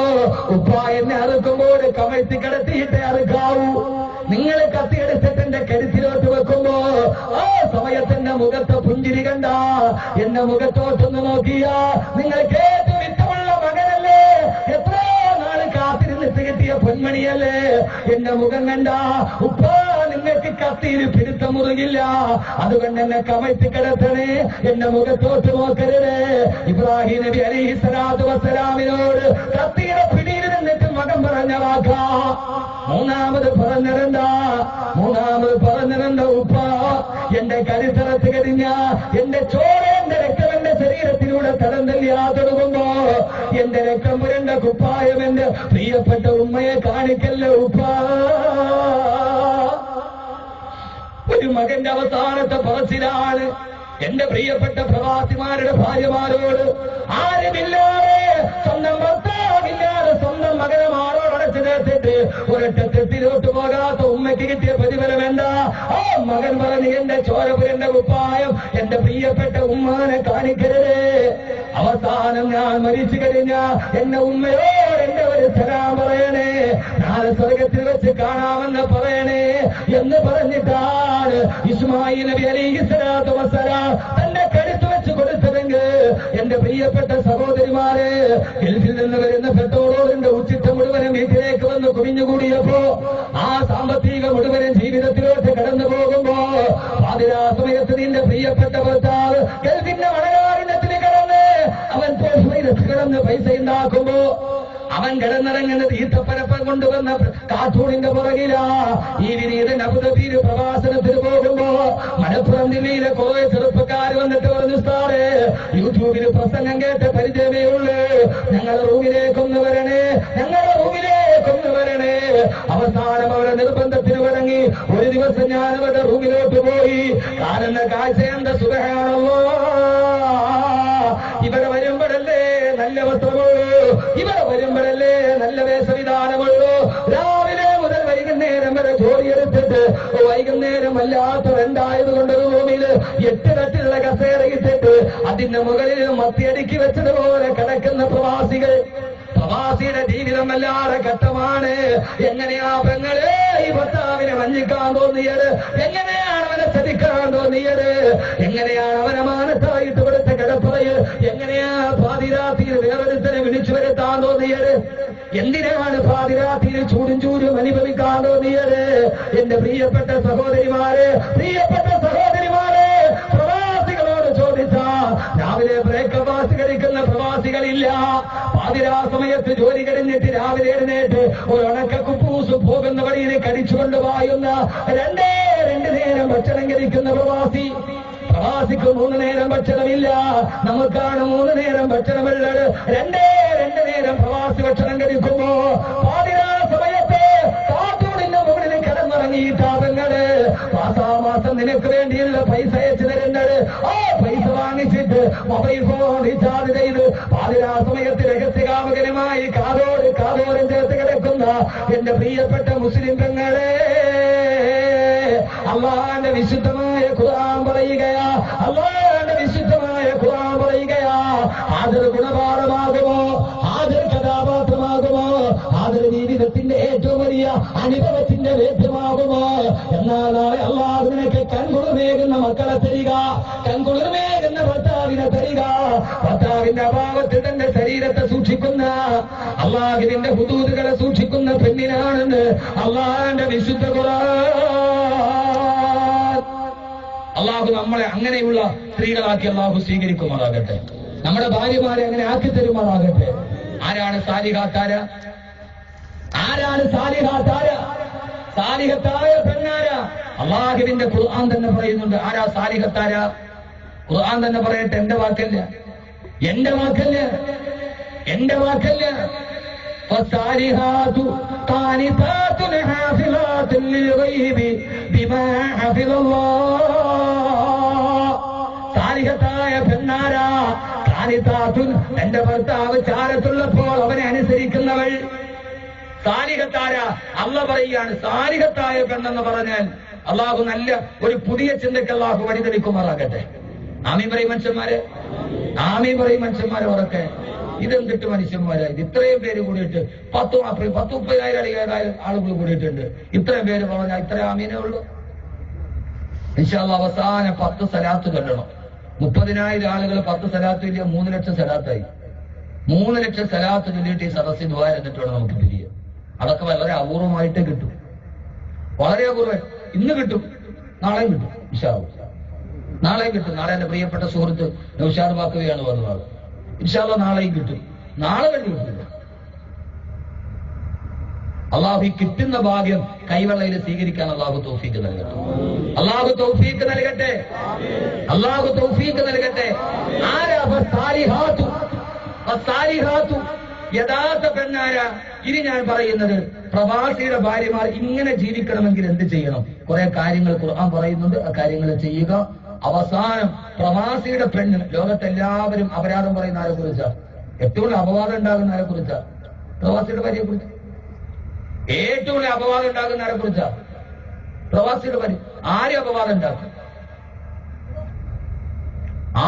ഉപ്പ എന്നെ അറുക്കുമ്പോൾ കമഴ്ത്തി കിടത്തിയിട്ടേ അറുക്കാവൂ. നിങ്ങൾ കത്തിയെടുത്തിട്ട് എന്റെ കരുത്തിലോട്ട് വെക്കുമ്പോ ആ സമയത്തിന്റെ മുഖത്തെ പുഞ്ചിരി കണ്ട, എന്റെ മുഖത്തോട്ടൊന്ന് നോക്കിയാ നിങ്ങൾക്ക് ഏറ്റവും ഇഷ്ടമുള്ള മകനല്ലേ, എത്രയോ നാള് കാത്തിരുന്നിട്ട് കിട്ടിയ പൊന്മണിയല്ലേ, എന്റെ മുഖം കണ്ട ഉപ്പ നിങ്ങൾക്ക് കത്തിയിൽ പിടുത്തം മുറുകില്ല, അതുകൊണ്ട് എന്നെ കമഴ്ത്തി കിടത്തണേ, എന്റെ മുഖത്തോട്ട് നോക്കരുത്. ഇബ്രാഹിം നബി അലൈഹിസ്സലാത്തു വസ്സലാമിനോട് കത്തിയുടെ പിടിയിൽ നിന്നിട്ട് മകൻ പറഞ്ഞ വാക്കാ. മൂന്നാമത് പറഞ്ഞതെന്താ? ഉപ്പ എന്റെ കരുത്തറത്ത് കഴിഞ്ഞ എന്റെ ചോര, എന്റെ രക്തം എന്റെ ശരീരത്തിലൂടെ തടം തല്ലിയാതൊടുകുമ്പോ എന്റെ രക്തം പുരണ്ട കുപ്പായം എന്റെ പ്രിയപ്പെട്ട ഉമ്മയെ കാണിക്കല്ല ഉപ്പ. ഒരു മകന്റെ അവസാനത്തെ പറച്ചിലാണ് എന്റെ പ്രിയപ്പെട്ട പ്രവാസിമാരുടെ ഭാര്യമാരോട്. ആരുമില്ലാതെ, സ്വന്തം ഭർത്താവില്ലാതെ സ്വന്തം മകനെ മാറോട് അടച്ചു ചേർത്തിട്ട് ഒരൊറ്റ തെറ്റിലോട്ട് പോകാത്ത ഉമ്മയ്ക്ക് കിട്ടിയ പ്രതിഫലം എന്താ? ആ മകൻ പറഞ്ഞ് എന്റെ ചോരപുരന്റെ കുപ്പായം എന്റെ പ്രിയപ്പെട്ട ഉമ്മാനെ കാണിക്കരുത്. അവസാനം ഞാൻ മരിച്ചു കഴിഞ്ഞ എന്റെ ഉമ്മയോട് എന്റെ ഒരു സലാം പറയണേ, നാളെ സ്വർഗത്തിൽ വെച്ച് കാണാമെന്ന് പറയണേ എന്ന് പറഞ്ഞിട്ടാണ് ഇസ്മായിൽ നബി അലൈഹിസ്സലാത്തു വസ്സലാം തന്റെ കരുത്ത് വെച്ച് കൊടുത്തതെങ്കിൽ എന്റെ പ്രിയപ്പെട്ട സഹോദരിമാരെ, ഗൾഫിൽ നിന്ന് വരുന്ന പെട്രോളിന്റെ ഉച്ചിട്ട മുഴുവനും വീട്ടിലേക്ക് വന്ന് കുമിഞ്ഞുകൂടിയപ്പോ ആ സാമ്പത്തിക മുഴുവനും ജീവിതത്തിലോട്ട് കടന്നു പോകുമ്പോ പാതിരാ സമയത്ത് നിന്റെ പ്രിയപ്പെട്ട ഭർത്താവ് ഗൾഫിന്റെ മണകാരണ്യത്തിന് കടന്ന് അവൻ കിടന്ന് പൈസ ഉണ്ടാക്കുമ്പോ അവൻ കിടന്നിറങ്ങുന്നത് ഈത്തപ്പരപ്പം കൊണ്ടുവന്ന കാർട്ടൂണിന്റെ പുറകിലാ. ഈ വിനീതൻ അബുദാബിയിൽ പ്രവാസനത്തിന് പോകുമ്പോ മലപ്പുറം ജില്ലയിലെ കുറെ ചെറുപ്പക്കാർ വന്നിട്ട് പറഞ്ഞു, സാറേ യൂട്യൂബിൽ പ്രസംഗം കേട്ട പരിചയമേ ഉള്ളൂ, ഞങ്ങളുടെ റൂമിലേക്കൊന്ന് വരണേ, അവസാനം അവരുടെ നിർബന്ധത്തിന് വഴങ്ങി ഒരു ദിവസം ഞാൻ അവരുടെ റൂമിലോട്ട് പോയി. കാണുന്ന കാഴ്ച എന്താ സുബ്ഹാനല്ലാഹ്, ഇവിടെ വരുമ്പോഴല്ലേ നല്ല വസ്ത്രമുള്ളൂ, ഇവിടെ വരുമ്പോഴല്ലേ നല്ല വേഷവിധാനമുള്ളൂ. രാവിലെ മുതൽ വൈകുന്നേരം വരെ ജോലിയെടുത്തിട്ട് വൈകുന്നേരം വല്ലാത്ത രണ്ടായതുകൊണ്ട് റൂമില് 8 തട്ടിലുള്ള കസേര ഇട്ടിട്ട് അതിന്റെ മുകളിൽ മത്തിയടുക്കി വെച്ചതുപോലെ കിടക്കുന്ന പ്രവാസിയുടെ ജീവിതം വല്ലാതെ ഘട്ടമാണ്. എങ്ങനെയാ പെങ്ങളെ ഈ ഭർത്താവിനെ വഞ്ചിക്കാൻ തോന്നിയത്? എങ്ങനെയാണ് അവനെ ചതിക്കാൻ തോന്നിയത്? എങ്ങനെയാണ് അവനെ മാനത്തായിട്ട് കൊടുത്ത കിടപ്പറയിൽ എങ്ങനെയാ പാതിരാത്രിയിൽ വേറൊരുത്തനെ വിളിച്ചു വരുത്താൻ തോന്നിയത്? എന്തിനാണ് പാതിരാത്രിയിൽ ചൂടും അനുഭവിക്കാൻ തോന്നിയത്? എന്റെ പ്രിയപ്പെട്ട സഹോദരിമാരെ, പ്രവാസികളോട് ചോദിച്ചാ രാവിലെ ബ്രേക്ക്ഫാസ്റ്റ് കഴിക്കുന്ന പ്രവാസികളില്ല. പാതിരാ സമയത്ത് ജോലി കഴിഞ്ഞിട്ട് രാവിലെ എഴുന്നേറ്റ് ഒരു ഉണക്ക കുപ്പൂസ് പോകുന്ന വഴിയിനെ കടിച്ചുകൊണ്ട് വായുന്ന രണ്ട് നേരം ഭക്ഷണം കഴിക്കുന്ന പ്രവാസിക്ക് 3 നേരം ഭക്ഷണമില്ല. നമുക്കാണ് 3 നേരം ഭക്ഷണമുള്ളത്. രണ്ട് നേരം പ്രവാസി ഭക്ഷണം കഴിക്കുമ്പോ പാതിരാ സമയത്ത് കാറ്റൂടിന്റെ മുകളിൽ കിടന്നിറങ്ങിയിട്ടാപങ്ങള് മാസാമാസം നിനക്ക് വേണ്ടിയുള്ള പൈസ അയച്ചു തരുന്നത്. ആ പൈസ വാങ്ങിച്ചിട്ട് മൊബൈൽ ഫോൺ റീചാർജ് ചെയ്ത് പാതിരാ സമയത്ത് രഹസ്യകാമകനുമായി കാതോരം ചേർത്ത് കിടക്കുന്ന എന്റെ പ്രിയപ്പെട്ട മുസ്ലിം പെങ്ങളെ, അള്ളാന്റെ വിശുദ്ധമായ ഖുർആൻ പറയുകയാ, ആദർ ഗുണപാഠമാകുമോ? ആദർ കഥാപാത്രമാകുമോ? ആദർ ജീവിതത്തിന്റെ ഏറ്റവും വലിയ അനുഭവത്തിന്റെ വേദ്യമാകുമോ? എന്നാൽ അള്ളാഹു നിനക്ക് കൺകുളിർമേകുന്ന മക്കളെ തരിക, കൺകുളിർമേകുന്ന ഭർത്താവിനെ തരിക. ഭർത്താവിന്റെ അഭാവത്തിൽ തന്റെ ശരീരത്തെ സൂക്ഷിക്കുന്ന, അള്ളാഹുവിന്റെ ഹുദൂദുകളെ സൂക്ഷിക്കുന്ന പെണ്ണിനാണെന്ന് അള്ളാഹുവിന്റെ വിശുദ്ധ ഖുർആൻ. അള്ളാഹു നമ്മളെ അങ്ങനെയുള്ള സ്ത്രീകളാക്കി അള്ളാഹു സ്വീകരിക്കുമാറാകട്ടെ. നമ്മുടെ ഭാര്യമാരെ അങ്ങനെ ആക്കി തരുമാറാകട്ടെ. ആരാണ് സാലിഹാത്താര? സാലിഹത്തായ പെണ്ണാര? അള്ളാഹുവിന്റെ ഖുർആൻ തന്നെ പറയുന്നുണ്ട്. ആരാ സാലിഹത്താര? ഖുർആൻ തന്നെ പറയട്ടെ, എന്റെ വാക്കല്ല. فالصالحات قانتات حافظات للغيب بما حفظ الله. സാലിഹത്തായ പെണ്ണാരാ? കാനിതാത്തുൻ, എന്റെ ഭർത്താവ് ചാരത്തുള്ളപ്പോൾ അവനെ അനുസരിക്കുന്നവൾ. സാലിഹത്താര? അള്ളാഹു പറയുകയാണ് സാലിഹത്തായ പെണ്ണെന്ന് പറഞ്ഞാൽ അള്ളാഹു നല്ല ഒരു പുതിയ ചിന്തയ്ക്ക് അള്ളാഹു വഴിതെളിക്കുമാറാകട്ടെ. ആമീൻ പറയും മനുഷ്യന്മാരെ, ഉറക്കെ. ഇതെന്തിട്ട് മനുഷ്യന്മാരാ ഇത്? ഇത്രയും പേര് കൂടിയിട്ട് 10-30,000 ആളുകൾ കൂടിയിട്ടുണ്ട്. ഇത്രയും പേര് പറഞ്ഞാൽ ഇത്ര ആമീനേ ഉള്ളൂ. ഇൻഷാ അല്ലാഹ് അവസാനം 10 സലാത്ത് ചൊല്ലണം. 30,000 ആളുകൾ 10 സലാത്ത് ഇല്ല, 3 ലക്ഷം സലാത്തായി. 3 ലക്ഷം സലാത്ത് ചൊല്ലിയിട്ട് ഈ സദസ്സിൽ ദുആ എന്നിട്ട് വേണം നമുക്ക് പിരിയാം. അതൊക്കെ വളരെ അപൂർവമായിട്ടേ കിട്ടും, വളരെ അപൂർവം. ഇന്ന് കിട്ടും, നാളെയും കിട്ടും ഇൻഷാ അല്ലാഹ്. നാളെയും കിട്ടും. നാളെ എന്റെ പ്രിയപ്പെട്ട സുഹൃത്ത് നൗഷാദ് ബാക്കവിയാണ് വന്നത്. ഇൻഷാ അല്ലാഹ് നാളെയും കിട്ടും. നാളെ വേണ്ടി കിട്ടില്ല. അള്ളാഹു ഈ കിട്ടുന്ന ഭാഗ്യം കൈവെള്ളയിൽ സ്വീകരിക്കാൻ അള്ളാഹു തൗഫീക്ക് നൽകട്ടെ. അള്ളാഹു തൗഫീക്ക് നൽകട്ടെ. അള്ളാഹു തൗഫീക്ക് നൽകട്ടെ. ആരാ സാലിഹാത്തു? യഥാർത്ഥ പെണ്ണാരാ? ഇനി ഞാൻ പറയുന്നത്, പ്രവാസിയുടെ ഭാര്യമാർ ഇങ്ങനെ ജീവിക്കണമെങ്കിൽ എന്ത് ചെയ്യണം? കുറെ കാര്യങ്ങൾ ഖുർആൻ പറയുന്നുണ്ട്, ആ കാര്യങ്ങൾ ചെയ്യുക. അവസാനം പ്രവാസിയുടെ പെണ്ണ്, ലോകത്തെല്ലാവരും അപരാധം പറയുന്ന ആരെ കുറിച്ചാ? ഏറ്റവും കൂടുതൽ അപവാദം ഉണ്ടാകുന്ന ആരെ കുറിച്ചാ? പ്രവാസിയുടെ ഭാര്യയെ കുറിച്ച്. ഏറ്റവും കൂടുതൽ അപവാദം ഉണ്ടാകുന്ന ആരെ കുറിച്ചാ? പ്രവാസിയുടെ ഭാര്യ. ആരും അപവാദം ഉണ്ടാക്കും?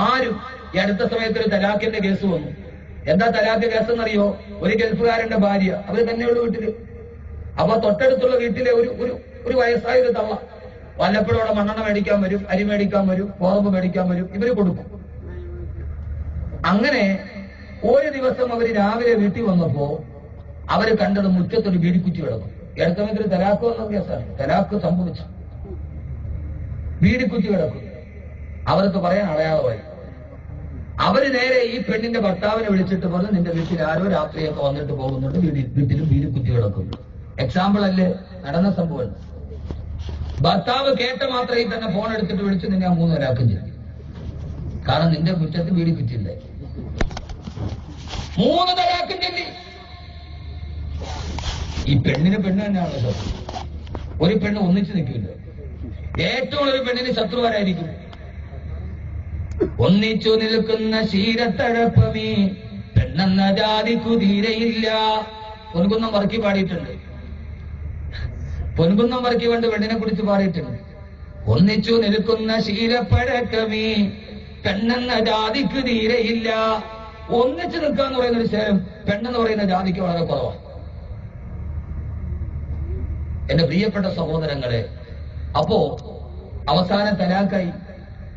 ആരും. ഈ അടുത്ത സമയത്ത് ഒരു തലാഖിന്റെ കേസ് വന്നു. എന്താ തലാഖ് കേസ് എന്നറിയോ? ഒരു ഗൾഫുകാരന്റെ ഭാര്യ, അവര് തന്നെയുള്ള വീട്ടില്. അപ്പൊ തൊട്ടടുത്തുള്ള വീട്ടിലെ ഒരു വയസ്സായ ഒരു തള്ള വല്ലപ്പോഴും അവിടെ മണ്ണെണ്ണ മേടിക്കാൻ വരും, അരി മേടിക്കാൻ വരും, ഗോതമ്പ് മേടിക്കാൻ വരും, ഇവര് കൊടുക്കും. അങ്ങനെ ഒരു ദിവസം അവര് രാവിലെ വീട്ടിൽ വന്നപ്പോ അവര് കണ്ടത് മുറ്റത്തൊരു ബീഡിക്കുറ്റി കിടക്കും. ഇടത്തമയത്തിൽ തലാഖ് വന്ന കേസാണ്. തലാഖ് സംഭവിച്ചു, ബീഡിക്കുറ്റി കിടക്കും. അവർക്ക് പറയാൻ അടയാളമായി. അവര് നേരെ ഈ പെണ്ണിന്റെ ഭർത്താവിനെ വിളിച്ചിട്ട് പറഞ്ഞു, നിന്റെ വീട്ടിൽ ആരോ രാത്രിയൊക്കെ വന്നിട്ട് പോകുന്നുണ്ട്, വീട്ടിലും ബീഡിക്കുറ്റി കിടക്കുന്നു. എക്സാമ്പിൾ അല്ലേ, നടന്ന സംഭവം. ഭർത്താവ് കേട്ട മാത്രമേ തന്നെ ഫോൺ എടുത്തിട്ട് വിളിച്ച് നിന്നെ ആ 3 തലാഖും ചെയ്യും. കാരണം നിന്റെ മുറ്റത്ത് ബീഡിക്കുറ്റിയില്ലേ. 3 തലാഖും ചൊല്ലി. ഈ പെണ്ണിന് പെണ്ണ് തന്നെയാണല്ലോ. ഒരു പെണ്ണ് ഒന്നിച്ചു നിൽക്കില്ല. ഏറ്റവും ഒരു പെണ്ണിന് ശത്രുവാരായിരിക്കും? ഒന്നിച്ചു നിൽക്കുന്ന ശീരത്തഴപ്പമേ പെണ്ണെന്ന ജാതിക്കു തീരെയില്ല. പൊൻകുന്നം വർക്കി പാടിയിട്ടുണ്ട്. പൊൻകുന്നം വർക്കി കൊണ്ട് പെണ്ണിനെ കുറിച്ച് പാടിയിട്ടുണ്ട്. ഒന്നിച്ചു നിൽക്കുന്ന ശീലപ്പഴക്കമേ പെണ്ണെന്ന ജാതിക്ക് തീരെയില്ല. ഒന്നിച്ചു നിൽക്കുക എന്ന് പറയുന്ന ഒരു ശേരം പെണ്ണെന്ന് പറയുന്ന ജാതിക്ക് വളരെ കുറവാണ്. എന്റെ പ്രിയപ്പെട്ട സഹോദരങ്ങളെ, അപ്പോ അവസാനം തലാഖായി.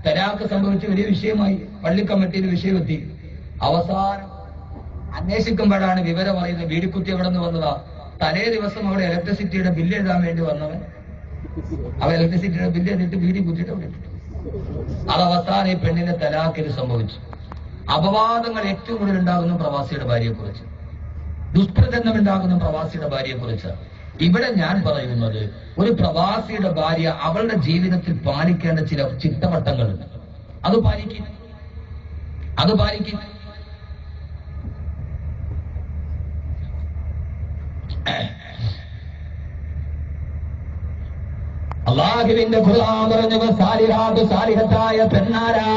തലാഖ് സംഭവിച്ച് വലിയ വിഷയമായി. പള്ളി കമ്മിറ്റിയിൽ വിഷയമെത്തി. അവസാനം അന്വേഷിക്കുമ്പോഴാണ് വിവരം അറിയുന്നത്, ബീഡിക്കുറ്റി എവിടെ നിന്ന് വന്നതാ? തലേ ദിവസം അവിടെ ഇലക്ട്രിസിറ്റിയുടെ ബില്ല് എഴുതാൻ വേണ്ടി വന്നവൻ അവ ഇലക്ട്രിസിറ്റിയുടെ ബില്ല് എഴുതിട്ട് ബീഡി കുറ്റിട്ട് അവിടെ ഇട്ടു. അത് അവസാനം ഈ പെണ്ണിന്റെ തലാഖിൽ സംഭവിച്ചു. അപവാദങ്ങൾ ഏറ്റവും കൂടുതൽ ഉണ്ടാകുന്ന പ്രവാസിയുടെ ഭാര്യയെ കുറിച്ച്, ദുഷ്പ്രചരണം ഉണ്ടാകുന്ന പ്രവാസിയുടെ ഭാര്യയെ കുറിച്ച്. ഇവിടെ ഞാൻ പറയുന്നത്, ഒരു പ്രവാസിയുടെ ഭാര്യ അവളുടെ ജീവിതത്തിൽ പാലിക്കേണ്ട ചില ചിട്ടവട്ടങ്ങളുണ്ട്. അത് പാലിക്കും. അല്ലാഹുവിന്റെ ഖുർആൻ പറഞ്ഞു, സാലിഹാത്ത് സാലിഹത്തായ പെണ്ണാരാ?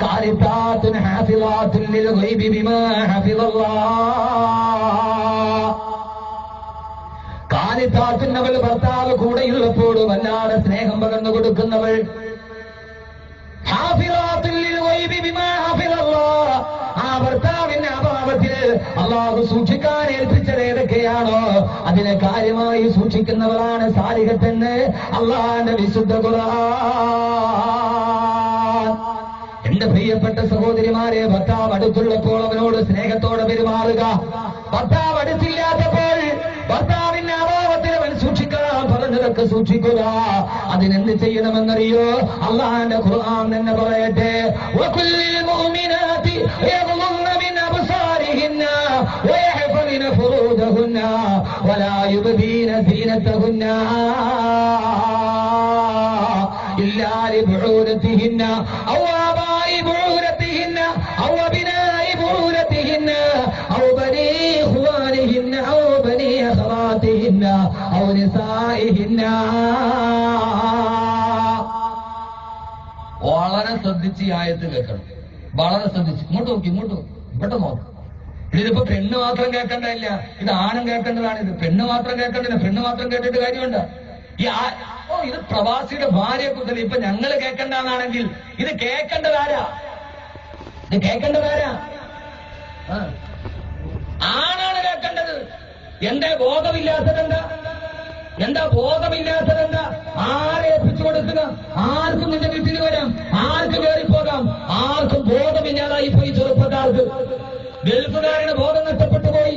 ഖാലിതാത്തുൻ ഹാഫിളാത്തുൻ ലിൽ ഗൈബി ബിമാ ഹഫിളല്ലാഹ്. ഖാലിതാത്തുന്നവൾ ഭർത്താവ് കൂടെയുള്ളപ്പോൾ വല്ലാതെ സ്നേഹം പകർന്നു കൊടുക്കുന്നവൾ. ഹാഫിളാത്തുൻ ലിൽ ഗൈബി ബിമാ ഹഫിളല്ലാഹ്. ആ ഭർത്താവിന്റെ അഭാവത്തിൽ അള്ളാഹു സൂക്ഷിക്കാൻ ഏൽപ്പിച്ചത് ഏതൊക്കെയാണോ അതിനെ കാര്യമായി സൂക്ഷിക്കുന്നവളാണ് സാലിഹത്തെന്ന് അള്ളാഹുവിന്റെ വിശുദ്ധ ഖുർആൻ. എന്റെ പ്രിയപ്പെട്ട സഹോദരിമാരെ, ഭർത്താവ് അടുത്തുള്ളപ്പോൾ അവനോട് സ്നേഹത്തോടെ പെരുമാറുക. ഭർത്താവ് അടുത്തില്ലാത്തപ്പോൾ ഭർത്താവിന്റെ അഭാവത്തിൽ അവൻ സൂക്ഷിക്കാൻ പറഞ്ഞതൊക്കെ സൂക്ഷിക്കുക. അതിനെന്ത് ചെയ്യണമെന്നറിയോ? അള്ളാഹുവിന്റെ ഖുർആൻ തന്നെ പറയട്ടെ, വകുല്ലിൽ മുഅ്മിനാതി യഗ്ളുന്ന മിൻ അബ്സാരിഹിന്ന വയഹ്ഫളിന ഫുറൂജഹുന്ന വലാ യുബ്ദീന സീനതഹുന്ന ഇല്ലാ ലിബുഊലതിഹിന്ന ഔ ആബാഇ ബുഊലതിഹിന്ന ഔ അബ്നാഇ ബുഊലതിഹിന്ന ഔ ബനീ ഇഖ്വാനിഹിന്ന ഔ ബനീ അഖവാതിഹിന്ന ഔ നിസാഇഹിന്ന. വളരെ ശ്രദ്ധിച്ച് ഈ ആയത്ത് കേൾക്കണം. വളരെ ശ്രദ്ധിച്ച്. ഇങ്ങോട്ട് നോക്കി, ഇവിടെ നോക്ക്. ഇതിപ്പോ പെണ്ണ് മാത്രം കേൾക്കേണ്ടതില്ല, ഇത് ആണും കേൾക്കേണ്ടതാണ്. ഇത് പെണ്ണ് മാത്രം കേൾക്കേണ്ടതില്ല. പെണ്ണ് മാത്രം കേട്ടിട്ട് കാര്യമുണ്ട്. ഇത് പ്രവാസിയുടെ ഭാര്യയെ കുറിച്ച് ഇപ്പൊ ഞങ്ങൾ കേൾക്കേണ്ടതാണെങ്കിൽ ഇത് കേൾക്കേണ്ടതാരാ? ആണാണ് കേൾക്കേണ്ടത്. എന്റെ ബോധമില്ലാത്തതെന്താ? എന്താ ബോധമില്ലാത്തതെന്താ? ആരെ ഏൽപ്പിച്ചു കൊടുക്കുക? ആർക്കും നിന്റെ വീട്ടിൽ വരാം, ആർക്കും കയറിപ്പോകാം, ആർക്കും ബോധമില്ലാതായി പോയി. ചെറുപ്പക്കാർക്ക് ഗൾഫുകാരുടെ ബോധം നഷ്ടപ്പെട്ടു പോയി.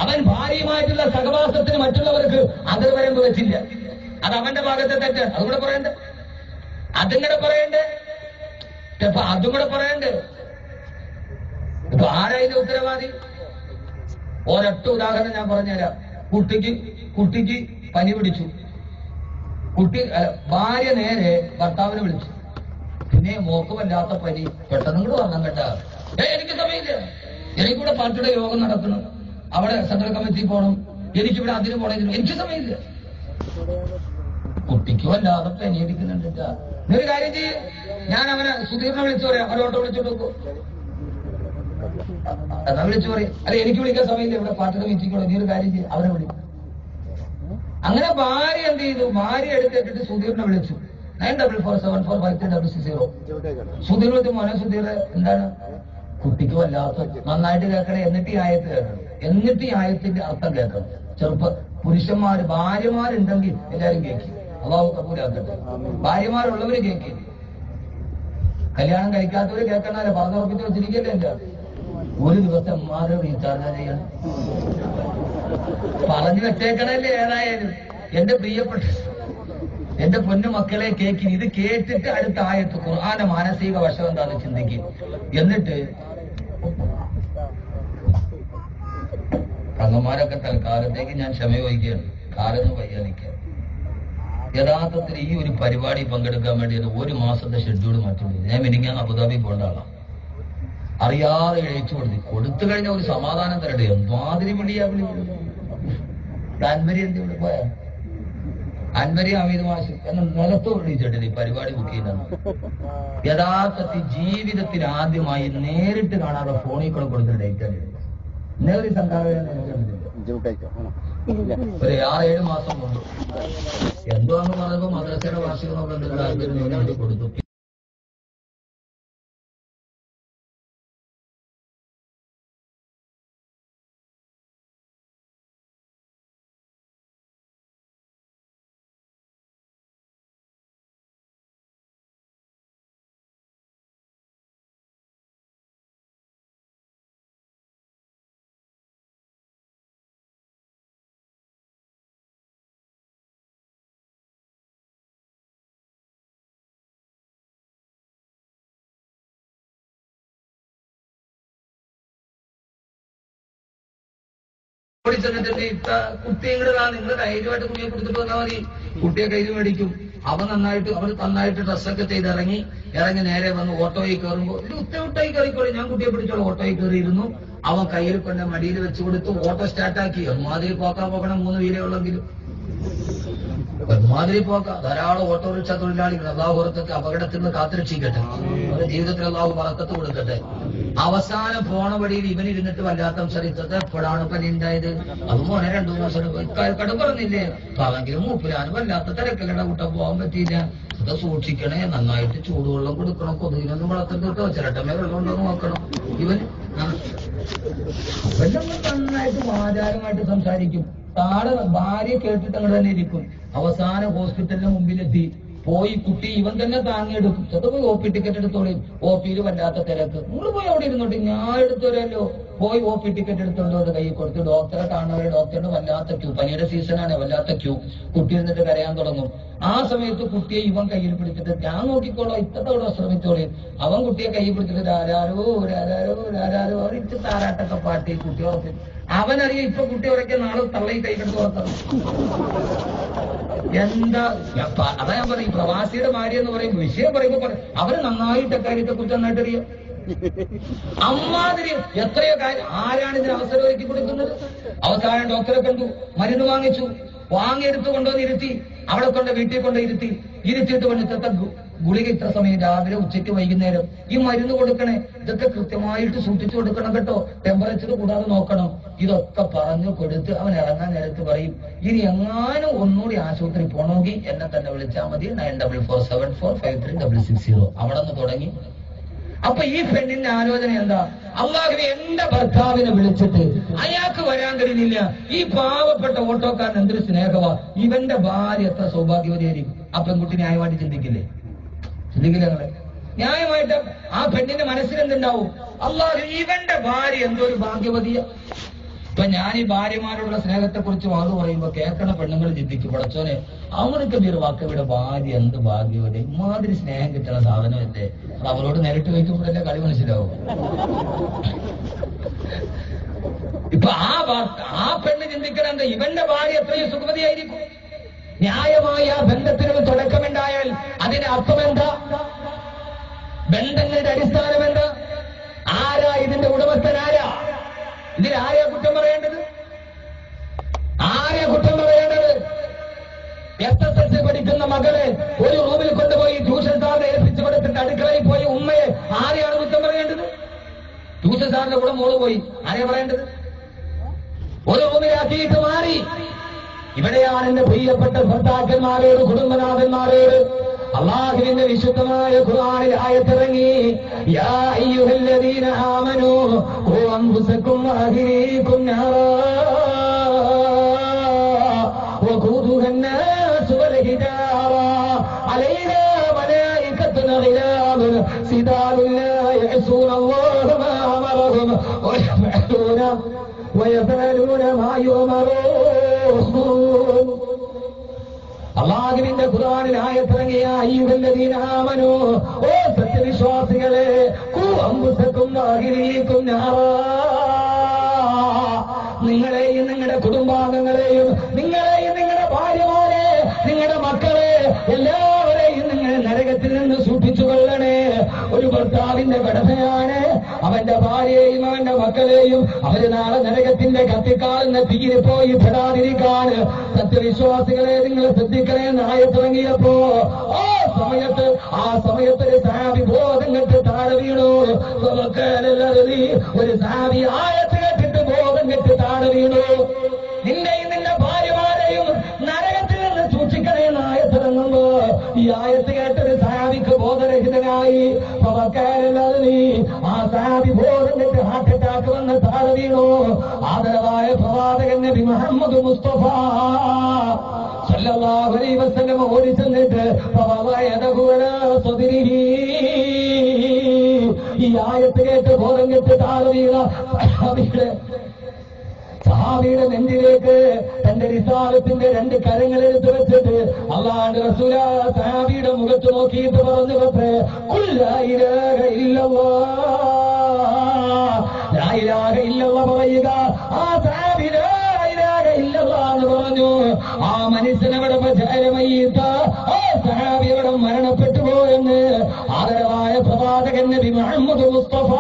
അവൻ ഭാര്യയുമായിട്ടുള്ള സഹവാസത്തിന് മറ്റുള്ളവർക്ക് അതിർവരമ്പ് വെച്ചില്ല. അത് അവന്റെ ഭാഗത്തെ തെറ്റ്. അതുകൂടെ പറയണ്ടേ? അതും കൂടെ പറയണ്ടേ? അതും കൂടെ പറയണ്ടേ? ഇപ്പൊ ആരായിരുന്നു ഉത്തരവാദി? ഒരൊറ്റ ഉദാഹരണം ഞാൻ പറഞ്ഞുതരാം. കുട്ടിക്ക് പനി പിടിച്ചു. ഭാര്യ നേരെ ഭർത്താവിനെ വിളിച്ചു. പിന്നെ മോക്ക് വല്ലാത്ത പനി, പെട്ടെന്ന് കൂടെ വരണം കേട്ടാ. എനിക്ക് സമയമില്ല, എനിക്കിവിടെ പാർട്ടിയുടെ യോഗം നടക്കണം, അവിടെ സെൻട്രൽ കമ്മിറ്റി പോകണം, എനിക്കിവിടെ അതിന് പോകണം, എനിക്ക് സമയമില്ല. കുട്ടിക്ക് വല്ലാതെ പനി അടിക്കുന്നുണ്ട്. ഒരു കാര്യം ചെയ്യും, ഞാൻ അവനെ സുധീറിനെ വിളിച്ചു പറയാം, അവരോട്ടോ വിളിച്ചോട്ട് നോക്കൂ, എന്നാ വിളിച്ചു പറയും. അല്ല എനിക്ക് വിളിക്കാൻ സമയമില്ല, ഇവിടെ പാർട്ടിയുടെ മീറ്റിംഗ്, നീ ഒരു കാര്യം ചെയ്യും, അവരെ വിളിക്കും. അങ്ങനെ ഭാര്യ എന്ത് ചെയ്തു? ഭാര്യ എടുത്തിട്ട് സുധീറിനെ വിളിച്ചു. 94474530. സുധീർ വിളിച്ചു, മോനെ സുധീർ എന്താണ്? കുട്ടിക്ക് വല്ലാത്ത, നന്നായിട്ട് കേൾക്കണേ, എന്നിട്ട് ഈ ആയത്ത് കേൾക്കണം, എന്നിട്ട് ഈ ആയത്തിന്റെ അർത്ഥം കേൾക്കണം. പുരുഷന്മാര് ഭാര്യമാരുണ്ടെങ്കിൽ എല്ലാരും കേൾക്കും, അള്ളാഹു കബൂലാക്കട്ടെ. ഭാര്യമാരുള്ളവര് കേൾക്കും, കല്യാണം കഴിക്കാത്തവര് കേൾക്കണല്ലേ, പറഞ്ഞുറപ്പിച്ച് വെച്ചിരിക്കല്ലേ. എന്റെ ഒരു ദിവസം മാറി റീചാർജ് ചെയ്യണം, പറഞ്ഞു വെച്ചേക്കണല്ലേ. ഏതായാലും എന്റെ പ്രിയപ്പെട്ട എന്റെ പൊന്നു മക്കളെ കേൾക്കി, ഇത് കേട്ടിട്ട് അടുത്ത ആയത്ത് ഖുർആന്റെ മാനസിക വശം എന്താണെന്ന് ചിന്തിക്കും. എന്നിട്ട് കങ്ങന്മാരൊക്കെ തൽക്കാലത്തേക്ക് ഞാൻ ക്ഷമ ചോദിക്കുകയാണ്, കാലൊന്ന് വയ്യാതിരിക്കുക. യഥാർത്ഥത്തിൽ ഈ ഒരു പരിപാടി പങ്കെടുക്കാൻ വേണ്ടി ഒരു മാസത്തെ ഷെഡ്യൂൾ മറ്റുള്ളൂ. ഞാൻ മിനിങ്ങാൻ അബുദാബി പോകേണ്ട ആളാണ്. അറിയാതെ എഴുതിച്ചു കൊടുത്തു കഴിഞ്ഞ ഒരു സമാധാനം തരട്ടെ. എന്തുമാതിരി വിളിയാ വിളി. അൻവരി എന്ത് ഇവിടെ പോയാ? അൻവരി അമീത് മാഷ് എന്ന് നിലത്ത് വിളിച്ചിട്ടില്ല ഈ പരിപാടി ബുക്ക് ചെയ്യുന്നത്. യഥാർത്ഥത്തിൽ ജീവിതത്തിൽ ആദ്യമായി നേരിട്ട് കാണാതെ ഫോണിൽ കൂടെ കൊടുത്ത ഡേറ്റാണ്. നേരി സംഘാടന ഒരു 6-7 മാസം മുമ്പ് എന്തോ എന്ന് പറയുമ്പോൾ മദ്രസയുടെ വാർഷികം കൊടുത്തു. കുട്ടിയുടെ നിങ്ങൾ ധൈര്യമായിട്ട് കുഞ്ഞിയെ കൊടുത്തിട്ട് വന്നാൽ മതി. കുട്ടിയെ കയ്യിൽ മേടിക്കും. അവർ നന്നായിട്ട് ഡ്രസ്സൊക്കെ ചെയ്ത് ഇറങ്ങി നേരെ വന്ന് ഓട്ടോയിൽ കയറുമ്പോൾ ഇത് ഉത്തരവിട്ടായി കയറിക്കോളി, ഞാൻ കുട്ടിയെ പിടിച്ചോളൂ. ഓട്ടോയിൽ കയറിയിരുന്നു. അവൻ കയ്യിൽ കൊണ്ട് മടിയിൽ വെച്ച് കൊടുത്തു. ഓട്ടോ സ്റ്റാർട്ടാക്കി. ഒരുമാതിരി പോക്കാൻ പോകണം, 3 വീലേ ഉള്ളെങ്കിലും ഒരുമാതിരി പോക്ക. ധാരാളം ഓട്ടോറിക്ഷ തൊഴിലാളികൾ അള്ളാഹുറത്തൊക്കെ അപകടത്തിൽ നിന്ന് കാത്തുരക്ഷിക്കട്ടെ. അവരുടെ ജീവിതത്തിൽ അള്ളാഹു ബറക്കത്ത് കൊടുക്കട്ടെ. അവസാനം പോണ വഴിയിൽ ഇവനിരുന്നിട്ട് വല്ലാത്ത ചരിത്രത്തെ എപ്പോഴാണ് പനി ഉണ്ടായത്? അത് മോനെ 2 മാസം കടം പറഞ്ഞില്ലേ? അതെങ്കിലും മൂപ്പിലാനും വല്ലാത്ത തിരക്കല്ലട കൂട്ടാൻ പോകാൻ പറ്റിയില്ല. ഇത് സൂക്ഷിക്കണേ, നന്നായിട്ട് ചൂടുവെള്ളം കൊടുക്കണം, കൊതുകിനൊന്നും വളർത്തരുത് കേട്ടോ, ചിരട്ടമേ വെള്ളം ഉണ്ടോ നോക്കണം. ഇവൻ നന്നായിട്ട് ആചാരമായിട്ട് സംസാരിക്കും. താഴെ ഭാര്യ കേട്ടിട്ട് അങ്ങനെ തന്നെ ഇരിക്കും. അവസാനം ഹോസ്പിറ്റലിന് മുമ്പിലെത്തി. പോയി കുട്ടി ഇവൻ തന്നെ താങ്ങിയെടുക്കും. ചെറുപ്പം പോയി OP ടിക്കറ്റ് എടുത്തോളി. OPയിൽ വല്ലാത്ത തിരക്ക്. നിങ്ങൾ പോയി അവിടെ ഇരുന്നോട്ടെ, ഞാൻ എടുത്തോരല്ലോ. പോയി OP ടിക്കറ്റ് എടുത്തോണ്ടോ കൈ കൊടുത്ത് ഡോക്ടറെ കാണുന്നവരെ ഡോക്ടറിന് വല്ലാത്ത ക്യൂ. പനിയുടെ സീസണാണ്, വല്ലാത്ത ക്യൂ. കുട്ടി ഇരുന്നിട്ട് കരയാൻ തുടങ്ങും. ആ സമയത്ത് കുട്ടിയെ ഇവൻ കയ്യിൽ പിടിച്ചിട്ട് ഞാൻ നോക്കിക്കോളാം, ഇത്തത്തോടെ ശ്രമിച്ചോളി. അവൻ കുട്ടിയെ കൈ പിടിച്ചിട്ട് രാരാരോ ഇച്ച് താരാട്ടൊക്കെ പാട്ടി കുട്ടി ഉറക്കി. അവനറിയാം ഇപ്പൊ കുട്ടി ഉറക്കിയ നാളെ തള്ളയും കൈകെടുത്ത് ഉറക്കണം. എന്താ അതാ ഞാൻ പറയും, പ്രവാസിയുടെ ഭാര്യ എന്ന് പറയുമ്പോൾ വിഷയം പറയുമ്പോ അവര് നന്നായിട്ട് കാര്യത്തെ കുറിച്ച് നന്നായിട്ട് അറിയാം. അമ്മാതിരി എത്രയോ കാര്യം. ആരാണ് ഇതിന് അവസരം ഒരുക്കി കൊടുക്കുന്നത്? അവസാനം ഡോക്ടറെ കണ്ടു, മരുന്ന് വാങ്ങിയെടുത്ത് കൊണ്ടുവന്ന് ഇരുത്തി. അവിടെ കൊണ്ട് വീട്ടിൽ കൊണ്ട് ഇരുത്തിയിട്ട് കൊണ്ട് ഗുളിക ഇത്ര സമയം, രാവിലെ ഉച്ചയ്ക്ക് വൈകുന്നേരം ഈ മരുന്ന് കൊടുക്കണേ. ഇതൊക്കെ കൃത്യമായിട്ട് സൂക്ഷിച്ചു കൊടുക്കണം കേട്ടോ, ടെമ്പറേച്ചർ കൂടാതെ നോക്കണം. ഇതൊക്കെ പറഞ്ഞു കൊടുത്ത് അവൻ ഇറങ്ങാൻ നേരത്ത് പറയും, ഇനി എങ്ങാനും ഒന്നുകൂടി ആശുപത്രി പോകണമെങ്കിൽ എന്നെ തന്നെ വിളിച്ചാൽ മതി, 9447453660. അവിടെ നിന്ന് തുടങ്ങി അപ്പൊ ഈ പെണ്ണിന്റെ ആലോചന എന്താ? അള്ളാഹുവേ, എന്റെ ഭർത്താവിനെ വിളിച്ചിട്ട് അയാൾക്ക് വരാൻ കഴിയുന്നില്ല, ഈ പാവപ്പെട്ട ഓട്ടോക്കാരൻ എന്തൊരു സ്നേഹമാ, ഇവന്റെ ഭാര്യ എത്ര സൗഭാഗ്യവതിയായിരിക്കും. ആ പെൺകുട്ടി ന്യായമായിട്ട് ചിന്തിക്കില്ലേ? ഞങ്ങളെ ന്യായമായിട്ട് ആ പെണ്ണിന്റെ മനസ്സിൽ എന്തുണ്ടാവും? അള്ളാഹു, ഇവന്റെ ഭാര്യ എന്തോ ഒരു ഭാഗ്യവതിയ. ഇപ്പൊ ഞാൻ ഈ ഭാര്യമാരോടുള്ള സ്നേഹത്തെ കുറിച്ച് വാത് പറയുമ്പോ കേൾക്കണ പെണ്ണുങ്ങൾ ചിന്തിക്കും, പടച്ചോനെ അവനൊക്കെ ഒരു വാക്കവിടെ ഭാര്യ എന്ത് ഭാഗ്യവതി, ഇമാതിരി സ്നേഹം കിട്ടുന്ന സാധനമല്ലേ. അവരോട് നേരിട്ട് വയ്ക്കുമ്പോഴല്ലേ കളി മനസ്സിലാവും. ഇപ്പൊ ആ പെണ്ണ് ചിന്തിക്കണ എന്താ? ഇവന്റെ ഭാര്യ എത്രയും സുഖവതിയായിരിക്കും. ന്യായമായ ബന്ധത്തിനൊരു തുടക്കമുണ്ടായാൽ അതിന്റെ അർത്ഥം എന്താ? ബന്ധങ്ങളുടെ അടിസ്ഥാനം എന്താ? ആരാ ഇതിന്റെ ഉടമസ്ഥൻ? ആരാ ഇതിലാരെയാ കുറ്റം പറയേണ്ടത്? ആരെയാ കുറ്റം പറയേണ്ടത്? SSLC പഠിക്കുന്ന മകളെ ഒരു റൂമിൽ കൊണ്ടുപോയി ട്യൂഷൻ സാറിനെ ഏൽപ്പിച്ചു കൊടുത്തിട്ട് അടുക്കളയിൽ പോയി ഉമ്മയെ ആരെയാണ് കുറ്റം പറയേണ്ടത്? ട്യൂഷൻ സാറിന്റെ കൂടെ മോള് പോയി, ആരെയാ പറയേണ്ടത്? ഒരു റൂമിലാക്കിയിട്ട് മാറി. ഇവിടെയാണ് എന്റെ പ്രിയപ്പെട്ട ഭർത്താക്കന്മാരോട്, കുടുംബനാഥന്മാരോട് അല്ലാഹുവിന്റെ വിശുദ്ധമായ ഖുർആനിൽ ആയത്തിറങ്ങി, യാ അയ്യുഹല്ലദീന ആമനൂ ഖൂ അൻഫുസകും വഅഹ്ലീകും നാറാ വഖൂദുഹാ അന്നാസു വൽ ഹിജാറ അലൈഹാ മലായികത്തുൻ ഗിലാദുൻ സിദാലുൻ ലാ യഅസൂന അല്ലാഹ മാ അമറഹും വയഫഅലൂന മാ യുഅമറൂൻ. അല്ലാഹുവിന്റെ ഖുർആനിൽ ആയത്തിറങ്ങിയ അയ്യുഹല്ലദീന ആമനൂ, ഓ സത്യവിശ്വാസികളെ, ഖൂ അൻഫുസകും വഅഹ്ലീകും നാറാ, നിങ്ങളെയും നിങ്ങളുടെ കുടുംബാംഗങ്ങളെയും നിങ്ങളെയും നിങ്ങളുടെ ഭാര്യമാരെ നിങ്ങളുടെ മക്കളെ എല്ലാവരെയും നിങ്ങൾ നരകത്തിൽ നിന്ന് സൂക്ഷിച്ചു കൊള്ളണേ. ഒരു ഭർത്താവിന്റെ കടമയാണ് അവന്റെ ഭാര്യയെയും അവന്റെ മക്കളെയും അവര് നാളെ നരകത്തിന്റെ കത്തിക്കാളുന്ന തീയിൽ പോയി പെടാതിരിക്കാൻ. സത്യവിശ്വാസികളെ നിങ്ങൾ ശ്രദ്ധിക്കണേ. ആയത്തിറങ്ങിയപ്പോ ആ സമയത്ത് ഒരു സഹാബി ബോധം കെട്ട് താഴെ വീണു. ഒരു സഹാബി ആയത്ത് കേട്ടിട്ട് ബോധം കെട്ട് താഴെ വീണു. നിന്നെയും നിന്റെ ഭാര്യമാരെയും നരകത്തിൽ നിന്ന് സൂക്ഷിക്കണേ എന്ന് ആയത്തിറങ്ങുമ്പോ ഈ ആയത്ത് കേട്ടൊരു സഹാബിക്ക് ബോധരഹിതനായി. ആ സഹാബി ബോധം കെട്ട് ഹാർട്ട് അറ്റാക്ക് വന്ന് താഴെ വീണു. ആദരവായ പ്രവാചകൻ നബി മുഹമ്മദ് മുസ്തഫ സല്ലല്ലാഹു അലൈഹി വസല്ലം ഓടി ചെന്നിട്ട് ഈ ആയത്ത് കേട്ട് ബോധം കെട്ട് താഴെ വീണ സഹാബിയുടെ നെഞ്ചിലേക്ക് തന്റെ റിസാലത്തിന്റെ 2 കരങ്ങളെടുത്ത് വെച്ചിട്ട് അല്ലാഹുവിന്റെ റസൂൽ സഹാബിയുടെ മുഖത്ത് നോക്കിയിട്ട് പറഞ്ഞു, ഖുൽ ലാ ഇലാഹ ഇല്ലല്ലാഹ്, ലാ ഇലാഹ ഇല്ലല്ലാഹ് പറയുക. ആ സഹാബി ലാ ഇലാഹ ഇല്ലല്ലാഹ് എന്ന് പറഞ്ഞു. ആ മനുഷ്യനവിടെ പ്രചാരമയ്യത്ത ആ സഹാബി അവിടെ മരണപ്പെട്ടു പോയെന്ന് ആദരവായ പ്രവാചകൻ നബി മുഹമ്മദ് മുസ്തഫ.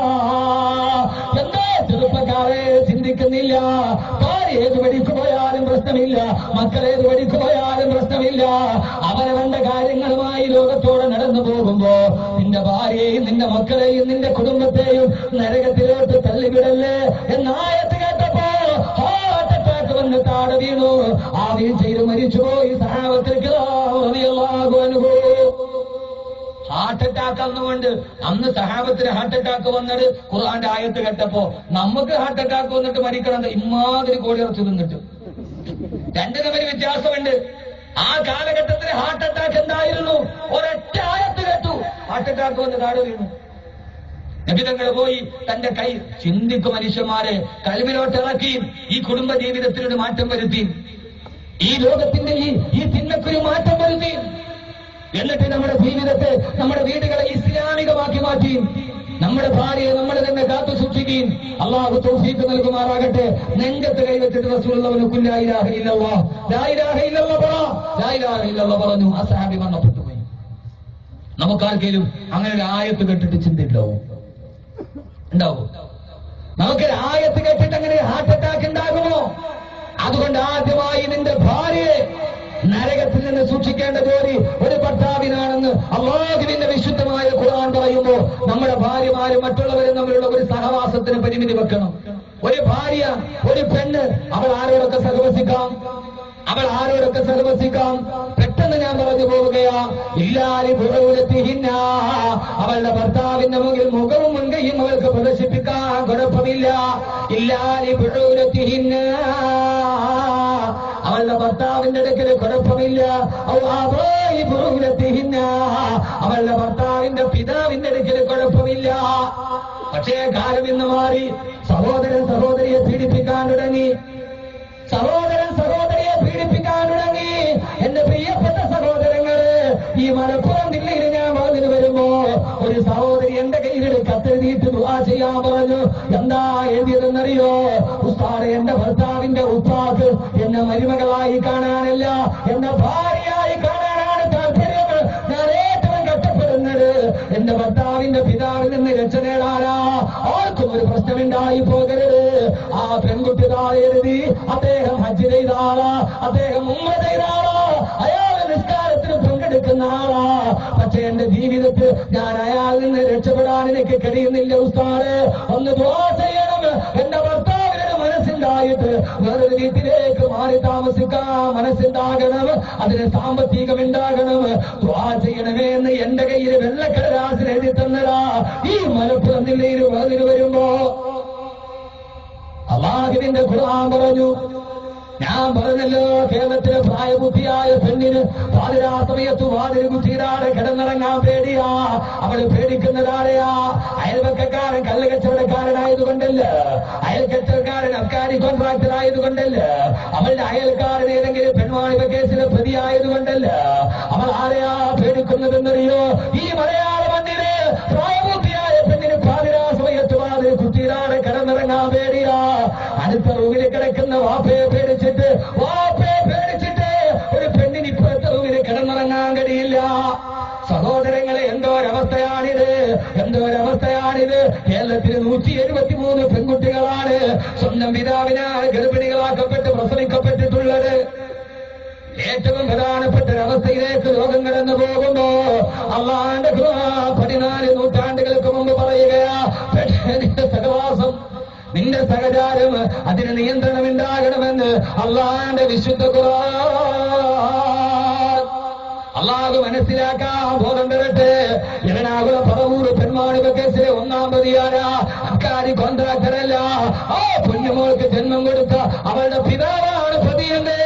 എന്താ ചെറുപ്പക്കാരെ ചിന്തിക്കുന്നില്ല? ഭാര്യ ഏത് വഴിക്ക് പോയാലും പ്രശ്നമില്ല, മക്കളേത് വഴിക്ക് പോയാലും പ്രശ്നമില്ല. അവരവന്റെ കാര്യങ്ങളുമായി ലോകത്തോടെ നടന്നു പോകുമ്പോ നിന്റെ ഭാര്യയെയും നിന്റെ മക്കളെയും നിന്റെ കുടുംബത്തെയും നരകത്തിലോട്ട് തള്ളിവിടല്ലേ എന്നായത്ത് കേട്ടപ്പോ ഹാർട്ട് അറ്റാക്ക് വന്ന് താഴെ വീണു. ആ വീഴ്ചയിൽ മരിച്ചുപോയി സഹാബത്തേക്ക് ഹാർട്ട് അറ്റാക്ക് അന്നുകൊണ്ട്. അന്ന് സഹാബത്തിന് ഹാർട്ട് അറ്റാക്ക് വന്നത് ഖുർആന്റെ ആയത്ത് കേട്ടപ്പോ. നമുക്ക് ഹാർട്ട് അറ്റാക്ക് വന്നിട്ട് മരിക്കണം, ഇമാതിരി കോടിയിറച്ചു തിന്നിട്ട്. 2 തമ്മിൽ വ്യത്യാസമുണ്ട്. ആ കാലഘട്ടത്തിൽ ഹാർട്ട് അറ്റാക്ക് എന്തായിരുന്നു? ഒരൊറ്റ ആയത്ത് കേട്ടു, ഹാർട്ട് അറ്റാക്ക് വന്ന് താഴെ വീണു. നബിതങ്ങൾ പോയി തന്റെ കൈ ചിന്തിക്കും മനുഷ്യന്മാരെ കൽവിലോട്ട് ഇറക്കി ഈ കുടുംബ ജീവിതത്തിനൊരു മാറ്റം വരുത്തി, ഈ ലോകത്തിന്റെ ഈ തിന്മക്കൊരു മാറ്റം വരുത്തി. എന്നിട്ട് നമ്മുടെ ജീവിതത്തെ, നമ്മുടെ വീടുകളെ ഇസ്ലാമികമാക്കി മാറ്റി. നമ്മുടെ ഭാര്യയെ നമ്മൾ തന്നെ കാത്തു സൂക്ഷിക്കുകയും അള്ളാഹു തൗഫീഖ് നൽകുമാറാകട്ടെ. നെഞ്ചത്ത് കൈവച്ചിട്ട് റസൂലുള്ളാഹി ഖുൽ ലാ ഇലാഹ ഇല്ലല്ലാഹ്, ലാ ഇലാഹ ഇല്ലല്ലാഹ് പറ, ലാ ഇലാഹ ഇല്ലല്ലാഹ് പറഞ്ഞു. ആ സഹാബി മരണപ്പെട്ടു പോയി. നമുക്കാർക്കെങ്കിലും അങ്ങനെ ഒരു ആയത്ത് കേട്ടിട്ട് ചിന്തയുണ്ടാവും? ഉണ്ടാവും? നമുക്കൊരു ആയത്ത് കേട്ടിട്ട് അങ്ങനെ ഹാർട്ട് അറ്റാക്ക് ഉണ്ടാകുമോ? അതുകൊണ്ട് ആദ്യമായി നിന്റെ ഭാര്യയെ നരകത്തിൽ നിന്ന് സൂക്ഷിക്കേണ്ട ജോലി ഒരു ഭർത്താവിനാണെന്ന് അല്ലാഹുവിന്റെ വിശുദ്ധമായ ഖുർആൻ പറയുമ്പോൾ നമ്മുടെ ഭാര്യമാരും മറ്റുള്ളവരും തമ്മിലുള്ള ഒരു സഹവാസത്തിന് പരിമിതി വെക്കണം. ഒരു ഭാര്യ, ഒരു പെണ്ണ്, അവൾ ആരോടൊക്കെ സഹവസിക്കാം, പെട്ടെന്ന് ഞാൻ പറഞ്ഞു പറഞ്ഞു പോവുകയാ, ഇല്ലാലി ബുഊലത്തിഹിന്ന, അവളുടെ ഭർത്താവിന്റെ മുന്നിൽ മുഖവും മുൻകൈയും അവൾക്ക് പ്രദർശിപ്പിക്കാൻ കുഴപ്പമില്ല. ഇല്ലാലി ബുഊലത്തിഹിന്ന, അവളുടെ ഭർത്താവിന്റെ അടുക്കൽ കുഴപ്പമില്ല. അവളുടെ ഭർത്താവിന്റെ പിതാവിന്റെ അടുക്കൽ കുഴപ്പമില്ല. പക്ഷേ കാലം ഇന്ന് മാറി. സഹോദരൻ സഹോദരിയെ പീഡിപ്പിക്കാൻ തുടങ്ങി. സഹോദരൻ സഹോദരിയെ പീഡിപ്പിക്കാൻ തുടങ്ങി. എന്റെ പ്രിയപ്പെട്ട സഹോദരങ്ങള്, ഈ മലപ്പുറം ജില്ലയിൽ ഞാൻ വളർന്നു വരുമ്പോ ഒരു സഹോദരി എന്റെ കയ്യിൽ കത്തെഴുതിയിട്ട് ദുആ ചെയ്യാൻ പറഞ്ഞു. എന്താ എഴുതിയതെന്നറിയോ? ഉസ്താദേ, എന്റെ ഭർത്താവിന്റെ ഉപ്പാക്ക് എന്നെ മരുമകളായി കാണാനല്ല, എന്നെ ഭാര്യയായി കാണാനാണ് താല്പര്യം. ഞാൻ ഏറ്റവും കഷ്ടപ്പെടുന്നത് എന്റെ ഭർത്താവിന്റെ പിതാവിൽ നിന്ന് രക്ഷ നേടാനാ. ആർക്കും ഒരു പ്രശ്നമുണ്ടായി പോകരുത്. ആ പെൺകുട്ടി താഴെ എഴുതി, അദ്ദേഹം ഹജ്ജ് ചെയ്ത ആളാ, അദ്ദേഹം ഉംറ ചെയ്ത ആളാ, അയാൾ നിസ്കാരത്തിന് പങ്കെടുക്കുന്ന ആളാ. പക്ഷെ എന്റെ ജീവിതത്തിൽ ഞാൻ അയാളിൽ നിന്ന് രക്ഷപ്പെടാൻ എനിക്ക് കഴിയുന്നില്ല. ഉസ്താദ്, ഒന്ന് ദുആ ചെയ്യണം. എന്റെ ഭർത്താവിനൊരു മനസ്സുണ്ടായിട്ട് വേറൊരു വീട്ടിലേക്ക് മാറി താമസിക്കാൻ മനസ്സുണ്ടാകണം, അതിന് സാമ്പത്തികം ഉണ്ടാകണം. ദുആ ചെയ്യണമേ എന്ന് എന്റെ കയ്യിൽ വെള്ളക്കടലാസിൽ എഴുതി തന്നതാ. ഈ മലപ്പുറം ജില്ലയിൽ വേർതിന് വരുമ്പോ അല്ലാഹുവിന്റെ ഖുർആൻ പറഞ്ഞു. ഞാൻ പറഞ്ഞല്ലോ, കേരളത്തിലെ പ്രായബുദ്ധിയായ പെണ്ണിന് പാതിരാ സമയത്ത് വാതിൽ കുറ്റിയിടാതെ കിടന്നിറങ്ങാൻ പേടിയാ. അവള് പേടിക്കുന്നതാരെയാ? അയൽവക്കക്കാരൻ കല്ല് കച്ചവടക്കാരനായതുകൊണ്ടല്ല, അയൽക്കച്ചവടക്കാരൻ അബ്കാരി കോൺട്രാക്ടർ ആയതുകൊണ്ടല്ല, അവളുടെ അയൽക്കാരൻ ഏതെങ്കിലും പെൺവാണിഭ കേസിലെ പ്രതിയായതുകൊണ്ടല്ല. അവൾ ആരെയാ പേടിക്കുന്നതെന്നറിയോ? ഈ മലയാള മണ്ണില് പ്രായബുദ്ധിയായ പെണ്ണിന് പാതിരാ സമയത്ത് വാതിൽ കുറ്റിയിടാതെ കിടന്നിറങ്ങാൻ പേടിയാ. അടുത്ത റൂമിൽ കിടക്കുന്ന വാപ്പയെ പേടിച്ചിട്ട് ഒരു പെണ്ണിന് ഇപ്പോഴത്തെ റൂമിൽ കിടന്നിറങ്ങാൻ കഴിയില്ല. സഹോദരങ്ങളെ, എന്തോരവസ്ഥയാണിത്, എന്തോരവസ്ഥയാണിത്. കേരളത്തിൽ 173 പെൺകുട്ടികളാണ് സ്വന്തം പിതാവിനാൽ ഗർഭിണികളാക്കപ്പെട്ട് പ്രസവിക്കപ്പെട്ടിട്ടുള്ളത്. ഏറ്റവും പ്രധാനപ്പെട്ട ഒരവസ്ഥയിലേക്ക് ലോകം കടന്നു പോകുമ്പോ അള്ളാന്റെ 14 നൂറ്റാണ്ടുകൾക്ക് മുമ്പ് പറയുകയാ, നിന്റെ സഹവാസം, നിന്റെ സഹചാരം, അതിന് നിയന്ത്രണമുണ്ടാകണമെന്ന് അള്ളാന്റെ വിശുദ്ധ ഖുർആൻ. അള്ളാഹു മനസ്സിലാക്കാൻ ബോധം തരട്ടെ. എറണാകുളം പറവൂർ പെൺവാണിഭ കേസിലെ 1-ാം പ്രതിയാരാ? അബ്കാരി കോൺട്രാക്ടറല്ല. ആ പൊന്നുമോൾക്ക് ജന്മം കൊടുത്ത അവളുടെ പിതാവാണ് പ്രതിയെന്ന്.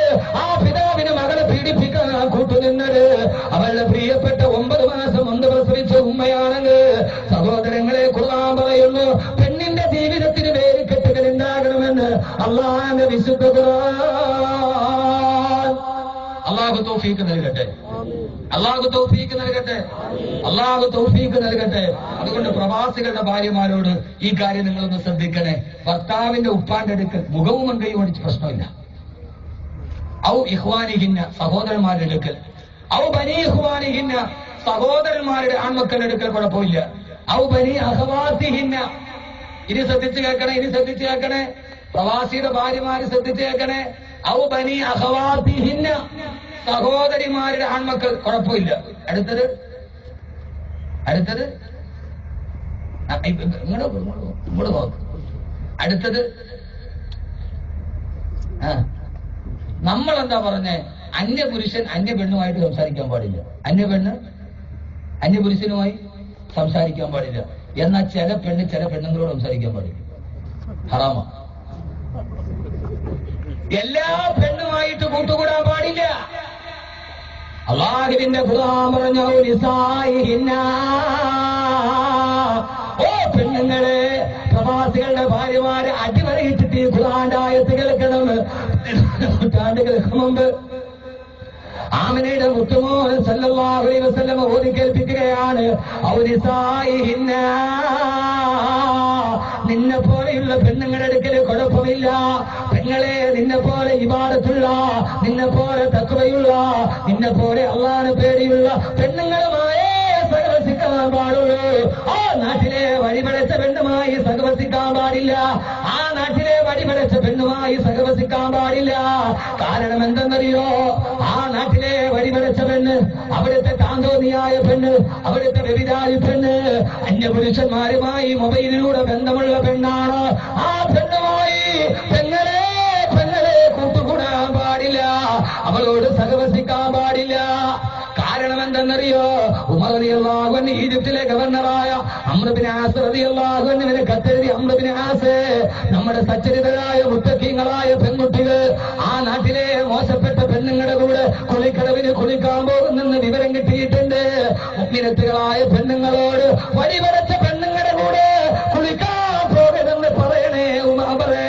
ആ പിതാവിന് മകളെ പീഡിപ്പിക്കാൻ കൂട്ടുനിന്നത് അവളുടെ പ്രിയപ്പെട്ട 9 മാസം മുമ്പ് പ്രസവിച്ച ഉമ്മയാണെന്ന്. സഹോദരങ്ങളെ, ഖുർആൻ പറയുന്നു, പെണ്ണിന്റെ ജീവിതത്തിന് വേലിക്കെട്ടുകൾ ഉണ്ടാകണമെന്ന് അള്ളാഹുവിന്റെ വിശുദ്ധ ഖുർആൻ. അള്ളാഹു തൗഫീഖ് നൽകട്ടെ, അള്ളാഹു തൗഫീഖ് നൽകട്ടെ, അള്ളാഹു തൗഫീഖ് നൽകട്ടെ. അതുകൊണ്ട് പ്രവാസികളുടെ ഭാര്യമാരോട് ഈ കാര്യം നിങ്ങളൊന്ന് ശ്രദ്ധിക്കണേ. ഭർത്താവിന്റെ ഉപ്പാന്റെ അടുക്കൽ മുഖവും മുൻകൈയും അടിച്ച് പ്രശ്നമില്ല. ഔ ഇഖ്വാനിഹിന്ന, സഹോദരന്മാരുടെ അടുക്കൽ. ഔ ബനി ഇഖ്വാനിഹിന്ന, സഹോദരന്മാരുടെ ആൺമക്കളുടെ അടുക്കൽ കുഴപ്പമില്ല. ഔ ബനി അഖവാത്തിഹിന്ന, ഇനി ശ്രദ്ധിച്ചു കേൾക്കണേ, ഇനി ശ്രദ്ധിച്ചു കേൾക്കണേ. പ്രവാസിയുടെ ഭാര്യമാര് ശ്രദ്ധിച്ചു കേൾക്കണേ. ഔ ബനി അഖവാത്തിഹിന്ന, സഹോദരിമാരുടെ ആൺമക്കൾ കുഴപ്പമില്ല. അടുത്തത് അടുത്തത് ഇങ്ങോട്ട് നോക്ക്. അടുത്തത് നമ്മളെന്താ പറഞ്ഞേ? അന്യപുരുഷൻ അന്യപെണ്ണുമായിട്ട് സംസാരിക്കാൻ പാടില്ല. അന്യപെണ്ണ് അന്യപുരുഷനുമായി സംസാരിക്കാൻ പാടില്ല. എന്നാൽ ചില പെണ്ണ് ചില പെണ്ണുങ്ങളോട് സംസാരിക്കാൻ പാടില്ല. ഹറാമ. എല്ലാ പെണ്ണുമായിട്ട് കൂട്ടുകൂടാൻ പാടില്ല. അല്ലാഹുവിന്റെ ഖുർആൻ പറഞ്ഞു, ഓ പെണ്ണുങ്ങളെ, പ്രവാസികളുടെ ഭാര്യമാരെ അടിവരയിട്ടിട്ട് ഈ ഖുർആന്റെ ആയത്ത് കേൾക്കണം. നൂറ്റാണ്ടുകൾക്ക് മുമ്പ് ആമിനയുടെ മുത്തുമോൻ സല്ലല്ലാഹു അലൈഹി വസല്ലം ഓതി കേൾപ്പിക്കുകയാണ്, നിന്നെ പോലെയുള്ള പെണ്ണുങ്ങളുടെ അടുക്കൽ കുഴപ്പമില്ല. പെങ്ങളെ, നിന്നെ പോലെ ഇബാദത്തുള്ള, നിന്നെ പോലെ തഖ്വയുള്ള, നിന്നെ പോലെ അല്ലാഹുവിനെ പേടിയുള്ള പെണ്ണുങ്ങളുമായി സഹവസിക്കാൻ പാടുള്ളൂ. ആ നാട്ടിലെ വഴിപടച്ച പെണ്ണുമായി സഹവസിക്കാൻ പാടില്ല. ആ നാട്ടിലെ വഴിപടച്ച പെണ്ണുമായി സഹവസിക്കാൻ പാടില്ല. കാരണം എന്തെന്നറിയോ? ആ നാട്ടിലെ വഴിപടച്ച പെണ്ണ്, അവിടുത്തെ താന്തോന്നിയായ പെണ്ണ്, അവിടുത്തെ വ്യഭിചാരി പെണ്ണ് അന്യപുരുഷന്മാരുമായി മൊബൈലിലൂടെ ബന്ധമുള്ള പെണ്ണാണ്. ആ പെണ്ണുമായി പെങ്ങളെ കൂട്ടുകൂടാൻ പാടില്ല, അവളോട് സഹവസിക്കാൻ പാടില്ല. അറിയോ? ഉമർ റളിയല്ലാഹു അൻഹു ഈജിപ്തിലെ ഗവർണറായ അംർ ഇബ്നു ആസ് റളിയല്ലാഹു അൻഹുവിനെ കത്തെഴുതി, അംർ ഇബ്നു ആസ്, നമ്മുടെ സച്ചരിതരായ മുത്തഖീങ്ങളായ പെൺകുട്ടികൾ ആ നാട്ടിലെ മോശപ്പെട്ട പെണ്ണുങ്ങളുടെ കൂടെ കുളിക്കടവിന് കുളിക്കാൻ പോകുന്നെന്ന് വിവരം കിട്ടിയിട്ടുണ്ട്. മുഅ്മിനത്തുകളായ പെണ്ണുങ്ങളോട് വഴിവരച്ച പെണ്ണുങ്ങളുടെ കൂടെ കുളിക്കാൻ പോകരുതെന്ന് പറയണേ ഉമറേ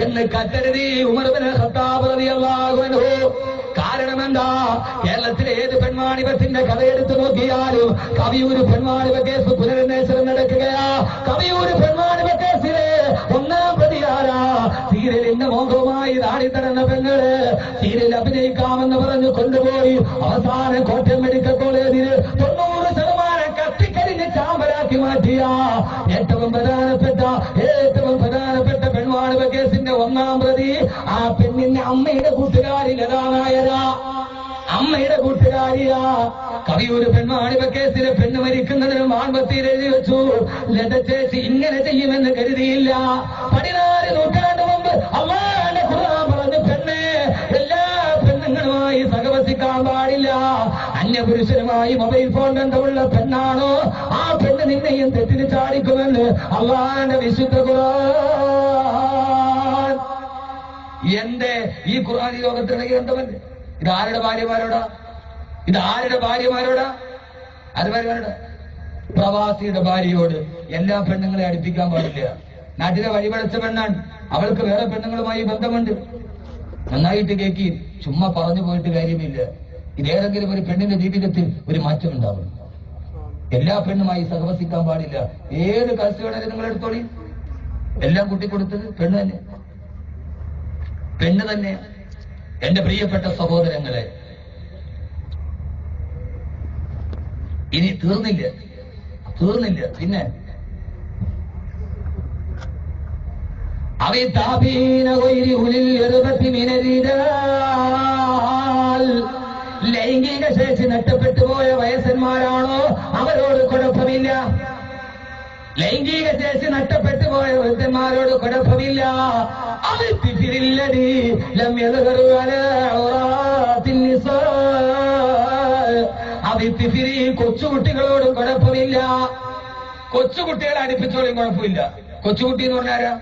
എന്ന് കത്തെഴുതി ഉമർ ഇബ്നു ഖത്താബ് റളിയല്ലാഹു അൻഹു. കാരണം എന്താ? കേരളത്തിലെ ഏത് പെൺവാണിഭത്തിന്റെ കഥയെടുത്ത് നോക്കിയാലും കവിയൂര് പെൺവാണിഭ കേസ് പുനരന്വേഷണം നടക്കുകയാ. കവിയൂര് പെൺവാണിഭ കേസിലെ ഒന്നാം പ്രതിയാരാ? സീരിയലിന്റെ മോഹവുമായി നാടിത്തടന്ന പെങ്ങള് സീരിയൽ അഭിനയിക്കാമെന്ന് പറഞ്ഞു കൊണ്ടുപോയി അവസാന കോട്ടയം മെഡിക്കൽ കോളേജിൽ 90% കത്തിക്കരിഞ്ഞ് ചാമ്പലാക്കി മാറ്റിയ ഏറ്റവും പ്രധാനപ്പെട്ട പെൺവാണിഭ കേസിന്റെ ഒന്നാം പ്രതി ആ പെണ്ണിന്റെ അമ്മയുടെ കൂട്ടുകാരി ലതാ നായരാ. അമ്മയുടെ കൂട്ടുകാരിയാ. കവിയൂര് പെൺവാണിഭ കേസിലെ പെണ്ണ് മരിക്കുന്നതിനും ആൺപത്തിയിൽ എഴുതി വെച്ചു, ലത ചേച്ചി ഇങ്ങനെ ചെയ്യുമെന്ന് കരുതിയില്ല. 14 നൂറ്റാണ്ട് മുമ്പ് അള്ളാഹുവിന്റെ ഖുർആൻ പറഞ്ഞു, പെണ്ണെ എല്ലാ പെണ്ണുങ്ങളുമായി സഹവസിക്കാൻ പാടില്ല. അന്യപുരുഷനുമായി മൊബൈൽ ഫോൺ ബന്ധമുള്ള പെണ്ണാണോ ആ പെണ്ണ് നിന്നെയും തെറ്റിന് ചാടിക്കുമെന്ന് അള്ളാഹുവിന്റെ വിശുദ്ധ ഖുർആൻ. എന്റെ ഈ ഖുർആൻ ലോകത്തിനിടയിൽ എന്തവല്ലേ? ഇതാരുടെ ഭാര്യമാരോടാ? ഇതാരുടെ ഭാര്യമാരോടാ? ആരുടെ? പ്രവാസിയുടെ ഭാര്യയോട്. എല്ലാ പെണ്ണുങ്ങളെ അടുപ്പിക്കാൻ പാടില്ല. നാട്ടിലെ വഴിപഴച്ച പെണ്ണാണ്, അവൾക്ക് വേറെ പെണ്ണുങ്ങളുമായി ബന്ധമുണ്ട്. നന്നായിട്ട് കേക്കി, ചുമ്മാ പറഞ്ഞു പോയിട്ട് കാര്യമില്ല. ഇതേതെങ്കിലും ഒരു പെണ്ണിന്റെ ജീവിതത്തിൽ ഒരു മാറ്റം ഉണ്ടാവും. എല്ലാ പെണ്ണുമായി സഹവസിക്കാൻ പാടില്ല. ഏത് കാശ് വേണേലും നിങ്ങൾ എടുത്തോളി. എല്ലാം കൂട്ടിക്കൊടുത്തത് പെണ്ണ് തന്നെ, പെണ്ണ് തന്നെ. എന്റെ പ്രിയപ്പെട്ട സഹോദരങ്ങളെ, ഇനി തീർന്നില്ല. പിന്നെ ലൈംഗിക ശേഷി നഷ്ടപ്പെട്ടു പോയ വയസ്സന്മാരാണോ അവരോട് കുഴപ്പമില്ല. ലൈംഗിക ശേഷി നഷ്ടപ്പെട്ടു പോയ വൃദ്ധന്മാരോട് കുഴപ്പമില്ല. കൊച്ചുകുട്ടികളോട് കുഴപ്പമില്ല. കൊച്ചുകുട്ടികളെ അടുപ്പിച്ചോളിയും കുഴപ്പമില്ല. കൊച്ചുകുട്ടി എന്ന് പറഞ്ഞാരാ?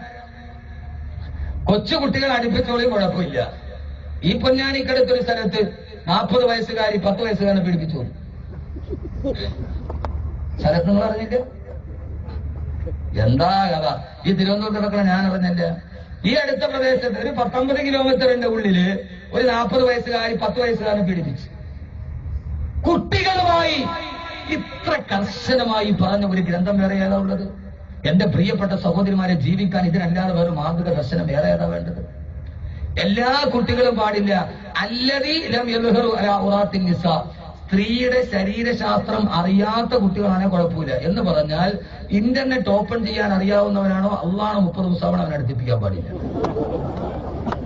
കൊച്ചുകുട്ടികൾ അടുപ്പിച്ചോളിയും കുഴപ്പമില്ല. ഈ പൊന്നാനിക്കടുത്തൊരു സ്ഥലത്ത് 40 വയസ്സുകാരി 10 വയസ്സുകാരനെ പീഡിപ്പിച്ചു. സ്ഥലത്തെന്ന് പറഞ്ഞിട്ട് എന്താ കഥ? ഈ തിരുവനന്തപുരത്ത് നടക്കണ ഞാൻ അറിഞ്ഞില്ല. ഈ അടുത്ത പ്രദേശത്ത് ഒരു 19 കിലോമീറ്ററിന്റെ ഉള്ളില് ഒരു 40 വയസ്സുകാരി 10 വയസ്സുകാരനെ പീഡിപ്പിച്ചു. കുട്ടികളുമായി ഇത്ര കർശനമായി പറഞ്ഞ ഒരു ഗ്രന്ഥം വേറെ ഏതാ ഉള്ളത്? എന്റെ പ്രിയപ്പെട്ട സഹോദരിമാരെ, ജീവിക്കാൻ ഇതിനല്ലാതെ വേറെ മാതൃക ദർശനം വേറെ ഏതാ വേണ്ടത്? എല്ലാ കുട്ടികളും പാടില്ല. അല്ലദീ ലം യദ്ഹറു അലാ ഔറാത്തിൻ നിസാ, സ്ത്രീയുടെ ശരീരശാസ്ത്രം അറിയാത്ത കുട്ടികളാണെങ്കിൽ കുഴപ്പമില്ല. എന്ന് പറഞ്ഞാൽ ഇന്റർനെറ്റ് ഓപ്പൺ ചെയ്യാൻ അറിയാവുന്നവനാണോ അള്ളാഹ് 30 ദിവസം അവനെ അടുപ്പിക്കാൻ പാടില്ല.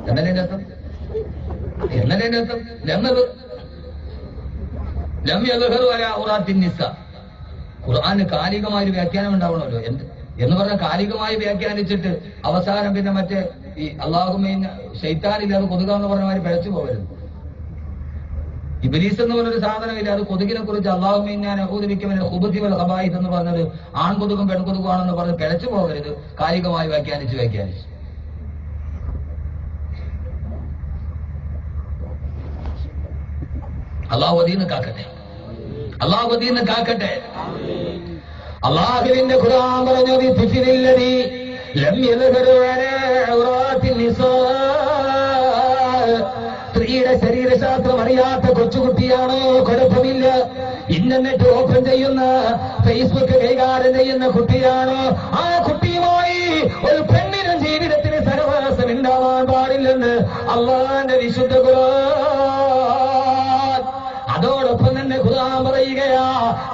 എന്നല്ലേ അർത്ഥം? ലം യദ്ഹറു അലാ ഔറാത്തിൻ നിസാ. ഖുർആന് കാലികമായ വ്യാഖ്യാനം ഉണ്ടാവണമല്ലോ. എന്ന് പറഞ്ഞാൽ കാലികമായി വ്യാഖ്യാനിച്ചിട്ട് അവസാനം പിന്നെ മറ്റേ ഈ അള്ളാഹുമ്മ ശൈത്താനില്ല അത് കൊതുകാന്ന് പറഞ്ഞമാര് പിഴച്ചു പോകരുത്. ഇബ്ലീസ് എന്ന് പറഞ്ഞൊരു സാധനമില്ല, അത് കൊതുകിനെ കുറിച്ച് അള്ളാഹുബായിത്ത് എന്ന് പറഞ്ഞത് ആൺകൊതുകും പെൺകൊതുകുമാണെന്ന് പറഞ്ഞ് പിഴച്ചു പോകരുത്. കാലികമായി വ്യാഖ്യാനിച്ച് അള്ളാഹു അതീന്ന് കാക്കട്ടെ. അള്ളാഹുവിന്റെ ഖുർആൻ പറഞ്ഞു, സ്ത്രീയുടെ ശരീരശാസ്ത്രം അറിയാത്ത കൊച്ചുകുട്ടിയാണോ കുഴപ്പമില്ല. ഇന്റർനെറ്റ് ഓപ്പൺ ചെയ്യുന്ന, ഫേസ്ബുക്ക് കൈകാര്യം ചെയ്യുന്ന കുട്ടിയാണോ, ആ കുട്ടിയുമായി ഒരു പെണ്ണിനും ജീവിതത്തിന് സഹവാസം ഉണ്ടാവാൻ പാടില്ലെന്ന് അള്ളാഹുവിന്റെ വിശുദ്ധ ഖുർആൻ. അതോടൊപ്പം തന്നെ ഖുർആൻ പറയുകയാ,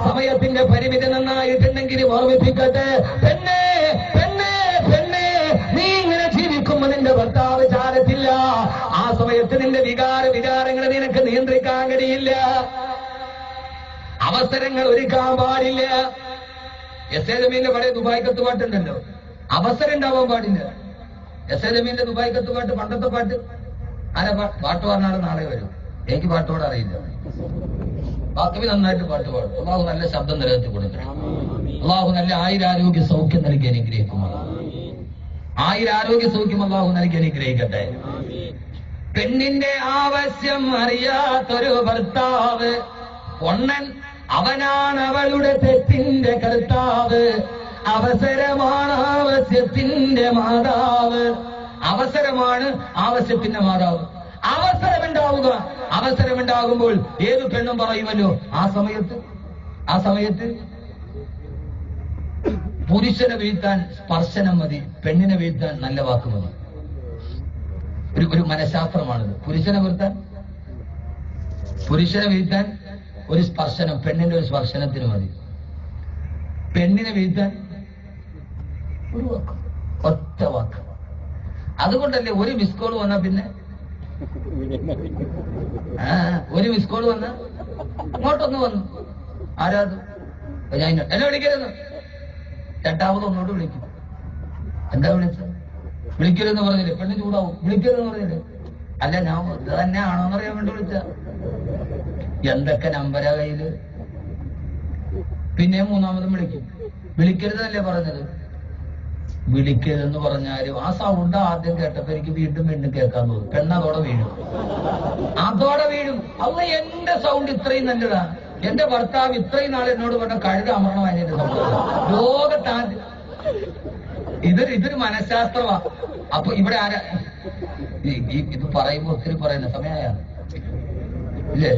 സമയത്തിന്റെ പരിമിതി നന്നായിട്ടുണ്ടെങ്കിൽ ഓർമ്മിപ്പിക്കട്ടെ, പെണ്ണേ നീ ഇങ്ങനെ ജീവിക്കുമ്പോ നിന്റെ ഭർത്താവ് ചാരത്തില്ല. ആ സമയത്ത് നിന്റെ വികാരങ്ങളെ നിനക്ക് നിയന്ത്രിക്കാൻ കഴിയില്ല. അവസരങ്ങൾ ഒരുക്കാൻ പാടില്ല. എസ് എ ജമീലിന്റെ പഴയ ദുബായ് കത്തുപാട്ടുണ്ടല്ലോ, അവസരം ഉണ്ടാവാൻ പാടില്ല. എസ് എ ജമീലിന്റെ ദുബായ് കത്തുപാട്ട്, പണ്ടത്തെ പാട്ട്, ആരാ പാട്ട് പറഞ്ഞാലും നാളെ വരും. എനിക്ക് പാട്ടോട് അറിയില്ല. ബാക്കി നന്നായിട്ട് പാട്ട് പാടും. അള്ളാഹു നല്ല ശബ്ദം നിലനിർത്തി കൊടുക്കണം. അള്ളാഹു നല്ല ആയുരാരോഗ്യ സൗഖ്യം നൽകി അനുഗ്രഹിക്കുമാണ്. ആയുരാരോഗ്യ സൗഖ്യം അള്ളാഹു നൽകി അനുഗ്രഹിക്കട്ടെ. പെണ്ണിന്റെ ആവശ്യം അറിയാത്തൊരു ഭർത്താവ്, പൊണ്ണൻ അവനാണ് അവളുടെ തെറ്റിന്റെ കർത്താവ്. അവസരമാണ് ആവശ്യത്തിന്റെ മാതാവ്. അവസരമാണ് ആവശ്യത്തിന്റെ മാതാവ്. അവസരമുണ്ടാകുമ്പോൾ ഏത് പെണ്ണും പറയുമല്ലോ, ആ സമയത്ത് പുരുഷനെ വീഴ്ത്താൻ സ്പർശനം മതി, പെണ്ണിനെ വീഴ്ത്താൻ നല്ല വാക്ക് മതി. ഒരു മനഃശാസ്ത്രമാണിത്. പുരുഷനെ വീഴ്ത്താൻ ഒരു സ്പർശനം, പെണ്ണിന്റെ ഒരു സ്പർശനത്തിന് മതി. പെണ്ണിനെ വീഴ്ത്താൻ ഒരു വാക്ക്, ഒറ്റ വാക്ക്. അതുകൊണ്ടല്ലേ ഒരു മിസ് കോൾ വന്നാ പിന്നെ ഒരു മിസ് കോൾ വന്ന ഇങ്ങോട്ടൊന്ന് വന്നു, ആരാത് ഞാൻ എന്നെ വിളിക്കരുത്, രണ്ടാമത് ഒന്നോട്ട് വിളിക്കും. എന്താ വിളിക്കരുതെന്ന് പറഞ്ഞില്ലേ? പെണ്ണ് ചൂടാവും. വിളിക്കരുതെന്ന് പറഞ്ഞില്ലേ? അല്ല ഞാൻ ഇത് തന്നെ ആണോന്ന് അറിയാൻ വേണ്ടി വിളിച്ച. എന്തൊക്കെ നമ്പരാ കയ്യില്. പിന്നെ മൂന്നാമതും വിളിക്കും. വിളിക്കരുതല്ലേ പറഞ്ഞത്? വിളിക്കരുതെന്ന് പറഞ്ഞാലും ആ സൗണ്ട് ആദ്യം കേട്ടപ്പോ എനിക്ക് വീണ്ടും കേൾക്കാൻ തോന്നും. പെണ്ണതോടെ വീഴും. അല്ല, എന്റെ സൗണ്ട് ഇത്രയും നല്ലതാ, എന്റെ ഭർത്താവ് ഇത്രയും നാൾ എന്നോട് പറഞ്ഞ കഴുത അമരണമായി എന്റെ സൗണ്ട്. ലോകത്താദ്യം ഇതൊരു മനഃശാസ്ത്രമാ. അപ്പൊ ഇവിടെ ആരാ ഇത് പറയുമ്പോ ഒത്തിരി പറയുന്ന സമയമായ ഇല്ലേ?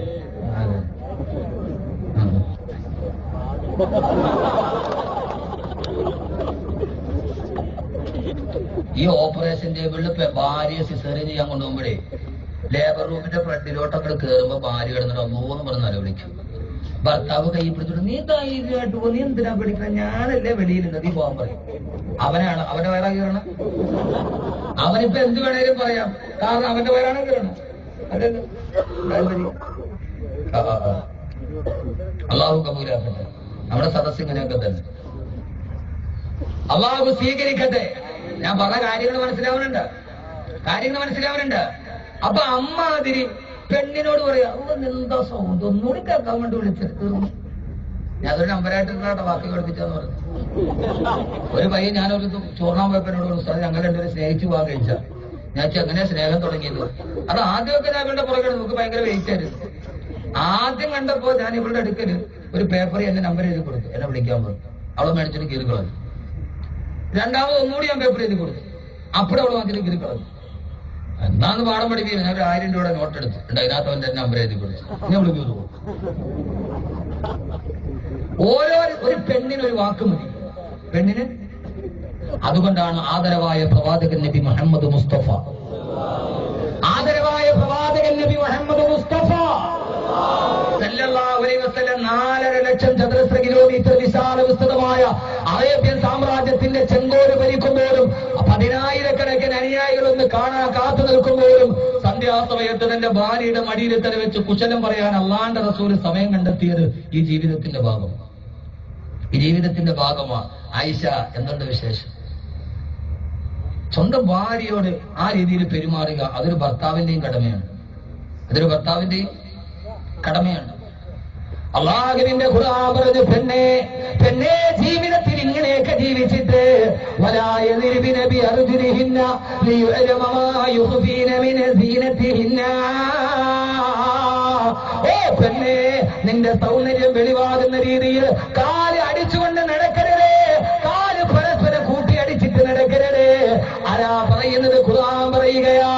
ഈ ഓപ്പറേഷൻ ടേബിളിൽ ഭാര്യയെ സിസേറിയൻ ചെയ്യാൻ കൊണ്ടുപോകുമ്പോഴേ ലേബർ റൂമിന്റെ ഫ്രണ്ടിലോട്ടൊക്കെ കയറുമ്പോ ഭാര്യ കിടന്നിട്ട് അമ്മൂന്ന് പറഞ്ഞ് നിലവിളിക്കും. ഭർത്താവ് കൈ പിടിച്ചിട്ട് നീ ധൈര്യമായിട്ട് പോ, നീ എന്തിനാ പിടിക്കണം, ഞാനല്ലേ വെളിയിലുണ്ട്, നീ പോകാൻ പറയും. അവന്റെ വയറാ കയറണം. അവനിപ്പോ എന്ത് വേണേലും പറയാം, കാരണം അവന്റെ വയറാണ് കയറണം. അള്ളാഹു കബൂലാക്കട്ടെ. നമ്മുടെ സദസ് ഇങ്ങനെയൊക്കെ തന്നെ. അള്ളാഹു സ്വീകരിക്കട്ടെ. ഞാൻ പറഞ്ഞ കാര്യങ്ങൾ മനസ്സിലാവുന്നുണ്ട്. അപ്പൊ അമ്മ അതിരി പെണ്ണിനോട് പറയാ, എന്താ സൗണ്ട്, ഒന്നുകൂടി കേൾക്കാൻ വേണ്ടി വിളിച്ചത്. ഞാൻ അതൊരു നമ്പരായിട്ട് വാക്ക് കളിപ്പിച്ചാന്ന് പറഞ്ഞു. ഒരു പയ്യൻ ഞാനൊരു ചോർണാൻ പോയപ്പോനോട് ഞങ്ങൾ രണ്ടുപേരും സ്നേഹിച്ചു പോകാൻ കഴിച്ച. ഞാൻ എങ്ങനെ സ്നേഹം തുടങ്ങിയത്? അത് ആദ്യമൊക്കെ ഞാൻ ഇവളുടെ പുറകെ നമുക്ക് ഭയങ്കര വെയിറ്റ് ആയിരുന്നു. ആദ്യം കണ്ടപ്പോ ഞാൻ ഇവളുടെ അടുക്കല് ഒരു പേപ്പറിൽ എന്റെ നമ്പർ എഴുതി കൊടുത്തു, എന്നെ വിളിക്കാൻ പറഞ്ഞു. അവളെ മേടിച്ചിട്ട് കീറിക്കളഞ്ഞു. രണ്ടാമത് ഒന്നുകൂടി ഞാൻ പേപ്പർ എഴുതി കൊടുത്തു. അപ്പോഴും അവളെ വാങ്ങിച്ചിട്ട് കീറിക്കളഞ്ഞു. എന്നാന്ന് പാഠം പഠിപ്പിക്കും. ഞാൻ ഒരു 1000 രൂപയുടെ നോട്ട് എടുത്തിട്ടുണ്ട്, അതിനകത്ത് അവന്റെ നമ്പർ എഴുതി കൊടുത്തു. ഇനി അവള് കീറി പോകും. ഒരു പെണ്ണിനൊരു വാക്ക് മതി, പെണ്ണിന്. അതുകൊണ്ടാണ് ആദരവായ പ്രവാചകൻ നബി മുഹമ്മദ് മുസ്തഫ 4.5 ലക്ഷം ചതുരശ്ര കിലോമീറ്റർ വിശാല വിസ്തൃതമായ അറേബ്യൻ സാമ്രാജ്യത്തിന്റെ ചെങ്കോല് ഭരിക്കുമ്പോഴും 10,000-കണക്കിന് അനുയായികളൊന്ന് കാണാൻ കാത്തു നിൽക്കുമ്പോഴും സന്ധ്യാസമയത്ത് തന്റെ ഭാര്യയുടെ മടിയിൽ തന്നെ വെച്ച് കുശലം പറയാൻ അള്ളാന്റെ റസൂൽ സമയം കണ്ടെത്തിയത് ഈ ജീവിതത്തിന്റെ ഭാഗമാണ്. ആയിഷ, എന്തുണ്ട് വിശേഷം? സ്വന്തം ഭാര്യയോട് ആ രീതിയിൽ പെരുമാറുക അതൊരു ഭർത്താവിന്റെയും കടമയാണ്. അള്ളാഹുവിന്റെ ഖുർആൻ പറഞ്ഞു, പെണ്ണേ ജീവിതത്തിൽ ഇങ്ങനെയൊക്കെ ജീവിച്ചിട്ട് പെണ്ണേ, നിന്റെ സൗന്ദര്യം വെളിവാകുന്ന രീതിയിൽ കാല് അടിച്ചുകൊണ്ട് നടക്കരുതേ, കാല് പരസ്പരം കൂട്ടിയടിച്ചിട്ട് നടക്കരുതേ. ആരാ പറയുന്നത്? ഖുർആൻ പറയുകയാ,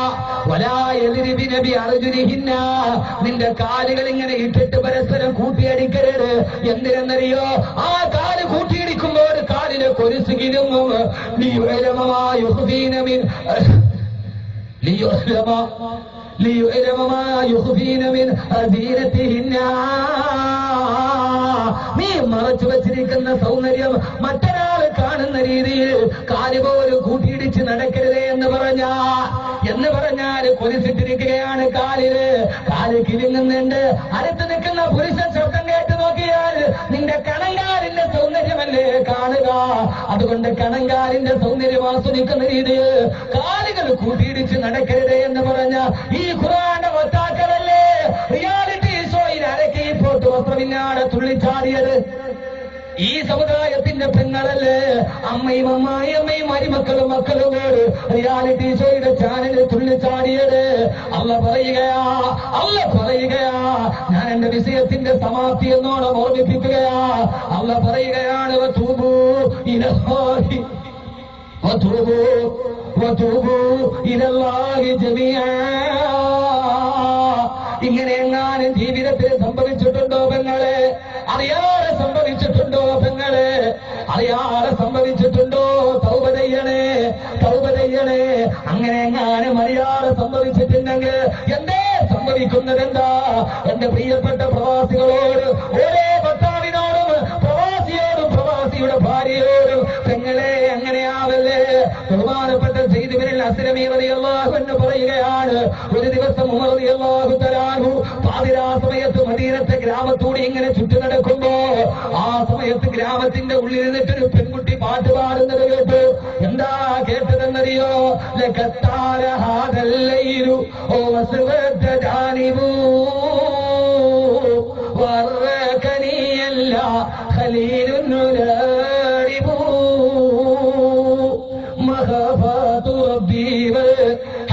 നിന്റെ കാലുകൾ ഇങ്ങനെ ഇട്ടിട്ട് പരസ്പരം കൂട്ടിയടിക്കരുത്. എന്തിനെന്നറിയോ? ആ കാല് കൂട്ടിയിടിക്കുമ്പോൾ കാലിനെ കൊരുസുകിലും നീ മറച്ചു വച്ചിരിക്കുന്ന സൗന്ദര്യം മറ്റൊരാൾ കാണുന്ന രീതിയിൽ കാല് പോലും കൂട്ടിയിടിച്ച് നടക്കരുതേ എന്ന് പറഞ്ഞാൽ കൊലിച്ചിട്ടിരിക്കുകയാണ് കാല് കിലുങ്ങുന്നുണ്ട്. അടുത്ത് നിൽക്കുന്ന പുരുഷൻ ശബ്ദം കേട്ട് നോക്കിയാൽ നിന്റെ കണങ്കാലിന്റെ സൗന്ദര്യമല്ലേ കാണുക. അതുകൊണ്ട് കണങ്കാലിന്റെ സൗന്ദര്യം ആസ്വദിക്കുന്ന രീതിയിൽ കാലുകൾ കൂട്ടിയിടിച്ച് നടക്കരുതേ എന്ന് പറഞ്ഞ ഈ ഖുർആന്റെ വക്താക്കളല്ലേ റിയാലിറ്റി ഷോയിൽ അരക്കി പോട്ട് വസ്ത്രം തുള്ളിച്ചാടിയത്? ഈ സമുദായത്തിന്റെ പെങ്ങളല്ലേ അമ്മയും അമ്മായിയമ്മയും മരുമക്കളും മക്കളുമോട് റിയാലിറ്റി ഷോയുടെ ചാനലിൽ തുള്ളിച്ചാടിയത്? അല്ല പറയുകയാ ഞാൻ എന്റെ വിഷയത്തിന്റെ സമാപ്തി എന്നോണം ഓർമ്മിപ്പിക്കുകയാ. അല്ല പറയുകയാണ് വതൂബൂ ഇലല്ലാഹി ജമീഅ. ഇങ്ങനെ എങ്ങാനും ജീവിതത്തിൽ സംഭവിച്ചിട്ടുണ്ടോ പെങ്ങളെ? അറിയാതെ സംഭവിച്ചിട്ടുണ്ടോ പെങ്ങളെ? അറിയാതെ സംഭവിച്ചിട്ടുണ്ടോ? തൗബ ചെയ്യണേ. അങ്ങനെ എങ്ങാനും അറിയാതെ സംഭവിച്ചിട്ടുണ്ടെങ്കിൽ എന്തേ സംഭവിക്കുന്നത്? എന്താ എന്റെ പ്രിയപ്പെട്ട പ്രവാസികളോട്, ഓരോ ഭർത്താവിനോടും പ്രവാസിയോടും പ്രവാസിയുടെ ഭാര്യയോടും പെങ്ങളെ അങ്ങനെയാവല്ലേ. ബഹുമാനപ്പെട്ട സയ്യിദ് ഇബ്നുൽ അസ്ലമി റളിയല്ലാഹു അൻഹു പറയുകയാണ്, ഒരു ദിവസം ഉമർ റളിയല്ലാഹു തആല അൻഹു പാതിരാ സമയത്ത് മദീനത്തെ ഗ്രാമത്തൂടെ ഇങ്ങനെ ചുറ്റി നടക്കുമ്പോ ആ സമയത്ത് ഗ്രാമത്തിന്റെ ഉള്ളിൽ നിന്നിട്ടൊരു പെൺകുട്ടി പാട്ട് പാടുന്നത് കേട്ടു. എന്താ കേട്ടതെന്നറിയോ? ലഖത്താര ഹാദൽ ലൈലു വസ്വദ ജാനിബു വറകനി അല്ലാ ഖലീലുൻ നുലാരിബു മഖാഫാതു റബ്ബി വൽ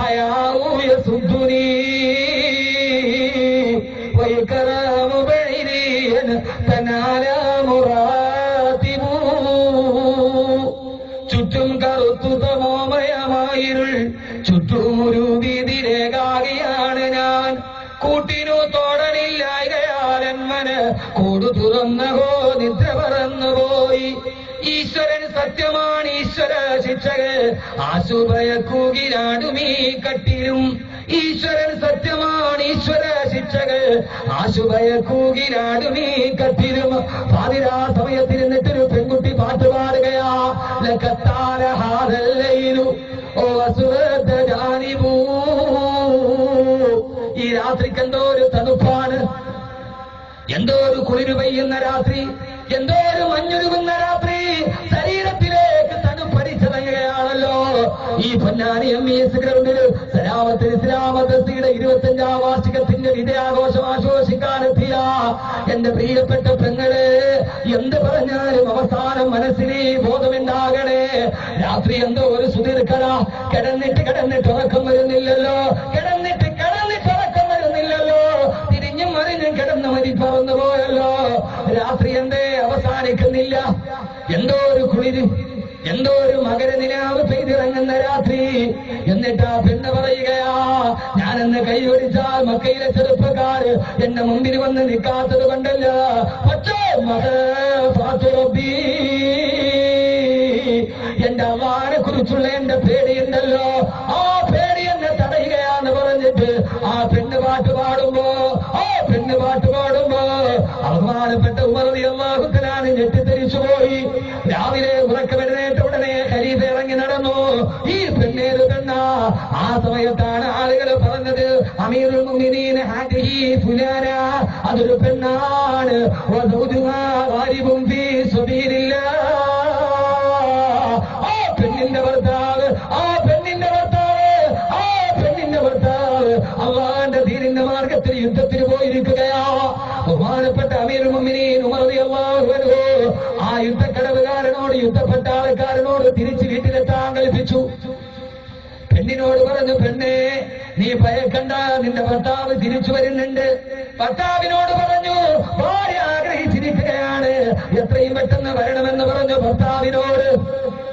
ഹയാഉ യസുദ്ദുനി വൽകറാമു ബൈരിയൻ തനാല മുറാതിബു. ചുറ്റും കറുത്തു തമോമയമായിരുൾ, ചുറ്റുമൊരു വീതിരേകാകിയാണ് ഞാൻ. കൂട്ടിനു തോടനില്ലായകയാൽ എന്മന് കൂടു തുറന്നകോ നിദ്ര പറന്നുപോയി. ഈശ്വരൻ സത്യമാണ്, ഈശ്വര ശിക്ഷകൾ ആശുഭയക്കൂകിലാടുമീ കട്ടിലും. ഈശ്വരൻ സത്യമാണ്, ഈശ്വര ശിക്ഷകൾ ആശുഭയക്കൂകിലാടുമീ കട്ടിലും. പാതിരാ സമയത്തിരുന്നിട്ടൊരു പെൺകുട്ടി പാട്ട് പാടുകയാ. ലഖത്താര ഹാദൽ ലൈലു വസ്വദ ജാനിബു. ഈ രാത്രിക്ക് എന്തോ ഒരു തണുപ്പാണ്, എന്തോ ഒരു കുളിരു പെയ്യുന്ന രാത്രി, എന്തോ ഒരു മഞ്ഞുരുകുന്ന രാത്രി. ശരീരത്തിലേക്ക് തണുപ്പടിച്ചിറങ്ങുകയാണല്ലോ. ഈ പൊന്നാനി MES ഗ്രൗണ്ടിൽ സലാമത്ത് ഇസ്ലാമത്തയുടെ 25ാം വാർഷികത്തിന്റെ വിജയാഘോഷം ആഘോഷിക്കാനെത്തിയ എന്റെ പ്രിയപ്പെട്ട പെങ്ങളെ, എന്ത് പറഞ്ഞാലും അവസാനം മനസ്സിന് ബോധമുണ്ടാകണേ. രാത്രി എന്തോ ഒരു സുദീർഘത. കിടന്നിട്ട് ഉറക്കം വരുന്നില്ലല്ലോ. കിടന്നിട്ട് ഉറക്കം വരുന്നില്ലല്ലോ. തിരിഞ്ഞും മറിഞ്ഞും കിടന്ന് മരി പറന്നു പോയല്ലോ. രാത്രി എന്തേ അവസാനിക്കുന്നില്ല? എന്തോ ഒരു കുളിര്, എന്തോ ഒരു മകരനിലാവ് പെയ്തിറങ്ങുന്ന രാത്രി. എന്നിട്ട് ആ പെണ്ണ് പറയുകയാ, ഞാനെന്ന് കൈയൊടിച്ചാൽ മക്കയിലെ ചെറുപ്പക്കാര് എന്റെ മുമ്പിൽ വന്ന് നിൽക്കാത്തത് കൊണ്ടല്ല, പക്ഷേ എന്റെ അള്ളാനെ കുറിച്ചുള്ള എന്റെ പേടിയുണ്ടല്ലോ, ആ പേടി എന്നെ തടയുകയാന്ന് പറഞ്ഞിട്ട് ആ പെണ്ണ് പാട്ട് പാടുമ്പോ ബഹുമാനപ്പെട്ട ഉമർ റളിയല്ലാഹു തആല ഞെട്ടിത്തെരിച്ചു പോയി. രാവിലെ ഉറക്കമെഴുന്നേറ്റ ഉടനെ ഖലീഫ ഇറങ്ങി നടന്നു. ഈ പെണ്ണേത് പെണ്ണ? ആ സമയത്താണ് ആളുകൾ പറഞ്ഞത്, അമീറുൽ മുഅ്മിനീൻ ഹാദിഹി ഫുലാന, അതൊരു പെണ്ണാണ്. വസൗജുഹാ ഗാരിബുൻ ഫീ സബീലില്ലാഹ്. ആ പെണ്ണിന്റെ ഭർത്താവ് അള്ളാന്റെ ദീനിന്റെ മാർഗത്തിൽ യുദ്ധത്തിന് പോയിരിക്കുകയാ. ബഹുമാനപ്പെട്ട അമീറുൽ മുഅ്മിനീൻ ഉമർ റളിയല്ലാഹു അൻഹു ആ യുദ്ധക്കടവുകാരനോട്, യുദ്ധപ്പെട്ട ആൾക്കാരനോട് തിരിച്ച് വീട്ടിലെത്താൻ കൽപ്പിച്ചു. പെണ്ണിനോട് പറഞ്ഞു, പെണ്ണേ നീ ഭയക്കണ്ട, നിന്റെ ഭർത്താവ് തിരിച്ചു വരുന്നുണ്ട്. ഭർത്താവിനോട് പറഞ്ഞു, ഭാര്യ ആഗ്രഹിച്ചിരിക്കുകയാണ്, എത്രയും പെട്ടെന്ന് വരണമെന്ന് പറഞ്ഞു ഭർത്താവിനോട്.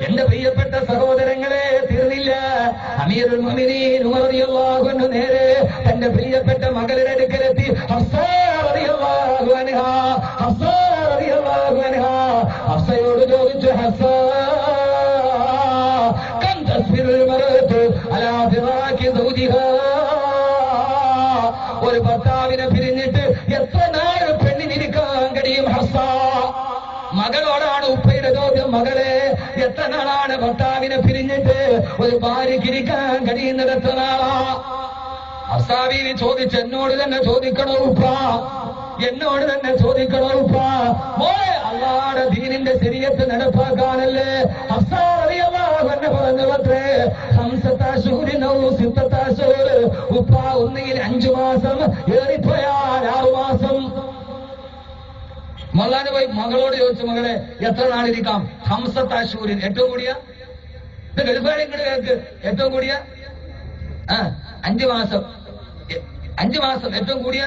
എന്റെ പ്രിയപ്പെട്ട സഹോദരങ്ങളെ, തീർന്നില്ല. അമീറുൽ മുഅ്മിനീൻ ഉമർ റളിയല്ലാഹു അൻഹു നേരെ തന്റെ പ്രിയപ്പെട്ട മകളുടെ അടുക്കലെത്തി. ഹഫ്സ റളിയല്ലാഹു അൻഹാ ഹഫ്സയോട് ചോദിച്ചു, ഹഫ്സ കം തസ്ബിറുൽ മർഅതു അലാ ഫിറാഖി സൗജിഹാ. ഒരു ഭർത്താവിനെ പിരിഞ്ഞിട്ട് എത്ര നാൾ പെണ്ണിനിരിക്കാൻ കഴിയും ഹഫ്സ? മകളോടാണ് ഉപ്പയുടെ ചോദ്യം. മകളെ, എത്ര നാളാണ് ഭർത്താവിനെ പിരിഞ്ഞിട്ട് ഒരു ഭാര്യയ്ക്കിരിക്കാൻ കഴിയുന്നത്? എത്ര നാളാ? ഹഫ്സാബീവി ചോദിച്ച്, എന്നോട് തന്നെ ചോദിക്കണോ ഉപ്പ? എന്നോട് തന്നെ ചോദിക്കണോ ഉപ്പ? മോളെ, അല്ലാഹുവിന്റെ ദീനിന്റെ ശരീഅത്ത് നടപ്പാക്കാനല്ലേ ഹഫ്സ റളിയല്ലാഹു അൻഹ പറഞ്ഞത്രേ. 5 അശ്ഹുരിൻ ഔ 6 അശ്ഹുർ. ഉപ്പ, ഒന്നുകിൽ 5 മാസം, ഏറിപ്പോയാൽ 6 മാസം. റമദാന് പോയി മകളോട് ചോദിച്ചു, മകളെ എത്ര നാളിരിക്കാം? ഹംസത്താശൂരിൻ, ഏറ്റവും കൂടിയ ഇത് ഗൾഫാളി ഇങ്ങോട്ട് കേൾക്ക്, ഏറ്റവും കൂടിയ 5 മാസം, 5 മാസം ഏറ്റവും കൂടിയ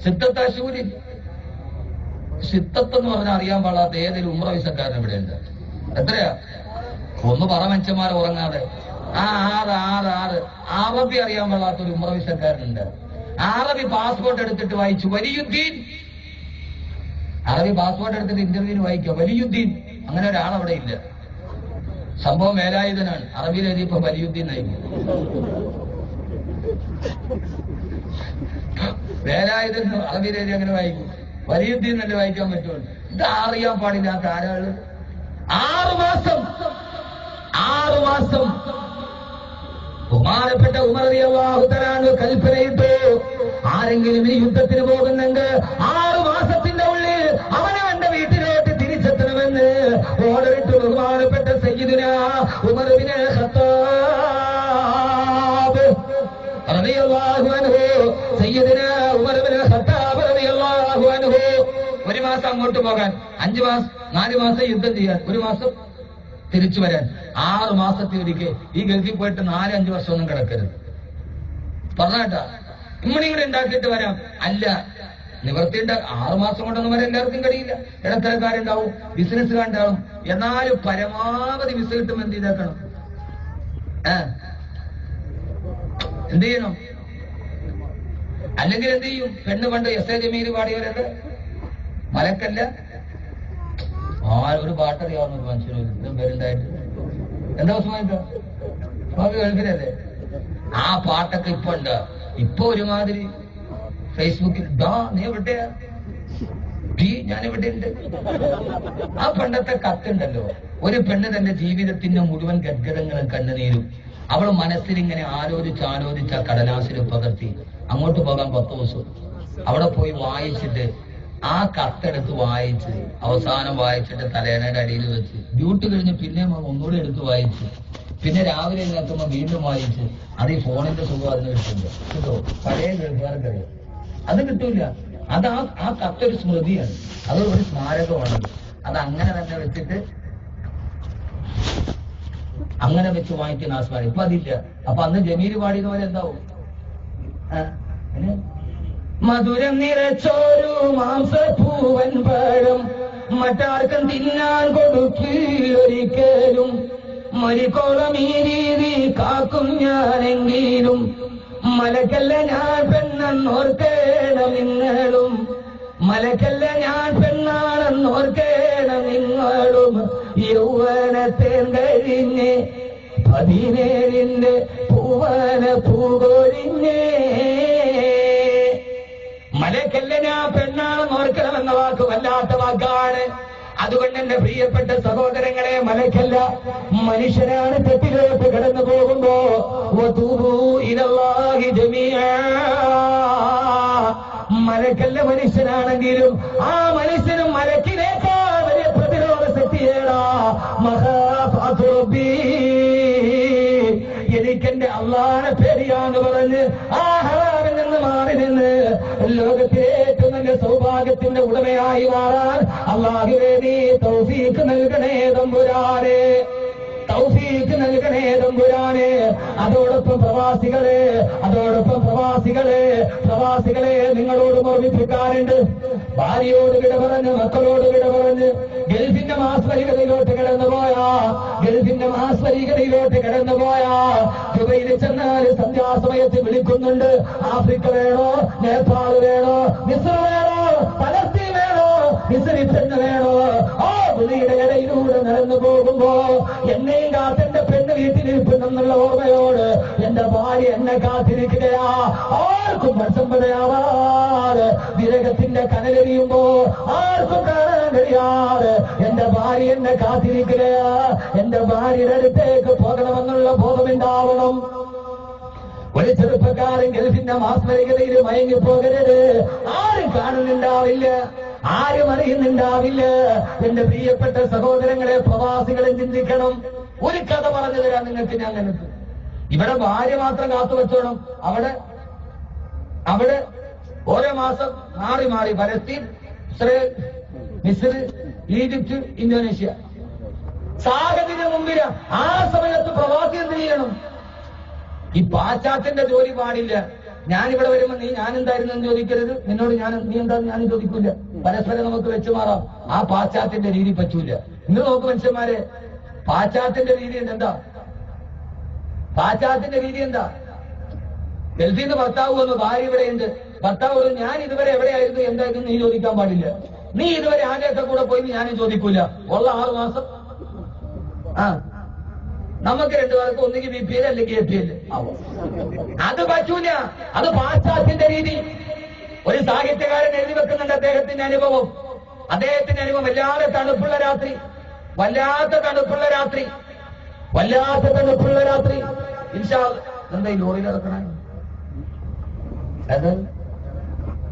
സിത്തത്താശൂരിൻ. സിത്തത്ത് എന്ന് പറഞ്ഞാൽ അറിയാൻ പാടാത്ത ഏതൊരു ഉംറ വിസക്കാരൻ ഇവിടെ ഉണ്ട്. എത്രയാ? ഒന്ന് പറ മനുഷ്യന്മാരെ ഉറങ്ങാതെ. 6 അറബി അറിയാൻ പാടാത്തൊരു ഉംറ വിസക്കാരനുണ്ട്. അറബി പാസ്പോർട്ട് എടുത്തിട്ട് വായിച്ചു വലിയുദ്ദീൻ. അറബി പാസ്പോർട്ട് എടുത്തിട്ട് ഇന്റർവ്യൂവിന് വായിക്കുക വലിയുദ്ദീൻ. അങ്ങനെ ഒരാളവിടെ ഇല്ല. സംഭവം വേലായുധനാണ്. അറബിയിൽ എഴുതിയപ്പോ വലിയുദ്ദീൻ ആയിരുന്നു. വേലായുധൻ അറബിയിൽ എഴുതി അങ്ങനെ വായിക്കും. വലിയുദ്ദീൻ നല്ല വായിക്കാൻ പറ്റുമോ? ഇത് അറിയാൻ പാടില്ലാത്ത ആരാള്? 6 മാസം ബഹുമാനപ്പെട്ട ഉമർ റളിയല്ലാഹു തആല കൽപ്പനയിട്ടു, ആരെങ്കിലും ഈ യുദ്ധത്തിന് പോകുന്നെങ്കിൽ 6 മാസത്തിന്റെ ഉള്ളിൽ അവനവന്റെ വീട്ടിലോട്ട് തിരിച്ചെത്തണമെന്ന് ഓർഡറിട്ടു ബഹുമാനപ്പെട്ട സയ്യിദുനാ ഉമർ ഇബ്നു ഖത്താബ് റളിയല്ലാഹു അൻഹു. സയ്യിദുനാ ഉമർ ഇബ്നു ഖത്താബ് റളിയല്ലാഹു അൻഹു 1 മാസം അങ്ങോട്ട് പോകാൻ, 5 മാസം 4 മാസം യുദ്ധം ചെയ്യാൻ, 1 മാസം തിരിച്ചു വരാൻ. 6 മാസത്തിലൊരിക്കൽ ഈ ഗൾഫിൽ പോയിട്ട് 4-5 വർഷമൊന്നും കിടക്കരുത്. പറഞ്ഞാട്ടാ ഇമ്മണിങ്ങനെ ഉണ്ടാക്കിയിട്ട് വരാം. അല്ല, നിവർത്തിയുണ്ട്. 6 മാസം കൊണ്ടൊന്നും വരാൻ എല്ലാവർക്കും കഴിയില്ല. ഇടത്തരക്കാരുണ്ടാവും, ബിസിനസ്സുകാരുണ്ടാവും. എന്നാലും പരമാവധി വിസ കിട്ടും. എന്ത് ചെയ്തേക്കണം? എന്ത് ചെയ്യണം? അല്ലെങ്കിൽ എന്ത് ചെയ്യും? പെണ്ണ് പണ്ട് എസ് എ ജമീൽ പാടിയവരല്ല, മലക്കല്ല, ഒരു പാട്ടറിയാവുന്ന ഒരു മനുഷ്യനും ഇത്രയും പേരുണ്ടായിട്ട് എന്താ സ്വാമി ഗൾഫിലല്ലേ? ആ പാട്ടൊക്കെ ഇപ്പൊ ഉണ്ട്. ഇപ്പൊ ഒരുമാതിരി ഫേസ്ബുക്കിൽ നീ എവിടെയാ? ഞാൻ എവിടെ ഉണ്ട്? ആ പണ്ടത്തെ കത്തുണ്ടല്ലോ, ഒരു പെണ്ണ് തന്റെ ജീവിതത്തിന്റെ മുഴുവൻ ഗദ്ഗതങ്ങളും കണ്ണുനീരും അവൾ മനസ്സിലിങ്ങനെ ആലോചിച്ച് കടലാസിൽ പകർത്തി അങ്ങോട്ട് പോകാൻ 10 ദിവസം അവിടെ പോയി വായിച്ചിട്ട് ആ കത്തെടുത്ത് വായിച്ച് അവസാനം വായിച്ചിട്ട് തലേണയുടെ അടിയിൽ വെച്ച് ഡ്യൂട്ടി കഴിഞ്ഞ് പിന്നെ ഒന്നുകൂടി എടുത്ത് വായിച്ച് പിന്നെ രാവിലെ എഴുന്നേൽക്കുമ്പോൾ വീണ്ടും വായിച്ച് അത് ഈ ഫോണിന്റെ സുഖം അതിന് കിട്ടുന്നുണ്ട്. കേട്ടോ, പഴയ ഗൾഫുകാർക്കറിയാം. അത് കിട്ടൂല. അത് ആ കത്തൊരു സ്മൃതിയാണ്, അത് ഒരു സ്മാരകമാണ്. അത് അങ്ങനെ തന്നെ വെച്ചിട്ട് അങ്ങനെ വെച്ച് വായിക്കുന്ന ആ സ്മാരകം ഇപ്പൊ അതില്ല. അപ്പൊ അന്ന് ജമീല് പാടിയത് പോലെ എന്താവും? മധുരം നിറച്ചോരു മാംസപ്പൂവൻ പഴം മറ്റാർക്കും തിന്നാൻ കൊടുക്കില്ലൊരിക്കലും, മരിക്കോളം ഈ രീതി കാക്കും ഞാനെങ്കിലും, മലക്കല്ല ഞാൻ പെണ്ണെന്നോർക്കേണം നിങ്ങളും, മലക്കല്ല ഞാൻ പെണ്ണാണെന്നോർക്കേണം നിങ്ങളും, യൗവനത്തേൻ കഴിഞ്ഞ് 17 പൂവന പൂകൊഴിഞ്ഞേ. മലക്കല്ല ഞാൻ പെണ്ണാണെന്ന് ഓർക്കണമെന്ന വാക്ക് വല്ലാത്ത വാക്കാണ്. അതുകൊണ്ട് എന്റെ പ്രിയപ്പെട്ട സഹോദരങ്ങളെ, മലക്കല്ല മനുഷ്യനാണ്. തെറ്റിലോട്ട് കടന്നു പോകുമ്പോ വതൂബൂ ഇലല്ലാഹി ജമീഅ, മലക്കല്ല മനുഷ്യനാണെങ്കിലും ആ മനുഷ്യനും മലക്കിനേക്കാൾ വലിയ പ്രതിരോധ ശക്തിയേടാ മഹാഫാത്തു റബ്ബി, എനിക്കെന്റെ അള്ളാനെ പേടിയാന്ന് പറഞ്ഞ് ആ ഹറാമിൽ നിന്ന് മാറി നിന്ന് ലോകത്തിലെ ഏറ്റവും നല്ല സൗഭാഗ്യത്തിന്റെ ഉടമയായി മാറാൻ അല്ലാഹുവേ നീ തൗഫീഖ് നൽകണേ തമ്പുരാനെ, തൗഫീഖ് നൽകണേ തമ്പുരാനെ. അതോടൊപ്പം പ്രവാസികളെ നിങ്ങളോട് ഓർമ്മിപ്പിക്കാറുണ്ട്. ഭാര്യയോട് വിട പറഞ്ഞ്, മക്കളോട് വിട പറഞ്ഞ് ഗൾഫിന്റെ മാസ്വരികതയിലോട്ട് കടന്നുപോയാ ദുബൈയിൽ ചെന്നാൽ സന്ധ്യാസമയത്ത് വിളിക്കുന്നുണ്ട്. ആഫ്രിക്ക വേണോ, നേപ്പാൾ വേണോ, മിസ്ർ വേണോ, പലസ്തീൻ വേണോ, മിസ്രി പെണ്ണ് വേണോ? ആ പുള്ളിയുടെ ഇടയിലൂടെ നടന്നു പോകുമ്പോ എന്നെയും കാത്തെന്റെ പെണ്ണ് വീട്ടിലിരിക്കുന്നെന്നുള്ള ഓർമ്മയോട് എന്റെ ഭാര്യ എന്നെ കാത്തിരിക്കുകയാ. ആർക്കും പ്രസംബതയാവാറ് വിരകത്തിന്റെ കനലെറിയുമ്പോ ആർക്കും കാണാൻ കഴിയാറ് എന്റെ ഭാര്യ എന്നെ കാത്തിരിക്കുകയാ. എന്റെ ഭാര്യയുടെ അടുത്തേക്ക് പോകണമെന്നുള്ള ബോധമുണ്ടാവണം. ഒരു ചെറുപ്പക്കാരൻ ഗൾഫിന്റെ മാസ്മരികതയിൽ മയങ്ങിപ്പോകരുത്. ആരും കാണുന്നുണ്ടാവില്ല, ആരും അറിയുന്നുണ്ടാവില്ല. എന്റെ പ്രിയപ്പെട്ട സഹോദരങ്ങളെ, പ്രവാസികളെ ചിന്തിക്കണം. ഒരു കഥ പറഞ്ഞു തരാം നിങ്ങൾക്ക് ഞാൻ. ഇവിടെ ഭാര്യ മാത്രം കാത്തു വെച്ചോണം. അവിടെ ഓരോ മാസം മാറി മാറി പലസ്തീൻ, ഇസ്രയേൽ, മിസ്ർ, ഈജിപ്ത്, ഇന്തോനേഷ്യ. സാഹചര്യം മുമ്പില്. ആ സമയത്ത് പ്രവാസി എന്ത് ചെയ്യണം? ഈ പാശ്ചാത്യന്റെ ജോലി പാടില്ല. ഞാനിവിടെ വരുമ്പോ നീ ഞാനെന്തായിരുന്നു എന്ന് ചോദിക്കരുത്, നിന്നോട് നീ എന്താന്ന് ഞാനും ചോദിക്കൂല. പരസ്പരം നമുക്ക് വെച്ചു മാറാം. ആ പാശ്ചാത്യന്റെ രീതി പറ്റൂല. ഇന്ന് നോക്ക് മനുഷ്യന്മാരെ, പാശ്ചാത്യന്റെ രീതി എന്താ? പാശ്ചാത്യന്റെ രീതി എന്താ? ഗൾഫിൽ നിന്ന് ഭർത്താവ് വന്നു, ഭാര്യ ഇവിടെയുണ്ട്. ഭർത്താവ് പറഞ്ഞു, ഞാൻ ഇതുവരെ എവിടെയായിരുന്നു എന്തായിരുന്നു നീ ചോദിക്കാൻ പാടില്ല. നീ ഇതുവരെ ആദ്യമൊക്കെ കൂടെ പോയി ഞാനും ചോദിക്കൂല. ഉള്ള 6 മാസം നമുക്ക് 2 പേർക്ക് ഒന്നുകിൽ BPL അല്ലെങ്കിൽ APL. അത് പറ്റൂല. അത് പാശ്ചാത്യന്റെ രീതി. ഒരു സാഹിത്യകാരൻ എഴുതി വെക്കുന്നുണ്ട് അദ്ദേഹത്തിന്റെ അനുഭവം. അദ്ദേഹത്തിന്റെ അനുഭവം വല്ലാതെ തണുപ്പുള്ള രാത്രി, വല്ലാത്ത തണുപ്പുള്ള രാത്രി, വല്ലാത്ത തണുപ്പുള്ള രാത്രി. എന്താ ഈ ലോറിയിൽ ഇറക്കണേ? അത്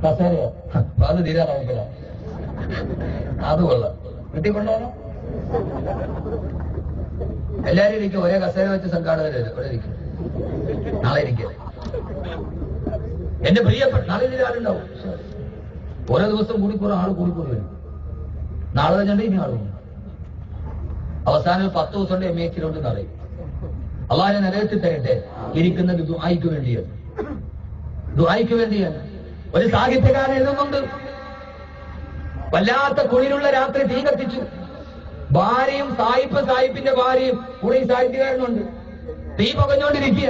കസേരയോ? അത് തീരാറാവില്ല. അത് കൊള്ളാം. കിട്ടിക്കൊണ്ടോന്നോ? എല്ലാരും ഇരിക്കും. ഒരേ കസേര വെച്ച് സംഘാടകര് ഇവിടെ ഇരിക്കും. നാളെ ഇരിക്കും. എന്റെ പ്രിയപ്പെട്ട നാളെ ആളുണ്ടാവും. ഓരോ ദിവസം കൂടിക്കൂറും ആള് കൂടിക്കൂടി വരും. നാളെ കഴിഞ്ഞിട്ട് ഇനി ആളും. അവസാനം 10 ദിവസം കൊണ്ട് MAക്കിലോട്ട് നിറയും. അള്ളാഹിനെ നിലനിർത്തി തരട്ടെ. ഇരിക്കുന്നത് ദുആയ്ക്ക് വേണ്ടിയാണ്. ദുആയ്ക്ക് വേണ്ടിയാണ്. ഒരു സാഹിത്യകാരൻ എഴുതുന്നുണ്ട്, വല്ലാത്ത കുളിരുള്ള രാത്രി തീ കത്തിച്ചു. ഭാര്യയും സാഹിബിന്റെ ഭാര്യയും കൂടെ ഈ സാഹിത്യകാരനുണ്ട്. തീ പുകഞ്ഞോണ്ടിരിക്കുക.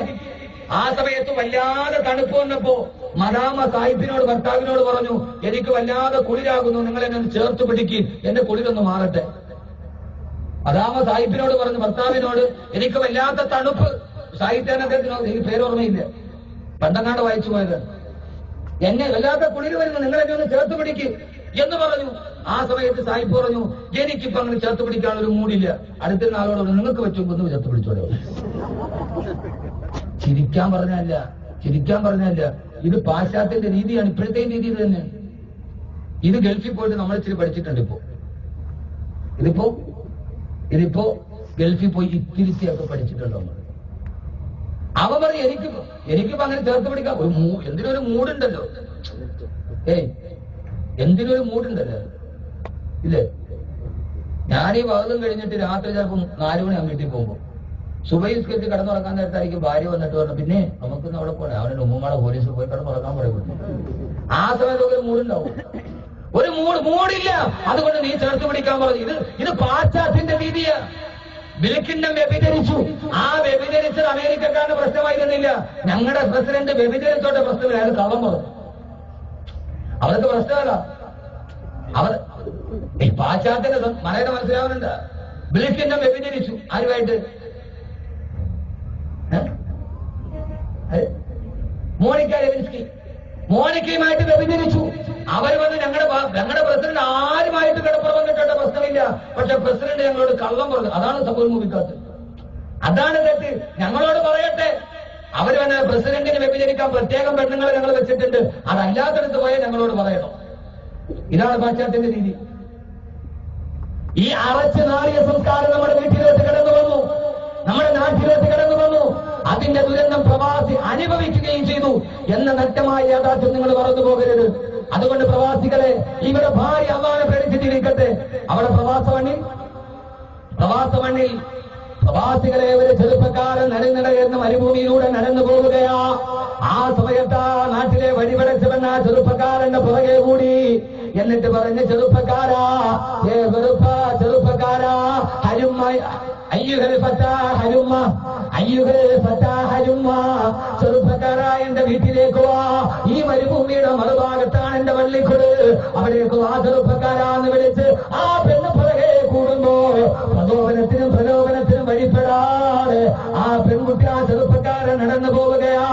ആ സമയത്ത് വല്ലാതെ തണുപ്പ് വന്നപ്പോ മദാമ സാഹിബിനോട്, ഭർത്താവിനോട് പറഞ്ഞു, എനിക്ക് വല്ലാതെ കുളിരാകുന്നു, നിങ്ങൾ എന്നെ ചേർത്ത് പിടിക്കും, എന്റെ കുളിരൊന്ന് മാറട്ടെ. മദാമ സാഹിബിനോട് പറഞ്ഞു, ഭർത്താവിനോട്, എനിക്ക് വല്ലാത്ത തണുപ്പ്. സാഹിത്യാനദ്ദേഹത്തിനോ എനിക്ക് പേരോർമ്മയില്ല, പണ്ടങ്ങാണ്ട് വായിച്ചു പോയത്. എന്നെ വല്ലാത്ത കുളിര് വരുന്നു, നിങ്ങൾ എന്നെ ഒന്ന് ചേർത്ത് പിടിക്കും എന്ന് പറഞ്ഞു. ആ സമയത്ത് സാഹിബ് പറഞ്ഞു, എനിക്കിപ്പോ അങ്ങനെ ചേർത്ത് പിടിക്കാനൊരു മൂടില്ല. അടുത്ത നാളോട് നിങ്ങൾക്ക് പറ്റുമെന്ന് ചേർത്ത് പിടിച്ചോളൂ. ചിരിക്കാൻ പറഞ്ഞല്ല. ഇത് പാശ്ചാത്യന്റെ രീതിയാണ്. ഇപ്പോഴത്തെ രീതി ഇത് തന്നെ. ഇത് ഗൾഫിൽ പോയിട്ട് നമ്മൾ ഇച്ചിരി പഠിച്ചിട്ടുണ്ട്. ഇതിപ്പോ ഗൾഫിൽ പോയി ഇത്തിരിത്തിയൊക്കെ പഠിച്ചിട്ടുണ്ട് നമ്മൾ. അവൻ പറഞ്ഞു, എനിക്കിപ്പോ അങ്ങനെ ചേർത്ത് പിടിക്കാം. എന്തിനൊരു മൂടുണ്ടല്ലോ. എന്തിനൊരു മൂടുണ്ടല്ലോ, ഇല്ലേ? ഞാനീ വകതും കഴിഞ്ഞിട്ട് രാത്രി ചിലപ്പോൾ 4 മണി വീട്ടിൽ പോകുമ്പോ സുബഹിസ്കരിച്ച് കിടന്നുറക്കാൻ നേരത്തായിരിക്കും ഭാര്യ വന്നിട്ട് പറഞ്ഞു, പിന്നെ നമുക്കൊന്ന് അവിടെ പോകണം, അവനെ ഉമ്മാടെ പോലീസ് പോയി കിടന്നുറക്കാൻ പറയുന്നു. ആ സമയത്തൊക്കെ ഒരു മൂടുണ്ടാവും. ഒരു മൂടില്ല. അതുകൊണ്ട് നീ ചേർത്ത് പിടിക്കാൻ പറഞ്ഞു. ഇത് പാശ്ചാത്യന്റെ രീതിയാ. ബിൽക്കിൻഡം വ്യഭിചരിച്ചു. ആ വ്യഭിചരിച്ചത് അമേരിക്കക്കാരുടെ പ്രശ്നമായിരുന്നില്ല. ഞങ്ങളുടെ പ്രസിഡന്റ് വ്യഭിചരിച്ചോട്ടെ പ്രശ്നമില്ല. അത് കള്ളം പറഞ്ഞു. അവർക്ക് പ്രശ്നമല്ല. ഈ പാശ്ചാത്യന്റെ മനയുടെ മനസ്സിലാവുന്നുണ്ട്. ബിൽക്കിൻഡം വ്യഭിചരിച്ചു. ആരുമായിട്ട്? മോണിക്ക ലെവിൻസ്കി. മോണിക്കയുമായിട്ട് വ്യഭിചരിച്ചു. അവർ വന്ന് ഞങ്ങളുടെ പ്രസിഡന്റ് ആരുമായിട്ട് കിടപ്പുറം കിട്ടേണ്ട പ്രശ്നമില്ല. പക്ഷെ പ്രസിഡന്റ് ഞങ്ങളോട് കള്ളം പറഞ്ഞു. അതാണ് സംഭവം മുമ്പിക്കാത്ത്. അതാണ് തെറ്റ്. ഞങ്ങളോട് പറയട്ടെ. അവർ വന്ന് പ്രസിഡന്റിന് വ്യഭിചരിക്കാൻ പ്രത്യേകം പെണ്ണുങ്ങളെ ഞങ്ങൾ വെച്ചിട്ടുണ്ട്. അതല്ലാത്തടത്ത് പോയാൽ ഞങ്ങളോട് പറയണം. ഇതാണ് പാശ്ചാത്യന്റെ രീതി. ഈ അറച്ച് നാറിയ സംസ്കാരം നമ്മുടെ വീട്ടിലേക്ക് കടന്നു വന്നു, നമ്മുടെ നാട്ടിലേക്ക് കടന്നു വന്നു. അതിന്റെ ദുരന്തം പ്രവാസി അനുഭവിക്കുകയും ചെയ്തു എന്ന നഗ്നമായ യാഥാർത്ഥ്യം നിങ്ങൾ മറന്നു പോകരുത്. അതുകൊണ്ട് പ്രവാസികളെ, ഇവിടെ ഭാര്യ അള്ളാഹുവിനെ പേടിച്ചിട്ടിരിക്കട്ടെ. അവിടെ പ്രവാസ മണ്ണിൽ പ്രവാസികളെ ഒരു ചെറുപ്പക്കാരൻ നടന്ന് മരുഭൂമിയിലൂടെ നടന്നു പോവുകയാ. ആ സമയത്ത് ആ നാട്ടിലെ വഴിപടച്ചവൻ ആ ചെറുപ്പക്കാരന്റെ പുറകെ കൂടി. എന്നിട്ട് പറഞ്ഞ ചെറുപ്പക്കാരാ ചെറുപ്പക്കാരാ, എന്റെ വീട്ടിലേക്ക് വാ. ഈ മരുഭൂമിയുടെ മറുഭാഗത്താണ് എന്റെ വള്ളിക്കുട്. അവിടേക്ക് വാ ചെറുപ്പക്കാരാന്ന് വിളിച്ച് ആ പെണ്ണ് പുറകെ കൂടുമ്പോ പ്രലോഭനത്തിനും വഴിപ്പെടാതെ ആ പെൺകുട്ടി ആ ചെറുപ്പക്കാരൻ നടന്നു പോവുകയാ.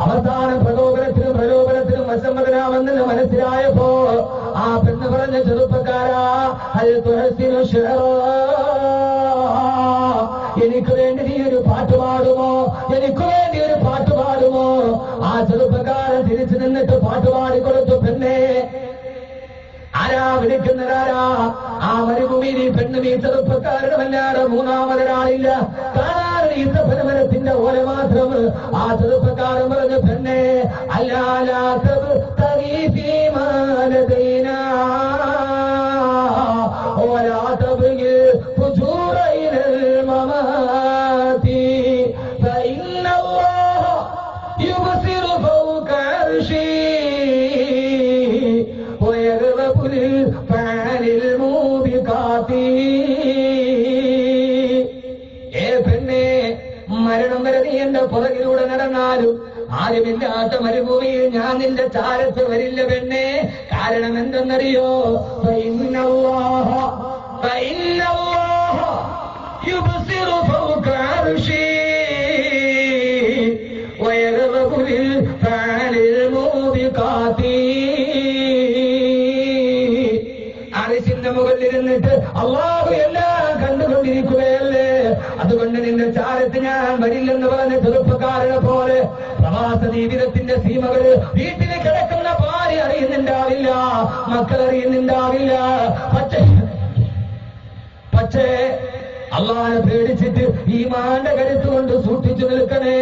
അവസാനം പ്രലോഭനത്തിനും വശംവദനാമെന്ന് മനസ്സിലായപ്പോ ആ പെണ്ണ് പറഞ്ഞ ചെറുപ്പക്കാരാ, എനിക്ക് വേണ്ടി നീ ഒരു പാട്ട് പാടുമോ? എനിക്ക് വേണ്ടി ഒരു പാട്ട് പാടുമോ? ആ ചെറുപ്പക്കാരൻ തിരിച്ചു നിന്നിട്ട് പാട്ട് പാടിക്കൊടുത്തു. പെണ്ണേ, ആരാ വിളിക്കുന്നതാരാ? ആ മരുഭൂമിയിൽ ഈ പെണ്ണും ഈ ചെറുപ്പക്കാരുടെ വല്ലാതെ മൂന്നാമതൊരാളില്ല. കാണാൻ ഈത്തഫലമരത്തിന്റെ ഓല മാത്രം. ആ ചെറുപ്പക്കാരൻ പറഞ്ഞു, പെണ്ണേ, അല്ലാ നിന്റെ പുറകിലൂടെ നടന്നാലും ആരുമില്ലാത്ത മരുഭൂമിയിൽ ഞാൻ നിന്റെ ചാരത്ത് വരില്ല പെണ്ണേ. കാരണം എന്തെന്നറിയോ? യുബ്സിറു ഫൗക അർശി വയഗ്റബു ബിൽഫഅലിൽ മൂബിഖാതി. അർശിന്റെ മുകളിലിരുന്നിട്ട് അല്ലാഹു എല്ലാം കണ്ടുകൊണ്ടിരിക്കുകയല്ലേ. അതുകൊണ്ട് നിന്റെ ചാരത്ത് ഞാൻ വരില്ലെന്ന് പറഞ്ഞ ചെറുപ്പക്കാരനെ പോലെ പ്രവാസ ജീവിതത്തിന്റെ സീമകള് വീട്ടിൽ കിടക്കുന്ന ഭാര്യ അറിയുന്നുണ്ടാവില്ല, മക്കൾ അറിയുന്നുണ്ടാവില്ല. പക്ഷേ അള്ളാഹനെ പേടിച്ചിട്ട് ഈമാന്റെ കരുത്തുകൊണ്ട് സൂക്ഷിച്ചു നിൽക്കണേ.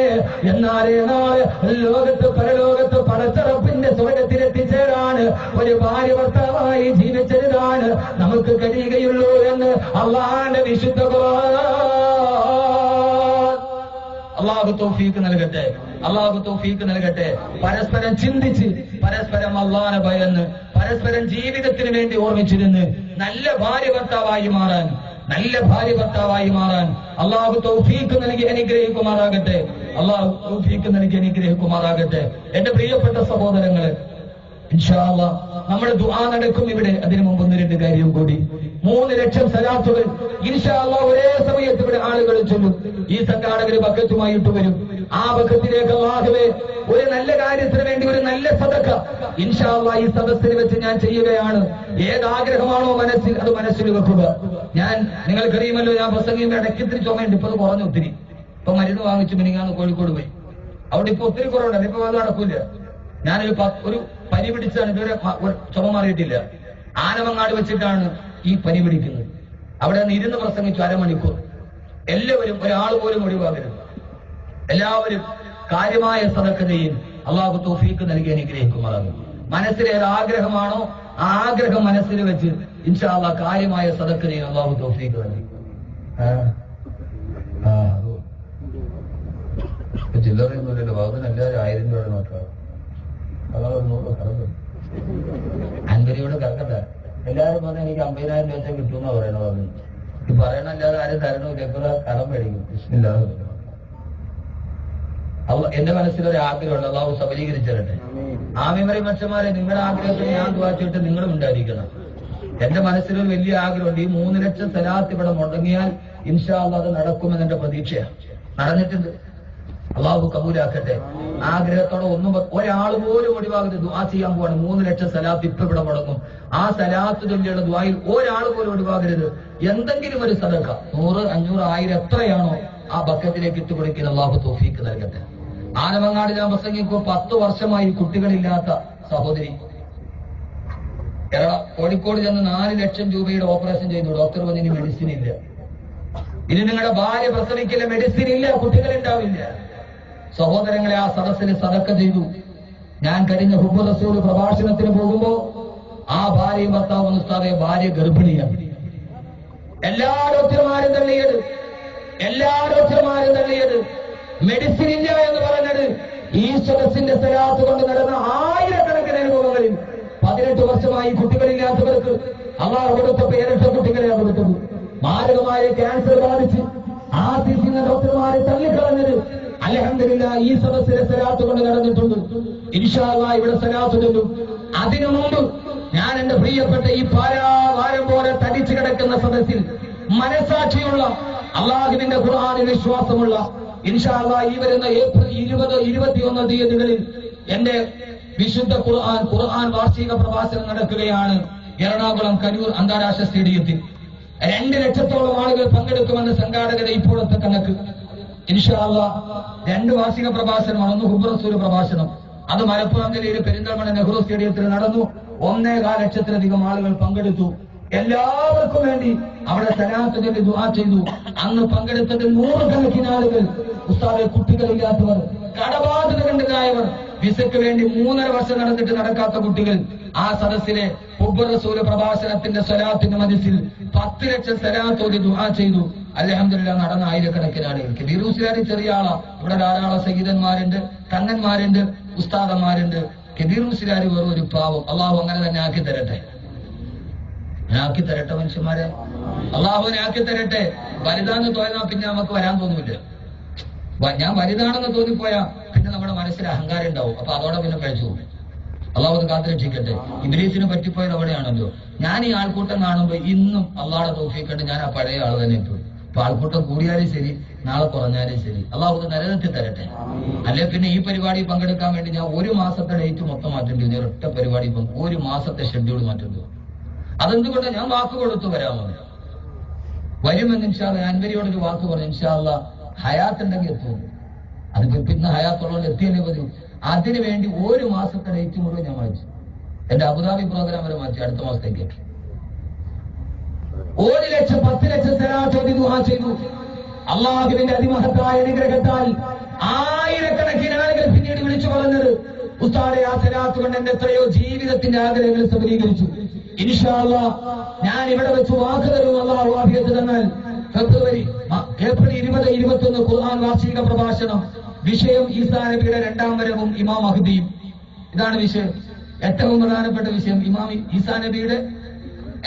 എന്നാലേ നാളെ ലോകത്ത് പരലോകത്ത് പടച്ചറപ്പിന്റെ സ്വർഗത്തിലെത്തിച്ചേരാണ് ഒരു ഭാര്യ ഭർത്താവായി ജീവിച്ചതാണ് നമുക്ക് കഴിയുകയുള്ളൂ എന്ന് അള്ളാഹന്റെ വിശുദ്ധ ഖുർആൻ. അള്ളാഹു തൗഫീഖ് നൽകട്ടെ, അള്ളാഹു തൗഫീഖ് നൽകട്ടെ. പരസ്പരം ചിന്തിച്ച്, പരസ്പരം അള്ളാഹനെ ഭയന്ന്, പരസ്പരം ജീവിതത്തിന് വേണ്ടി ഓർമ്മിച്ചിരുന്ന് നല്ല ഭാര്യ ഭർത്താവായി മാറാൻ, നല്ല ഭാര്യ ഭർത്താവായി മാറാൻ അള്ളാഹു തൗഫീഖ് നൽകി അനുഗ്രഹിക്കുമാറാകട്ടെ. അള്ളാഹു തൗഫീഖ് നൽകി അനുഗ്രഹിക്കുമാറാകട്ടെ. എന്റെ പ്രിയപ്പെട്ട സഹോദരങ്ങളെ, ഇൻഷാ അല്ലാഹ് നമ്മുടെ ദുആ നടക്കും ഇവിടെ. അതിനു മുമ്പ് 1-2 കാര്യം കൂടി. 3 ലക്ഷം സലാത്തുകൾ ഇൻഷാ അല്ലാഹ് ഒരേ സമയത്ത് ഇവിടെ ആളുകൾ ചൊല്ലും. ഈ സംഘാടകർ ബക്കറ്റുമായിട്ട് വരും. ആ ബക്കറ്റിലേക്ക് അല്ലാഹുവേ ഒരു നല്ല കാര്യത്തിന് വേണ്ടി ഒരു നല്ല സദഖ ഇൻഷാ അല്ലാഹ് ഈ സദസ്സിൽ വെച്ച് ഞാൻ ചെയ്യുകയാണ്. ഏതാഗ്രഹമാണോ മനസ്സിൽ അത് മനസ്സിൽ വെക്കുക. ഞാൻ നിങ്ങൾക്കറിയുമല്ലോ, ഞാൻ പ്രസംഗിക്കുമ്പോൾ ഇടയ്ക്കിത്തിരി ചുമയുണ്ട്. ഇപ്പൊ അത് കുറഞ്ഞു ഒത്തിരി. ഇപ്പൊ മരുന്ന് വാങ്ങിച്ചു മിനിങ്ങാന്ന് കോഴിക്കോട് പോയി. അവിടെ ഇപ്പൊ ഒത്തിരി കുറവുണ്ട്. ഇപ്പൊ അത് നടക്കൂല. ഞാനൊരു പനി പിടിച്ചാണ്, ഇതുവരെ ചുമ മാറിയിട്ടില്ല. ആനമങ്ങാട് വെച്ചിട്ടാണ് ഈ പനി പിടിക്കുന്നത്. അവിടെ നിന്ന് ഇരുന്ന് പ്രസംഗിച്ചു 1/2 മണിക്കൂർ. എല്ലാവരും, ഒരാൾ പോലും ഒഴിവാകരുത്. എല്ലാവരും കാര്യമായ സദഖ ചെയ്യും. അള്ളാഹു തൗഫീഖ് നൽകി അനുഗ്രഹിക്കുമാറാകും. മനസ്സിലേത് ആഗ്രഹമാണോ ആ ആഗ്രഹം മനസ്സിൽ വെച്ച് ഇൻഷാ അല്ലാഹ് കാര്യമായ സദഖ ചെയ്യും. അള്ളാഹു തൗഫീഖ് നൽകി. ചില്ലറയൊന്നുമില്ലല്ലോ, ഭാഗത്തിന് എല്ലാവരും 1000 രൂപ നോക്കാം. അൻപരിയോട് കറക്കട്ടെ. എല്ലാവരും പറഞ്ഞാൽ എനിക്ക് 50,000 രൂപ വെച്ചാൽ കിട്ടുമെന്നാ പറയണത്. ഈ പറയണല്ലാതെ ആരും തരണമില്ല. എത്ര കടം മേടിക്കും. എന്റെ മനസ്സിലൊരു ആഗ്രഹമുണ്ട്. അള്ളാഹു സബലീകരിച്ചിരട്ടെ. ആമിമറി മനുഷ്യന്മാരെ, നിങ്ങളുടെ ആഗ്രഹത്തിന് ഞാൻ ദുആച്ചിട്ട് നിങ്ങളും ഉണ്ടായിരിക്കണം. എന്റെ മനസ്സിലൊരു വലിയ ആഗ്രഹമുണ്ട്. ഈ 3 ലക്ഷം സലാത്ത് ഇവിടെ മുടങ്ങിയാൽ ഇൻഷാ അല്ലാഹ് അത് നടക്കുമെന്ന് എന്റെ പ്രതീക്ഷയാണ്. നടന്നിട്ടുണ്ട്. അള്ളാഹു കബൂലാക്കട്ടെ. ആഗ്രഹത്തോടെ ഒരാൾ പോലും ഒഴിവാകരുത്. ദുആ ചെയ്യാൻ പോവാണ്. 3 ലക്ഷം സലാത്ത് ഇപ്പൊ ഇവിടെ മുടങ്ങും. ആ സലാത്ത് ചൊല്ലിയുള്ള ദുആയിൽ ഒരാൾ പോലും ഒഴിവാകരുത്. എന്തെങ്കിലും ഒരു സദഖ 100, 500, 1000 എത്രയാണോ ആ ബക്കറ്റിലേക്ക് ഇട്ട് കൊടുക്കുന്ന അള്ളാഹു തൗഫീഖ് നൽകട്ടെ. ആനമങ്ങാട് ഞാൻ പ്രസംഗിക്കുമ്പോൾ 10 വർഷമായി കുട്ടികളില്ലാത്ത സഹോദരി കോഴിക്കോട് ചെന്ന് 4 ലക്ഷം രൂപയുടെ ഓപ്പറേഷൻ ചെയ്തു. ഡോക്ടർ പറഞ്ഞു ഇനി മെഡിസിൻ ഇല്ല, ഇനി നിങ്ങളുടെ ഭാര്യ പ്രസവിക്കില്ല, മെഡിസിൻ ഇല്ല, കുട്ടികളുണ്ടാവില്ല. സഹോദരങ്ങളെ, ആ സദസ്സിന് സദഖ ചെയ്തു. ഞാൻ കഴിഞ്ഞ ഹുബ്ബ് റസൂൽ പ്രഭാഷണത്തിന് പോകുമ്പോ ആ ഭാര്യയും ഭർത്താവും ഉസ്താദെ, ഭാര്യ ഗർഭിണിയാണ്. എല്ലാ ഡോക്ടർമാരും തള്ളിയത്, മെഡിസിൻ ഇല്ല എന്ന് പറഞ്ഞത്. ഈ സദസ്സിന്റെ സലാത്ത് കൊണ്ട് നടന്ന 1000-കണക്കിന് അനുഭവങ്ങളിൽ 18 വർഷമായി കുട്ടികളില്ലാത്തവർക്ക് അള്ളാഹു കൊടുത്തപ്പോ 7 കുട്ടികളെ കൊടുത്തത്. മാരകമായ ക്യാൻസർ ബാധിച്ച് ആശിക്കുന്ന ഡോക്ടർമാരെ തള്ളിക്കളഞ്ഞത് അൽഹംദുലില്ലാഹ് ഈ സദസ്സിലെ സലാത്ത് കൊണ്ട് നടന്നിട്ടുണ്ട്. ഇൻഷാ അല്ലാഹ് ഇവിടെ സലാത്ത് ചൊല്ലും. അതിനു മുമ്പ് ഞാൻ എന്റെ പ്രിയപ്പെട്ട ഈ പാരാവാരം പോലെ തടിച്ചു കിടക്കുന്ന സദസ്സിൽ മനസാക്ഷിയുള്ള, അള്ളാഹുവിന്റെ ഖുർആനിൽ വിശ്വാസമുള്ള, ഇൻഷാ അല്ലാഹ് ഈ വരുന്ന ഏപ്രിൽ 20, 21 തീയതികളിൽ എന്റെ വിശുദ്ധ ഖുർആൻ വാർഷിക പ്രഭാഷണം നടക്കുകയാണ് എറണാകുളം കരൂർ അന്താരാഷ്ട്ര സ്റ്റേഡിയത്തിൽ. 2 ലക്ഷത്തോളം ആളുകൾ പങ്കെടുക്കുമെന്ന് സംഘാടകരുടെ ഇപ്പോഴത്തെ കണക്ക്. ഇൻഷാ അല്ലാഹ് 2 വാർഷിക പ്രഭാഷണമാണ്. 1 ഹുബ്ബ് റസൂൽ പ്രഭാഷണം. അത് മലപ്പുറം ജില്ലയിൽ പെരിന്തൽമണ്ണ നെഹ്റു സ്റ്റേഡിയത്തിൽ നടന്നു. 1.25 ലക്ഷത്തിലധികം ആളുകൾ പങ്കെടുത്തു. എല്ലാവർക്കും വേണ്ടി അവിടെ സലാത്ത് ചൊല്ലി ദുആ ചെയ്തു. അന്ന് പങ്കെടുത്തതിൽ 100 കണക്കിന് ആളുകൾ. ഉസ്താദെ, കുട്ടികളില്ലാത്തവർ, കടബാധിതരുണ്ടായവർ, വിസയ്ക്ക് വേണ്ടി 3.5 വർഷം നടന്നിട്ട് നടക്കാത്ത കുട്ടികൾ. ആ സദസ്സിലെ ഹുബ്ബ് റസൂൽ പ്രഭാഷണത്തിന്റെ സലാത്തിന്റെ മജ്‌ലിസിൽ 10 ലക്ഷം സലാത്ത് ഓതി ദുആ ചെയ്തു. അൽഹംദുലില്ലാഹ് നടന്ന 1000-കണക്കിന് ആളുകൾ. കബീറുസിലാരി ചെറിയ ആളാ. ഇവിടെ ധാരാളം സയ്യിദന്മാരുണ്ട്, തങ്ങന്മാരുണ്ട്, ഉസ്താദന്മാരുണ്ട്. കബീറുസിലാരി വെറും ഒരു പാവം. അള്ളാഹു അങ്ങനെ തന്നെ ആക്കി തരട്ടെ. ആക്കി തരട്ടെ മനുഷ്യന്മാരെ, അള്ളാഹുവിനെ ആക്കി തരട്ടെ. വലുതാന്ന് തോന്നാ പിന്നെ നമുക്ക് വരാൻ തോന്നൂല്ല. ഞാൻ വലുതാണെന്ന് തോന്നിപ്പോയാൽ പിന്നെ നമ്മുടെ മനസ്സിൽ അഹങ്കാരം ഉണ്ടാവും. അപ്പൊ അതോടെ പിന്നെ കഴിച്ചു പോകും. അള്ളാഹു അത് കാത്തുരക്ഷിക്കട്ടെ. ഇബ്ലീസിന് പറ്റിപ്പോയത് അവിടെയാണല്ലോ. ഞാൻ ഈ ആൾക്കൂട്ടം കാണുമ്പോൾ ഇന്നും അള്ളാഹുടെ തൗഫീഖ് ഞാൻ ആ പഴയ ആൾ തന്നെ എപ്പോഴും. അപ്പൊ ആൾക്കൂട്ടം കൂടിയാലും ശരി, നാളെ കുറഞ്ഞാലും ശരി, അള്ളാഹു നിലനിർത്തി തരട്ടെ. അല്ലെ പിന്നെ ഈ പരിപാടി പങ്കെടുക്കാൻ വേണ്ടി ഞാൻ 1 മാസത്തെ ഡേറ്റ് മൊത്തം മാറ്റേണ്ടി വന്നു. ഒരൊറ്റ പരിപാടി 1 മാസത്തെ ഷെഡ്യൂൾ മാറ്റേണ്ടി വന്നു. അതെന്തുകൊണ്ട് ഞാൻ വാക്ക് കൊടുത്തു വരാമെന്ന്. വരുമെന്ന് ഇൻഷാ അല്ലാഹ് അൻവരിയോടൊരു വാക്ക് പറഞ്ഞു. ഇൻഷാ അല്ലാഹ് ഹയാത്തുണ്ടെങ്കിൽ എത്തുന്നു. അതിപ്പോ പിന്നെ ഹയാത്തുള്ളവർ എത്തിയല്ലേ പതിവ്. അതിനു വേണ്ടി 1 മാസത്തെ ഡേറ്റ് മുഴുവൻ ഞാൻ മാറ്റി. എന്റെ അബുദാബി പ്രോഗ്രാം വരെ മാറ്റി അടുത്ത മാസത്തേക്ക്. 1 ലക്ഷം 10 ലക്ഷം സലാത്ത് ദുആ ചെയ്തു. അള്ളാഹുവിന്റെ അതിമഹത്തായ അനുഗ്രഹത്താൽ ആയിരക്കണക്കിന് ആളുകൾ പിന്നീട് വിളിച്ചു പറഞ്ഞത്, ഉസ്താദെ ആ സലാത്ത് കൊണ്ട് എന്റെ എത്രയോ ജീവിതത്തിന്റെ ആഗ്രഹങ്ങൾ സബലീകരിച്ചു. ഇൻഷാ അല്ലാഹ് ഞാൻ ഇവിടെ വെച്ച് വാക്ക് തരും. അള്ളാഹു ആഫിയത്ത് തന്നാൽ ഏപ്രിൽ 20, 21 ഖുർആൻ വാർഷിക പ്രഭാഷണം. വിഷയം ഈസാ നബിയുടെ 2ാം വരവും ഇമാം മഹ്ദിയും. ഇതാണ് വിഷയം. ഏറ്റവും പ്രധാനപ്പെട്ട വിഷയം ഇമാം ഈസാ നബിയുടെ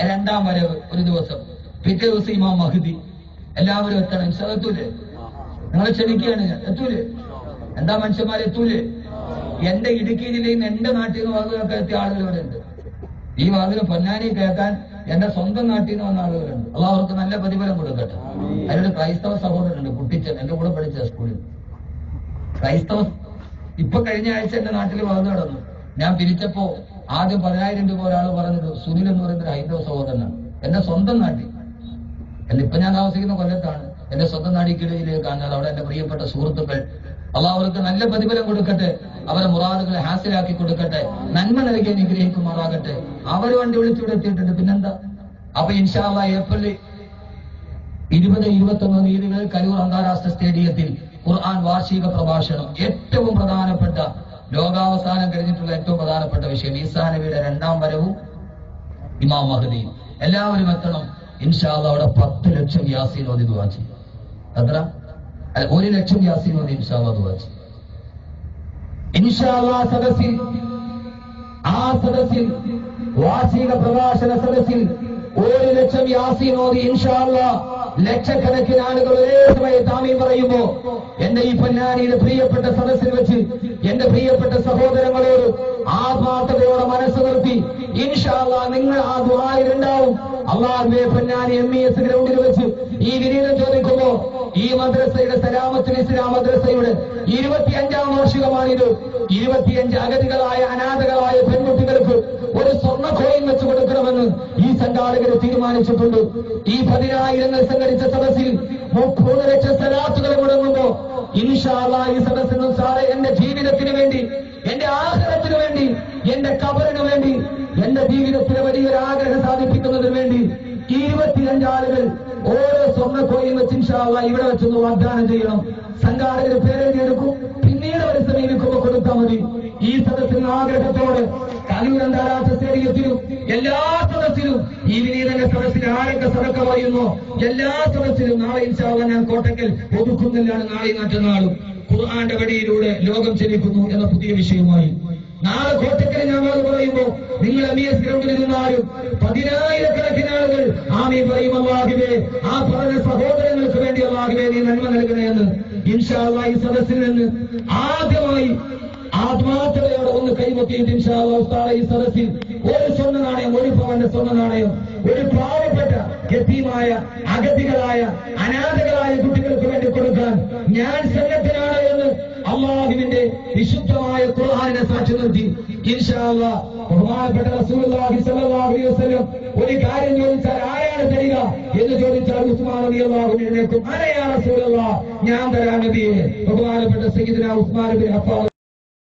2ാം വരവ് ഒരു ദിവസം, പിറ്റേ ദിവസം ഇമാം മഹ്ദി. എല്ലാവരും എത്തണം. എത്തൂലേ? നിങ്ങളെ ക്ഷണിക്കുകയാണ് ഞാൻ. എത്തൂലേ? എന്താ മനുഷ്യന്മാരെ എത്തൂലേ? എന്റെ ഇടുക്കി ജില്ലയിൽ നിന്ന് എന്റെ നാട്ടിൽ നിന്ന് വാതിലൊക്കെ എത്തിയ ആളുകൾ ഇവിടെ ഉണ്ട്. ഈ വാതിന് പൊന്നാനി കേൾക്കാൻ എന്റെ സ്വന്തം നാട്ടിൽ നിന്ന് വന്ന ആളുകളുണ്ട്. അള്ളാഹുവർക്ക് നല്ല പ്രതിഫലം കൊടുക്കട്ടെ. അതിലൊരു ക്രൈസ്തവ സഹോദരനുണ്ട്, കുട്ടിച്ചൻ, എന്റെ കൂടെ പഠിച്ച സ്കൂളിൽ. ക്രൈസ്തവ ഇപ്പൊ കഴിഞ്ഞ ആഴ്ച എന്റെ നാട്ടിൽ വാതിൽ നടന്നു. ഞാൻ പിരിച്ചപ്പോ ആദ്യം 10,000 രൂപ ഒരാൾ പറഞ്ഞത് സുനിൽ എന്ന് പറയുന്ന ഒരു ഹൈന്ദവ സഹോദരനാണ്. എന്റെ സ്വന്തം നാട്ടിൽ. ഇപ്പൊ ഞാൻ താമസിക്കുന്ന കൊല്ലത്താണ്. എന്റെ സ്വന്തം നാട്ടിൽ ജില്ലയിലേക്ക് കാണാൻ അവിടെ എന്റെ പ്രിയപ്പെട്ട സുഹൃത്തുക്കൾ. അള്ളാഹു അവർക്ക് നല്ല പ്രതിഫലം കൊടുക്കട്ടെ. അവരെ മുറാദുകളെ ഹാസിലാക്കി കൊടുക്കട്ടെ. നന്മ നൽകി അനുഗ്രഹിക്കുമാറാകട്ടെ. അവർ വണ്ടി വിളിച്ചിവിടെ എത്തിയിട്ടുണ്ട്. പിന്നെന്താ? അപ്പൊ ഇൻഷാ അല്ലാഹ് ഏപ്രിൽ 20, 21 തീയതികളിൽ കലൂർ അന്താരാഷ്ട്ര സ്റ്റേഡിയത്തിൽ ഖുർആൻ വാർഷിക പ്രഭാഷണം. ഏറ്റവും പ്രധാനപ്പെട്ട, ലോകാവസാനം കഴിഞ്ഞിട്ടുള്ള ഏറ്റവും പ്രധാനപ്പെട്ട വിഷയം ഈസാ നബിയുടെ 2ാം വരവും ഇമാം മഹ്ദിയും. എല്ലാവരും എത്തണം. ഇൻഷാ അല്ലാഹ് അവിടെ 10 ലക്ഷം യാസീൻ ഓതി ദുആ ചെയ്യും. എത്ര? 1 ലക്ഷം യാസീൻ ഓതി ഇൻഷാ അല്ലാഹ് ദുആ ചെയ്യും. ഇൻഷാ അല്ലാഹ് സദസ്സിൽ വാർഷിക പ്രഭാഷണ സദസ്സിൽ 1 ലക്ഷം യാസീൻ ഓതി ഇൻഷാ അല്ലാഹ് ലക്ഷക്കണക്കിന് ആളുകൾ ഒരേ സമയത്ത് ആമീൻ പറയുമ്പോ എന്റെ ഈ പൊന്നാനിയുടെ പ്രിയപ്പെട്ട സദസ്സിൽ വെച്ച് എന്റെ പ്രിയപ്പെട്ട സഹോദരങ്ങളോട് ആത്മാർത്ഥതയോടെ മനസ്സ് നിർത്തി ഇൻഷാ അല്ലാഹ് നിങ്ങൾ ആ ദുആയിലുണ്ടാവും. അള്ളാഹുവേ, പൊന്നാനി MES ഗ്രൗണ്ടിൽ വെച്ച് ഈ വിനീതം ചോദിക്കുമ്പോ ഈ മദ്രസയുടെ സലാമത്തുൽ ഇസ്ലാം മദ്രസയുടെ 25ാം വാർഷികമാണിത്. 25 അഗതികളായ അനാഥകളായ പെൺകുട്ടികൾക്ക് ഒരു സ്വർണ്ണ കോയിൻ വെച്ച് കൊടുക്കണമെന്ന് ഈ സംഘാടകർ തീരുമാനിച്ചിട്ടുണ്ട്. ഈ 10,000 സംഘടിച്ച സദസ്സിൽ 30 ലക്ഷം സലാത്തുകൾ മുടങ്ങുമ്പോ ഇൻഷാ അല്ലാഹ് ഈ സദസ്സിൽ നിന്നും സാറേ എന്റെ ജീവിതത്തിന് വേണ്ടി, എന്റെ ആഖിറത്തിന് വേണ്ടി, എന്റെ ഖബറിന് വേണ്ടി, എന്റെ ജീവിതത്തിലെ വലിയൊരു ആഗ്രഹം സാധിപ്പിക്കുന്നതിന് വേണ്ടി 25 ആളുകൾ ഓരോ സ്വർണ്ണ കോയിൻ വെച്ച് ഇൻഷാ അല്ലാഹ് ഇവിടെ വെച്ചൊന്ന് വാഗ്ദാനം ചെയ്യണം. സംഘാടകർ പേരെഴുതിയെടുക്കും. പിന്നീട് അവർ സമീപിക്കുമ്പോൾ കൊടുത്താൽ മതി. ഈ സദസ്സിന് ആഗ്രഹത്തോടെ കലൂർ അന്താരാഷ്ട്ര സ്റ്റേഡിയത്തിലും എല്ലാ സദസ്സിലും ഈ വിനീതന്റെ സദസ്സിൽ ആരൊക്കെ സദക്ക പറയുന്നു എല്ലാ സദസ്സിലും നാളെ ഇൻഷാ അല്ലാഹ് ഞാൻ കോട്ടക്കൽ ഒതുക്കുന്നില്ലാണ്. നാളെയും മറ്റന്നാളും ഖുർആന്റെ വഴിയിലൂടെ ലോകം ചലിക്കുന്നു എന്ന പുതിയ വിഷയമായി നാളെ കോട്ടക്കൽ ഞാൻ പറയുമ്പോ നിങ്ങൾ MES ഗ്രൗണ്ടിൽ നിന്നാലും 10,000 ആളുകൾ ആമീൻ പറയും. അല്ലാഹുവേ, ആ പറഞ്ഞ സഹോദരങ്ങൾക്ക് വേണ്ടി അല്ലാഹുവേ നീ നന്മ നൽകണേ എന്ന് ഇൻഷാ അല്ലാഹ് ഈ സദസ്സിൽ നിന്ന് ആദ്യമായി ആത്മാർത്ഥതയോടെ ഒന്ന് കൈവത്തിയിട്ട് ഇൻഷാ അല്ലാഹ് ഉസ്താദ് ഈ സദസ്സിൽ ഒരു സ്വർണ്ണ നാണയം, 1 പവന്റെ സ്വർണ്ണ നാണയം ഒരു പാവപ്പെട്ട യതീമായ അഗതികളായ അനാഥകളായ കുട്ടികൾക്ക് വേണ്ടി കൊടുക്കാൻ ഞാൻ സന്നദ്ധനാണ് എന്ന് അല്ലാഹുവിന്റെ വിശുദ്ധമായ ഖുർആനിനെ സാക്ഷി നിർത്തി ഇൻഷാ അല്ലാഹ് ബഹുമാനപ്പെട്ട റസൂലുള്ളാഹി സ്വല്ലല്ലാഹു അലൈഹി വസല്ലം ഒരു കാര്യം ചോദിച്ചാൽ ആരാണ് തരിക എന്ന് ചോദിച്ചാൽ ഉസ്മാൻ റളിയല്ലാഹു അൻഹു എഴുന്നേൽക്കും. അനയാ റസൂലുള്ളാഹ്, ഞാൻ തരാം നബിയെ. ബഹുമാനപ്പെട്ട സയ്യിദുനാ ഉസ്മാൻ ഇബ്നു അഫ്ഫാൻ